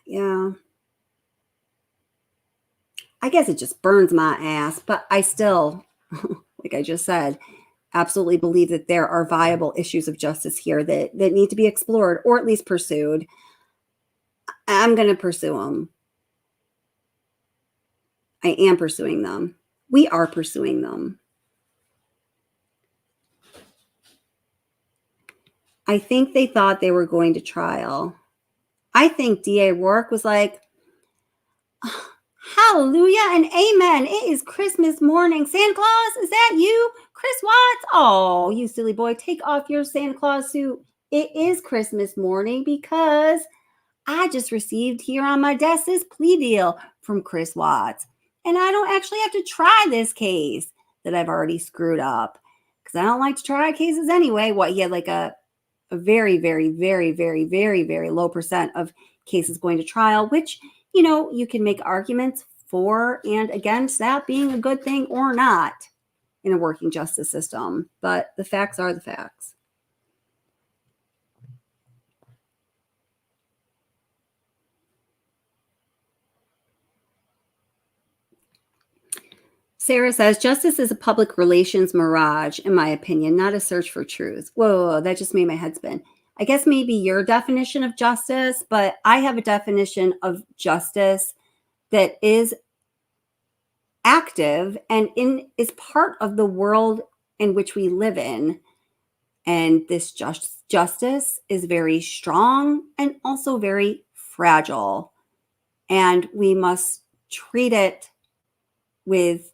yeah. I guess it just burns my ass, but I still, like I just said, absolutely believe that there are viable issues of justice here that need to be explored or at least pursued. I'm going to pursue them. I am pursuing them. We are pursuing them. I think they thought they were going to trial. I think DA Rourke was like, hallelujah and amen. It is Christmas morning. Santa Claus, is that you? Chris Watts? Oh, you silly boy, take off your Santa Claus suit. It is Christmas morning because I just received here on my desk this plea deal from Chris Watts. And I don't actually have to try this case that I've already screwed up because I don't like to try cases anyway. He had like a very, very, very, very, very, very low percent of cases going to trial, which, you can make arguments for and against that being a good thing or not in a working justice system, but the facts are the facts. Sarah says, justice is a public relations mirage, in my opinion, not a search for truth. Whoa, that just made my head spin. I guess maybe your definition of justice, but I have a definition of justice that is active and is part of the world in which we live in. And this justice is very strong and also very fragile. And we must treat it with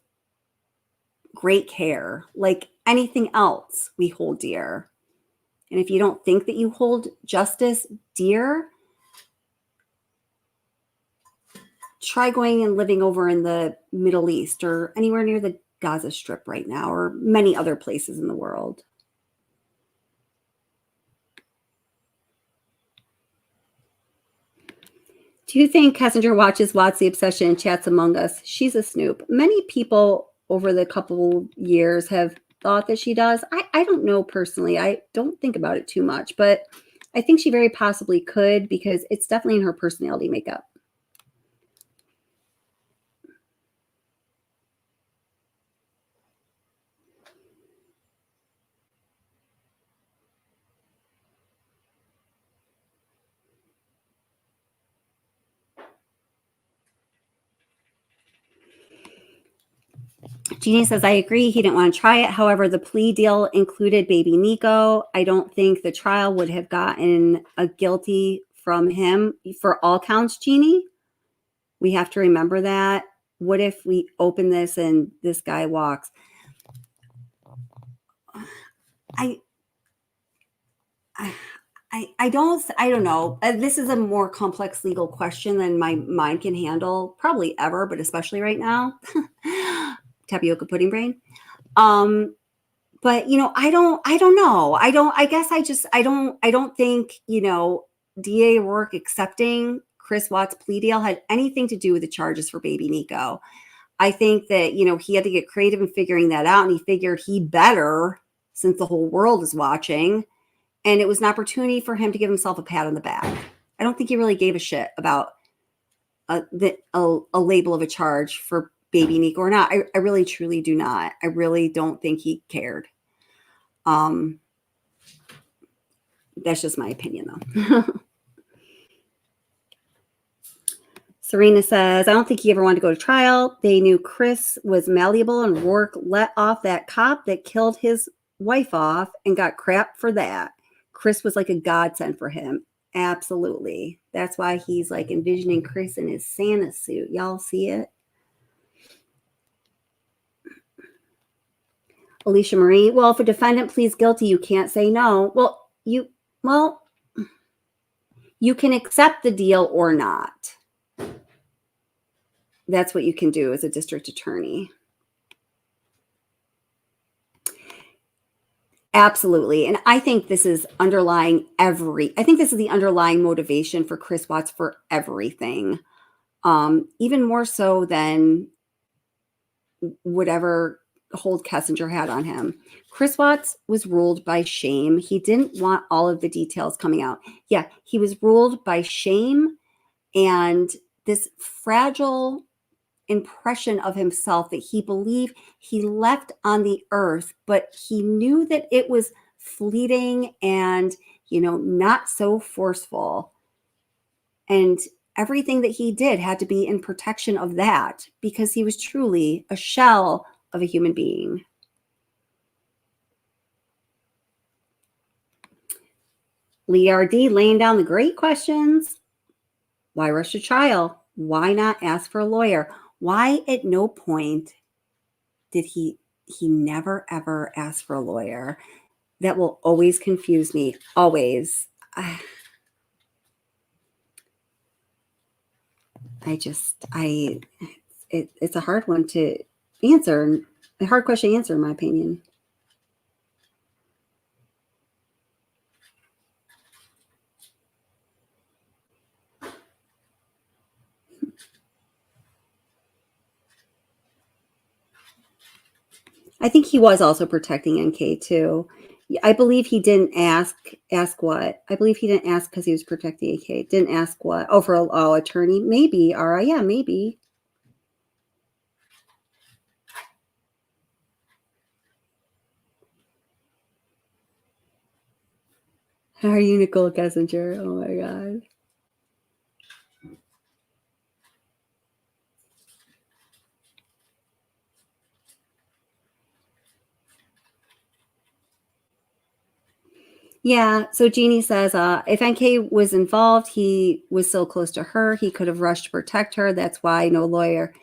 great care, like anything else we hold dear. And if you don't think that you hold justice dear, try going and living over in the Middle East or anywhere near the Gaza Strip right now, or many other places in the world. Do you think Kessinger watches Watts the Obsession and chats among us? She's a snoop. Many people over the couple years have thought that she does. I don't know personally. I don't think about it too much, but I think she very possibly could because it's definitely in her personality makeup. Jeannie says, I agree. He didn't want to try it. However, the plea deal included baby Nico. I don't think the trial would have gotten a guilty from him for all counts, Jeannie. We have to remember that. What if we open this and this guy walks? I don't know. This is a more complex legal question than my mind can handle, probably ever, but especially right now. Tapioca pudding brain. But I don't know. I don't think, DA Rourke accepting Chris Watts' plea deal had anything to do with the charges for baby Nico. I think that, he had to get creative in figuring that out, and he figured he better, since the whole world is watching. And it was an opportunity for him to give himself a pat on the back. I don't think he really gave a shit about a label of a charge for baby Nico or not. I really, truly do not. I really don't think he cared. That's just my opinion, though. Serena says, I don't think he ever wanted to go to trial. They knew Chris was malleable, and Rourke let off that cop that killed his wife off and got crap for that. Chris was like a godsend for him. Absolutely. That's why he's like envisioning Chris in his Santa suit. Y'all see it? Alicia Marie, well, if a defendant pleads guilty, you can't say no. Well, you can accept the deal or not. That's what you can do as a district attorney. Absolutely. And I think this is the underlying motivation for Chris Watts for everything. Even more so than whatever hold Kessinger had on him. Chris Watts was ruled by shame. He didn't want all of the details coming out. Yeah, he was ruled by shame and this fragile impression of himself that he believed he left on the earth, but he knew that it was fleeting and, not so forceful. And everything that he did had to be in protection of that because he was truly a shell of a human being. Lard D laying down the great questions. Why rush to trial? Why not ask for a lawyer? Why at no point did he never ever ask for a lawyer? That will always confuse me. Always. It's a hard one to answer, a hard question to answer, in my opinion. I think he was also protecting NK too. I believe he didn't ask what? I believe he didn't ask because he was protecting AK. Didn't ask what? Oh, for attorney? Maybe. All right, yeah, maybe. How are you, Nicole Kessinger? Oh my God. Yeah, so Jeannie says, if NK was involved, he was so close to her, he could have rushed to protect her. That's why no lawyer.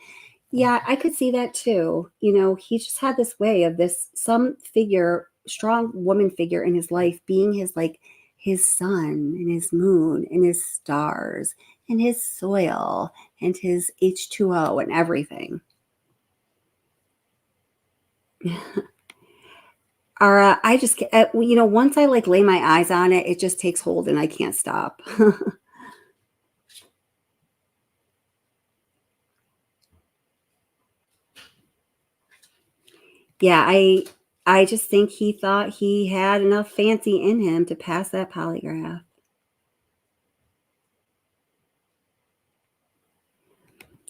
Yeah, I could see that too. You know, he just had this way of some figure, strong woman figure in his life being his sun and his moon and his stars and his soil and his H2O and everything. I just, once I lay my eyes on it, it just takes hold and I can't stop. Yeah, I just think he thought he had enough fancy in him to pass that polygraph.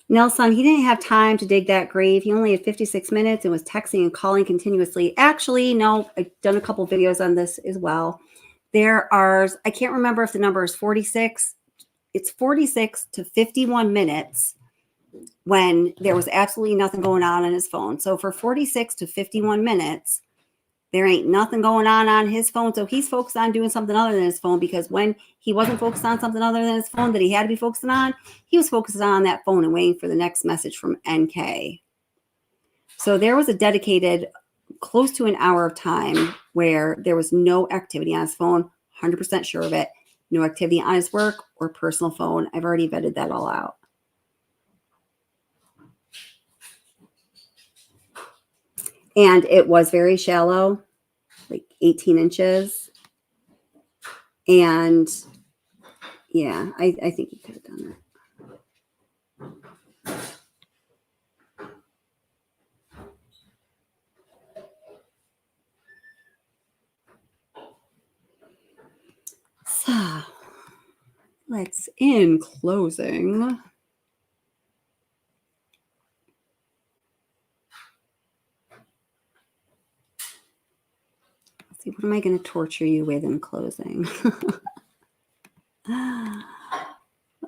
Nelson, he didn't have time to dig that grave. He only had 56 minutes and was texting and calling continuously. Actually, no, I've done a couple videos on this as well. I can't remember if the number is 46. It's 46 to 51 minutes when there was absolutely nothing going on his phone. So for 46 to 51 minutes, there ain't nothing going on his phone. So he's focused on doing something other than his phone, because when he wasn't focused on something other than his phone that he had to be focusing on, he was focused on that phone and waiting for the next message from NK. So there was a dedicated close to an hour of time where there was no activity on his phone, 100% sure of it. No activity on his work or personal phone. I've already vetted that all out. And it was very shallow, like 18 inches. And yeah, I think he could have done it. So let's, in closing, let's see, what am I going to torture you with in closing? Oh,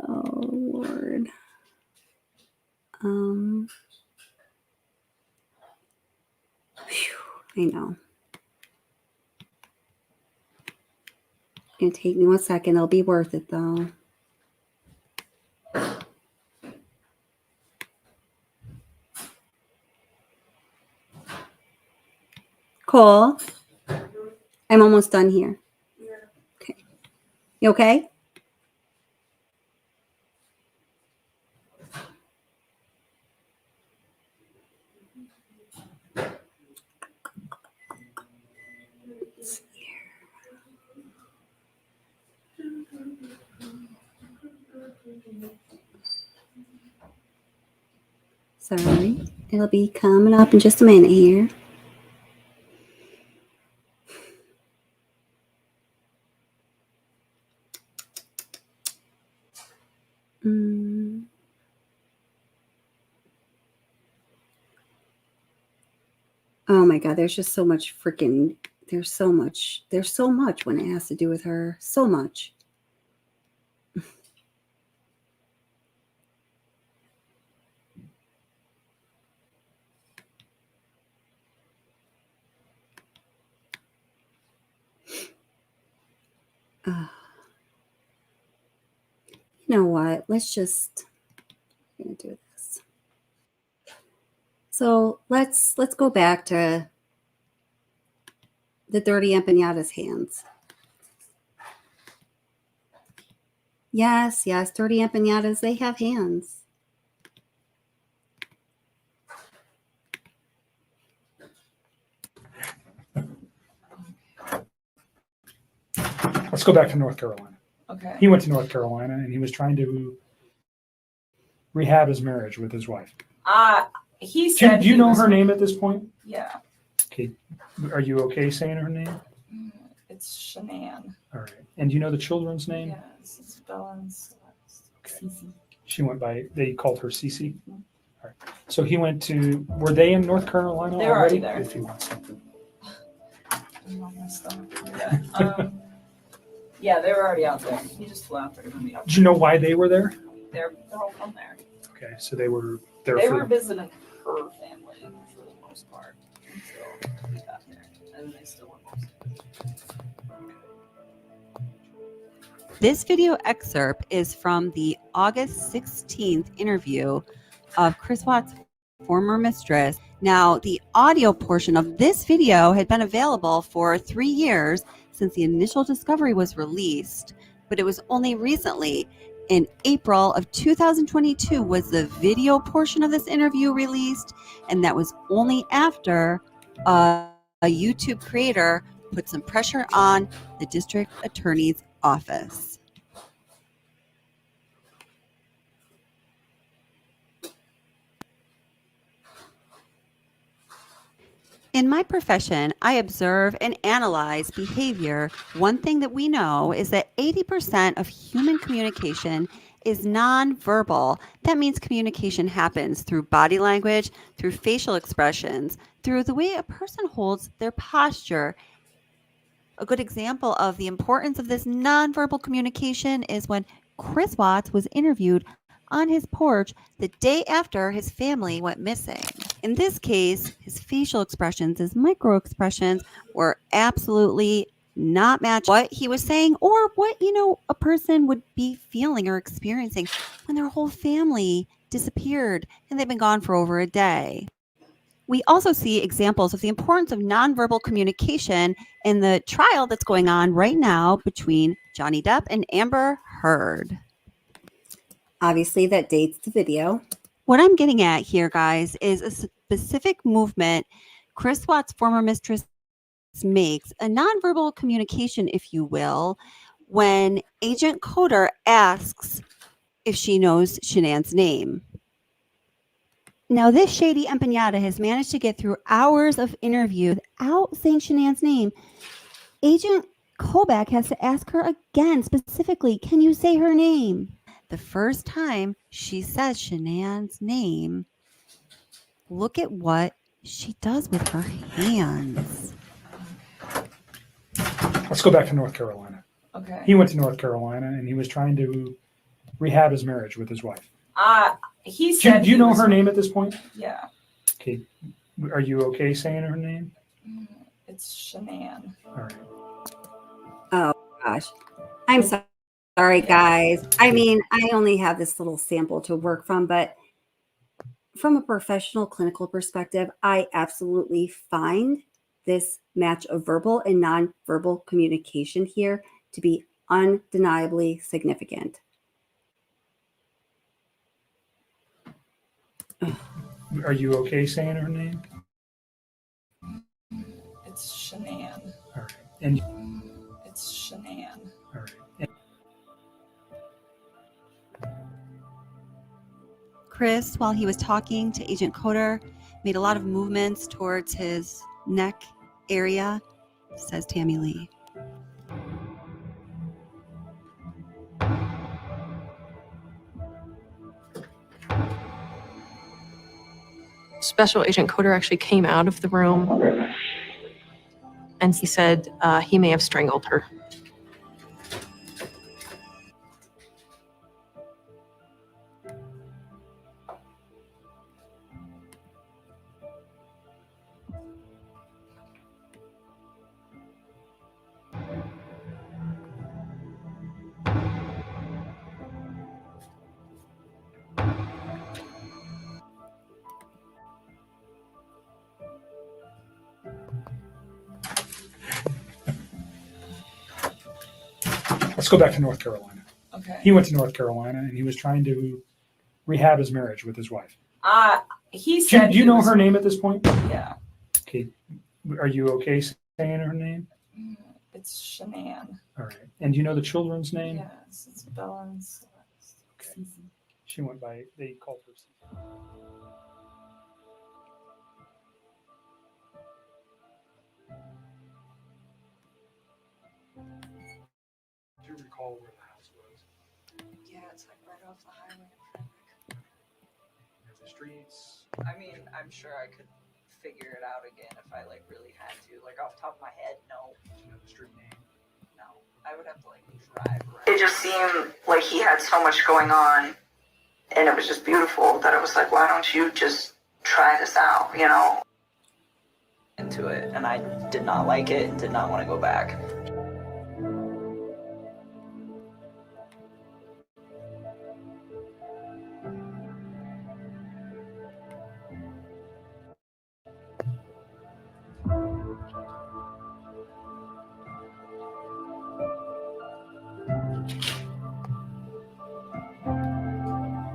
Lord. I know. It's going to take me 1 second. It'll be worth it, though. Cole, I'm almost done here. Okay. You okay? Sorry. It'll be coming up in just a minute here. Oh my God, there's just so much freaking, there's so much when it has to do with her. So much. You know what? Let's just, I'm gonna do this. So let's go back to the dirty empanada's hands. Yes, dirty empanadas, they have hands. Let's go back to North Carolina. Okay. He went to North Carolina and he was trying to rehab his marriage with his wife. He said. Do you know her name at this point? Yeah. Okay. Are you okay saying her name? It's Shanann. All right. And do you know the children's name? Yes, it's Bella and Celeste. Okay. She went by, they called her Cece? All right. So he went to, were they in North Carolina They were already already? there. If you want something. I'm on my stomach. Yeah. Yeah, they were already out there. He just flew out there to meet up. Do you know why they were there? They're all from there. Okay, so they were there They for were visiting her family for the most part until we got there, and they still were most. This video excerpt is from the August 16th interview of Chris Watts' former mistress. Now, the audio portion of this video had been available for 3 years since the initial discovery was released, but it was only recently, in April of 2022, was the video portion of this interview released, and that was only after a YouTube creator put some pressure on the district attorney's office. In my profession, I observe and analyze behavior. One thing that we know is that 80% of human communication is nonverbal. That means communication happens through body language, through facial expressions, through the way a person holds their posture. A good example of the importance of this nonverbal communication is when Chris Watts was interviewed on his porch the day after his family went missing. In this case, his facial expressions, his micro expressions, were absolutely not matching what he was saying or what, a person would be feeling or experiencing when their whole family disappeared and they've been gone for over a day. We also see examples of the importance of nonverbal communication in the trial that's going on right now between Johnny Depp and Amber Heard. Obviously, that dates the video. What I'm getting at here, guys, is a specific movement Chris Watts' former mistress makes, a nonverbal communication, if you will, when Agent Coder asks if she knows Shanann's name. Now, this shady empanada has managed to get through hours of interview without saying Shanann's name. Agent Kobach has to ask her again, specifically, can you say her name? The first time she says Shanann's name, look at what she does with her hands. Let's go back to North Carolina. Okay. He went to North Carolina and he was trying to rehab his marriage with his wife. He said. Do you know her name at this point? Yeah. Okay. Are you okay saying her name? It's Shanann. All right. Oh gosh. I'm sorry, guys. I mean, I only have this little sample to work from, but from a professional clinical perspective, I absolutely find this match of verbal and nonverbal communication here to be undeniably significant. Are you okay saying her name? It's Shanann. All right. And It's Shanann. all right. Chris, while he was talking to Agent Coder, made a lot of movements towards his neck area, says Tammy Lee. Special Agent Coder actually came out of the room and he said he may have strangled her. Let's go back to North Carolina. Okay. He went to North Carolina and he was trying to rehab his marriage with his wife. He said. Do you know her name at this point? Yeah. Okay. Are you okay saying her name? It's Shanann. All right. And do you know the children's name? Yes, it's Bella and Celeste. Okay. She went by, they called her Cece. recall where the house was. Yeah, it's like right off the highway in Frederick. The streets. I mean, I'm sure I could figure it out again if I like really had to. Like off the top of my head, no. Do you know the street name? No. I would have to like drive around. It just seemed like he had so much going on, and it was just beautiful that I was like, why don't you just try this out, you know? Into it, and I did not like it and did not want to go back.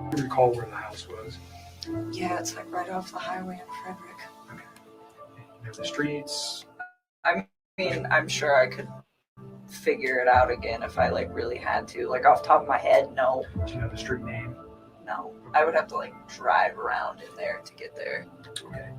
Do you recall where the house was? Yeah, it's like right off the highway in Frederick. You know the streets. I mean, I'm sure I could figure it out again if I like really had to. Like off the top of my head, no. Do you know the street name? No. I would have to like drive around in there to get there. Okay.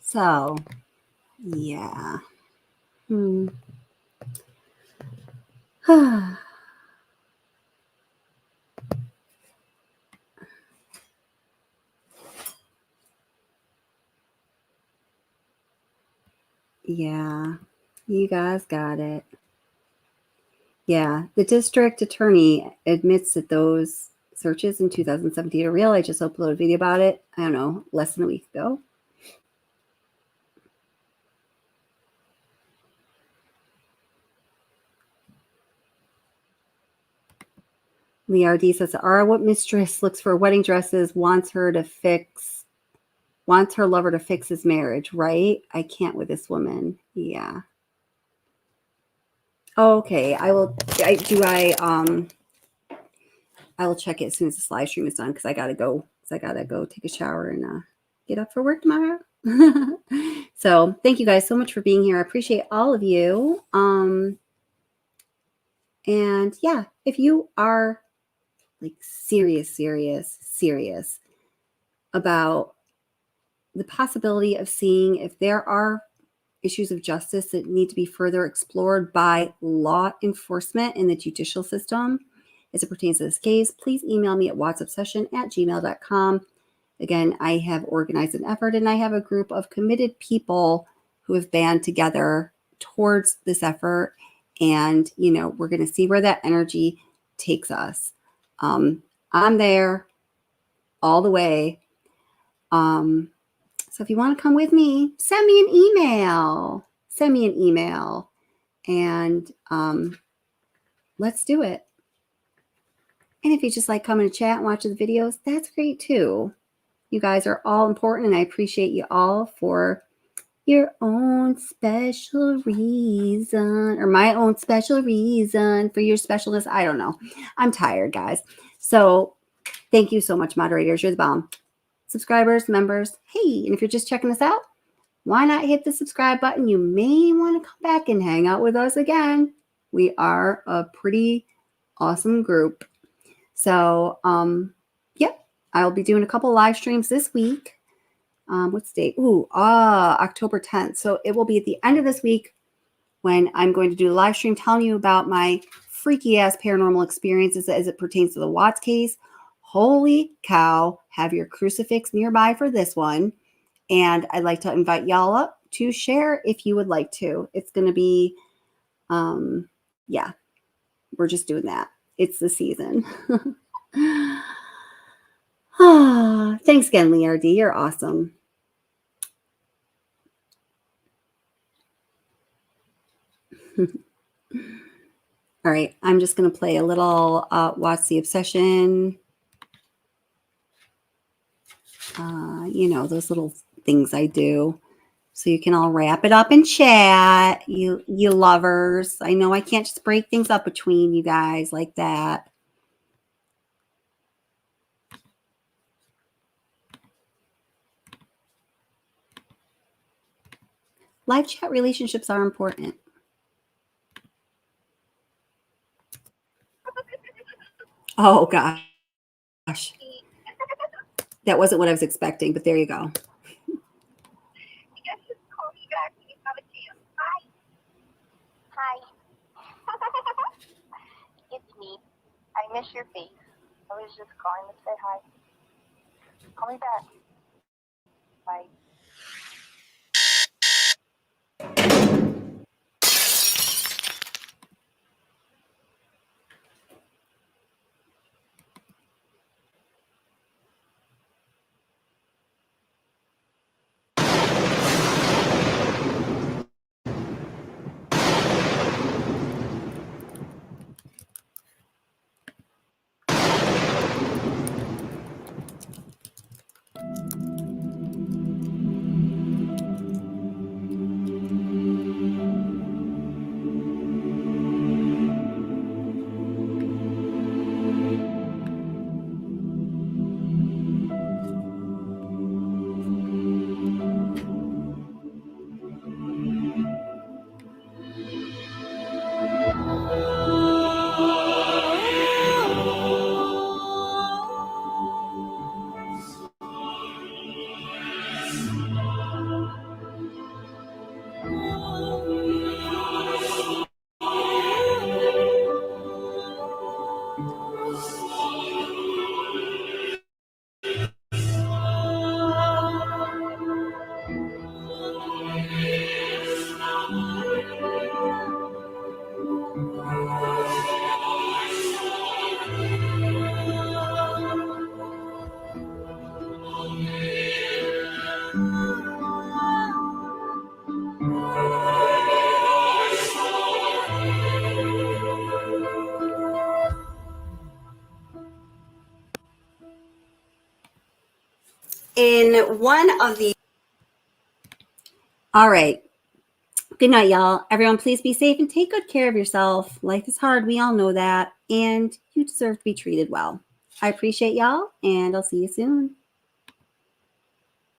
So, yeah. Hmm. Yeah, you guys got it. Yeah, the district attorney admits that those searches in 2017 are real. I just uploaded a video about it, I don't know, less than a week ago. Lard D says, what mistress looks for wedding dresses, wants her lover to fix his marriage, right? I can't with this woman. Yeah. Okay, I will check it as soon as this live stream is done because I gotta go take a shower and get up for work tomorrow. So thank you guys so much for being here. I appreciate all of you. And yeah, if you are like serious about the possibility of seeing if there are issues of justice that need to be further explored by law enforcement in the judicial system as it pertains to this case, please email me at whatsuppsession@gmail.com. Again, I have organized an effort and I have a group of committed people who have band together towards this effort. And, we're going to see where that energy takes us. I'm there all the way. So if you want to come with me, send me an email. And let's do it. And if you just like coming to chat and watching the videos, that's great too. You guys are all important, and I appreciate you all for your own special reason, or my own special reason for your specialness. I don't know. I'm tired, guys. So thank you so much, moderators. You're the bomb. Subscribers, members, hey, and if you're just checking us out, why not hit the subscribe button? You may want to come back and hang out with us again. We are a pretty awesome group. So, yep, I'll be doing a couple live streams this week. What's the date? October 10th. So it will be at the end of this week when I'm going to do a live stream telling you about my freaky ass paranormal experiences as it pertains to the Watts case. Holy cow, have your crucifix nearby for this one. And I'd like to invite y'all up to share if you would like to. It's going to be, yeah, we're just doing that. It's the season. Thanks again, Lard D. You're awesome. All right, I'm just going to play a little What's the Obsession. You know, those little things I do. So you can all wrap it up and chat, you lovers. I know I can't just break things up between you guys like that. Live chat relationships are important. Oh, gosh. That wasn't what I was expecting, but there you go. Hi. It's me. I miss your face. I was just calling to say hi. Call me back. Bye. In one of the... All right. Good night, y'all. Everyone, please be safe and take good care of yourself. Life is hard. We all know that. And you deserve to be treated well. I appreciate y'all, and I'll see you soon.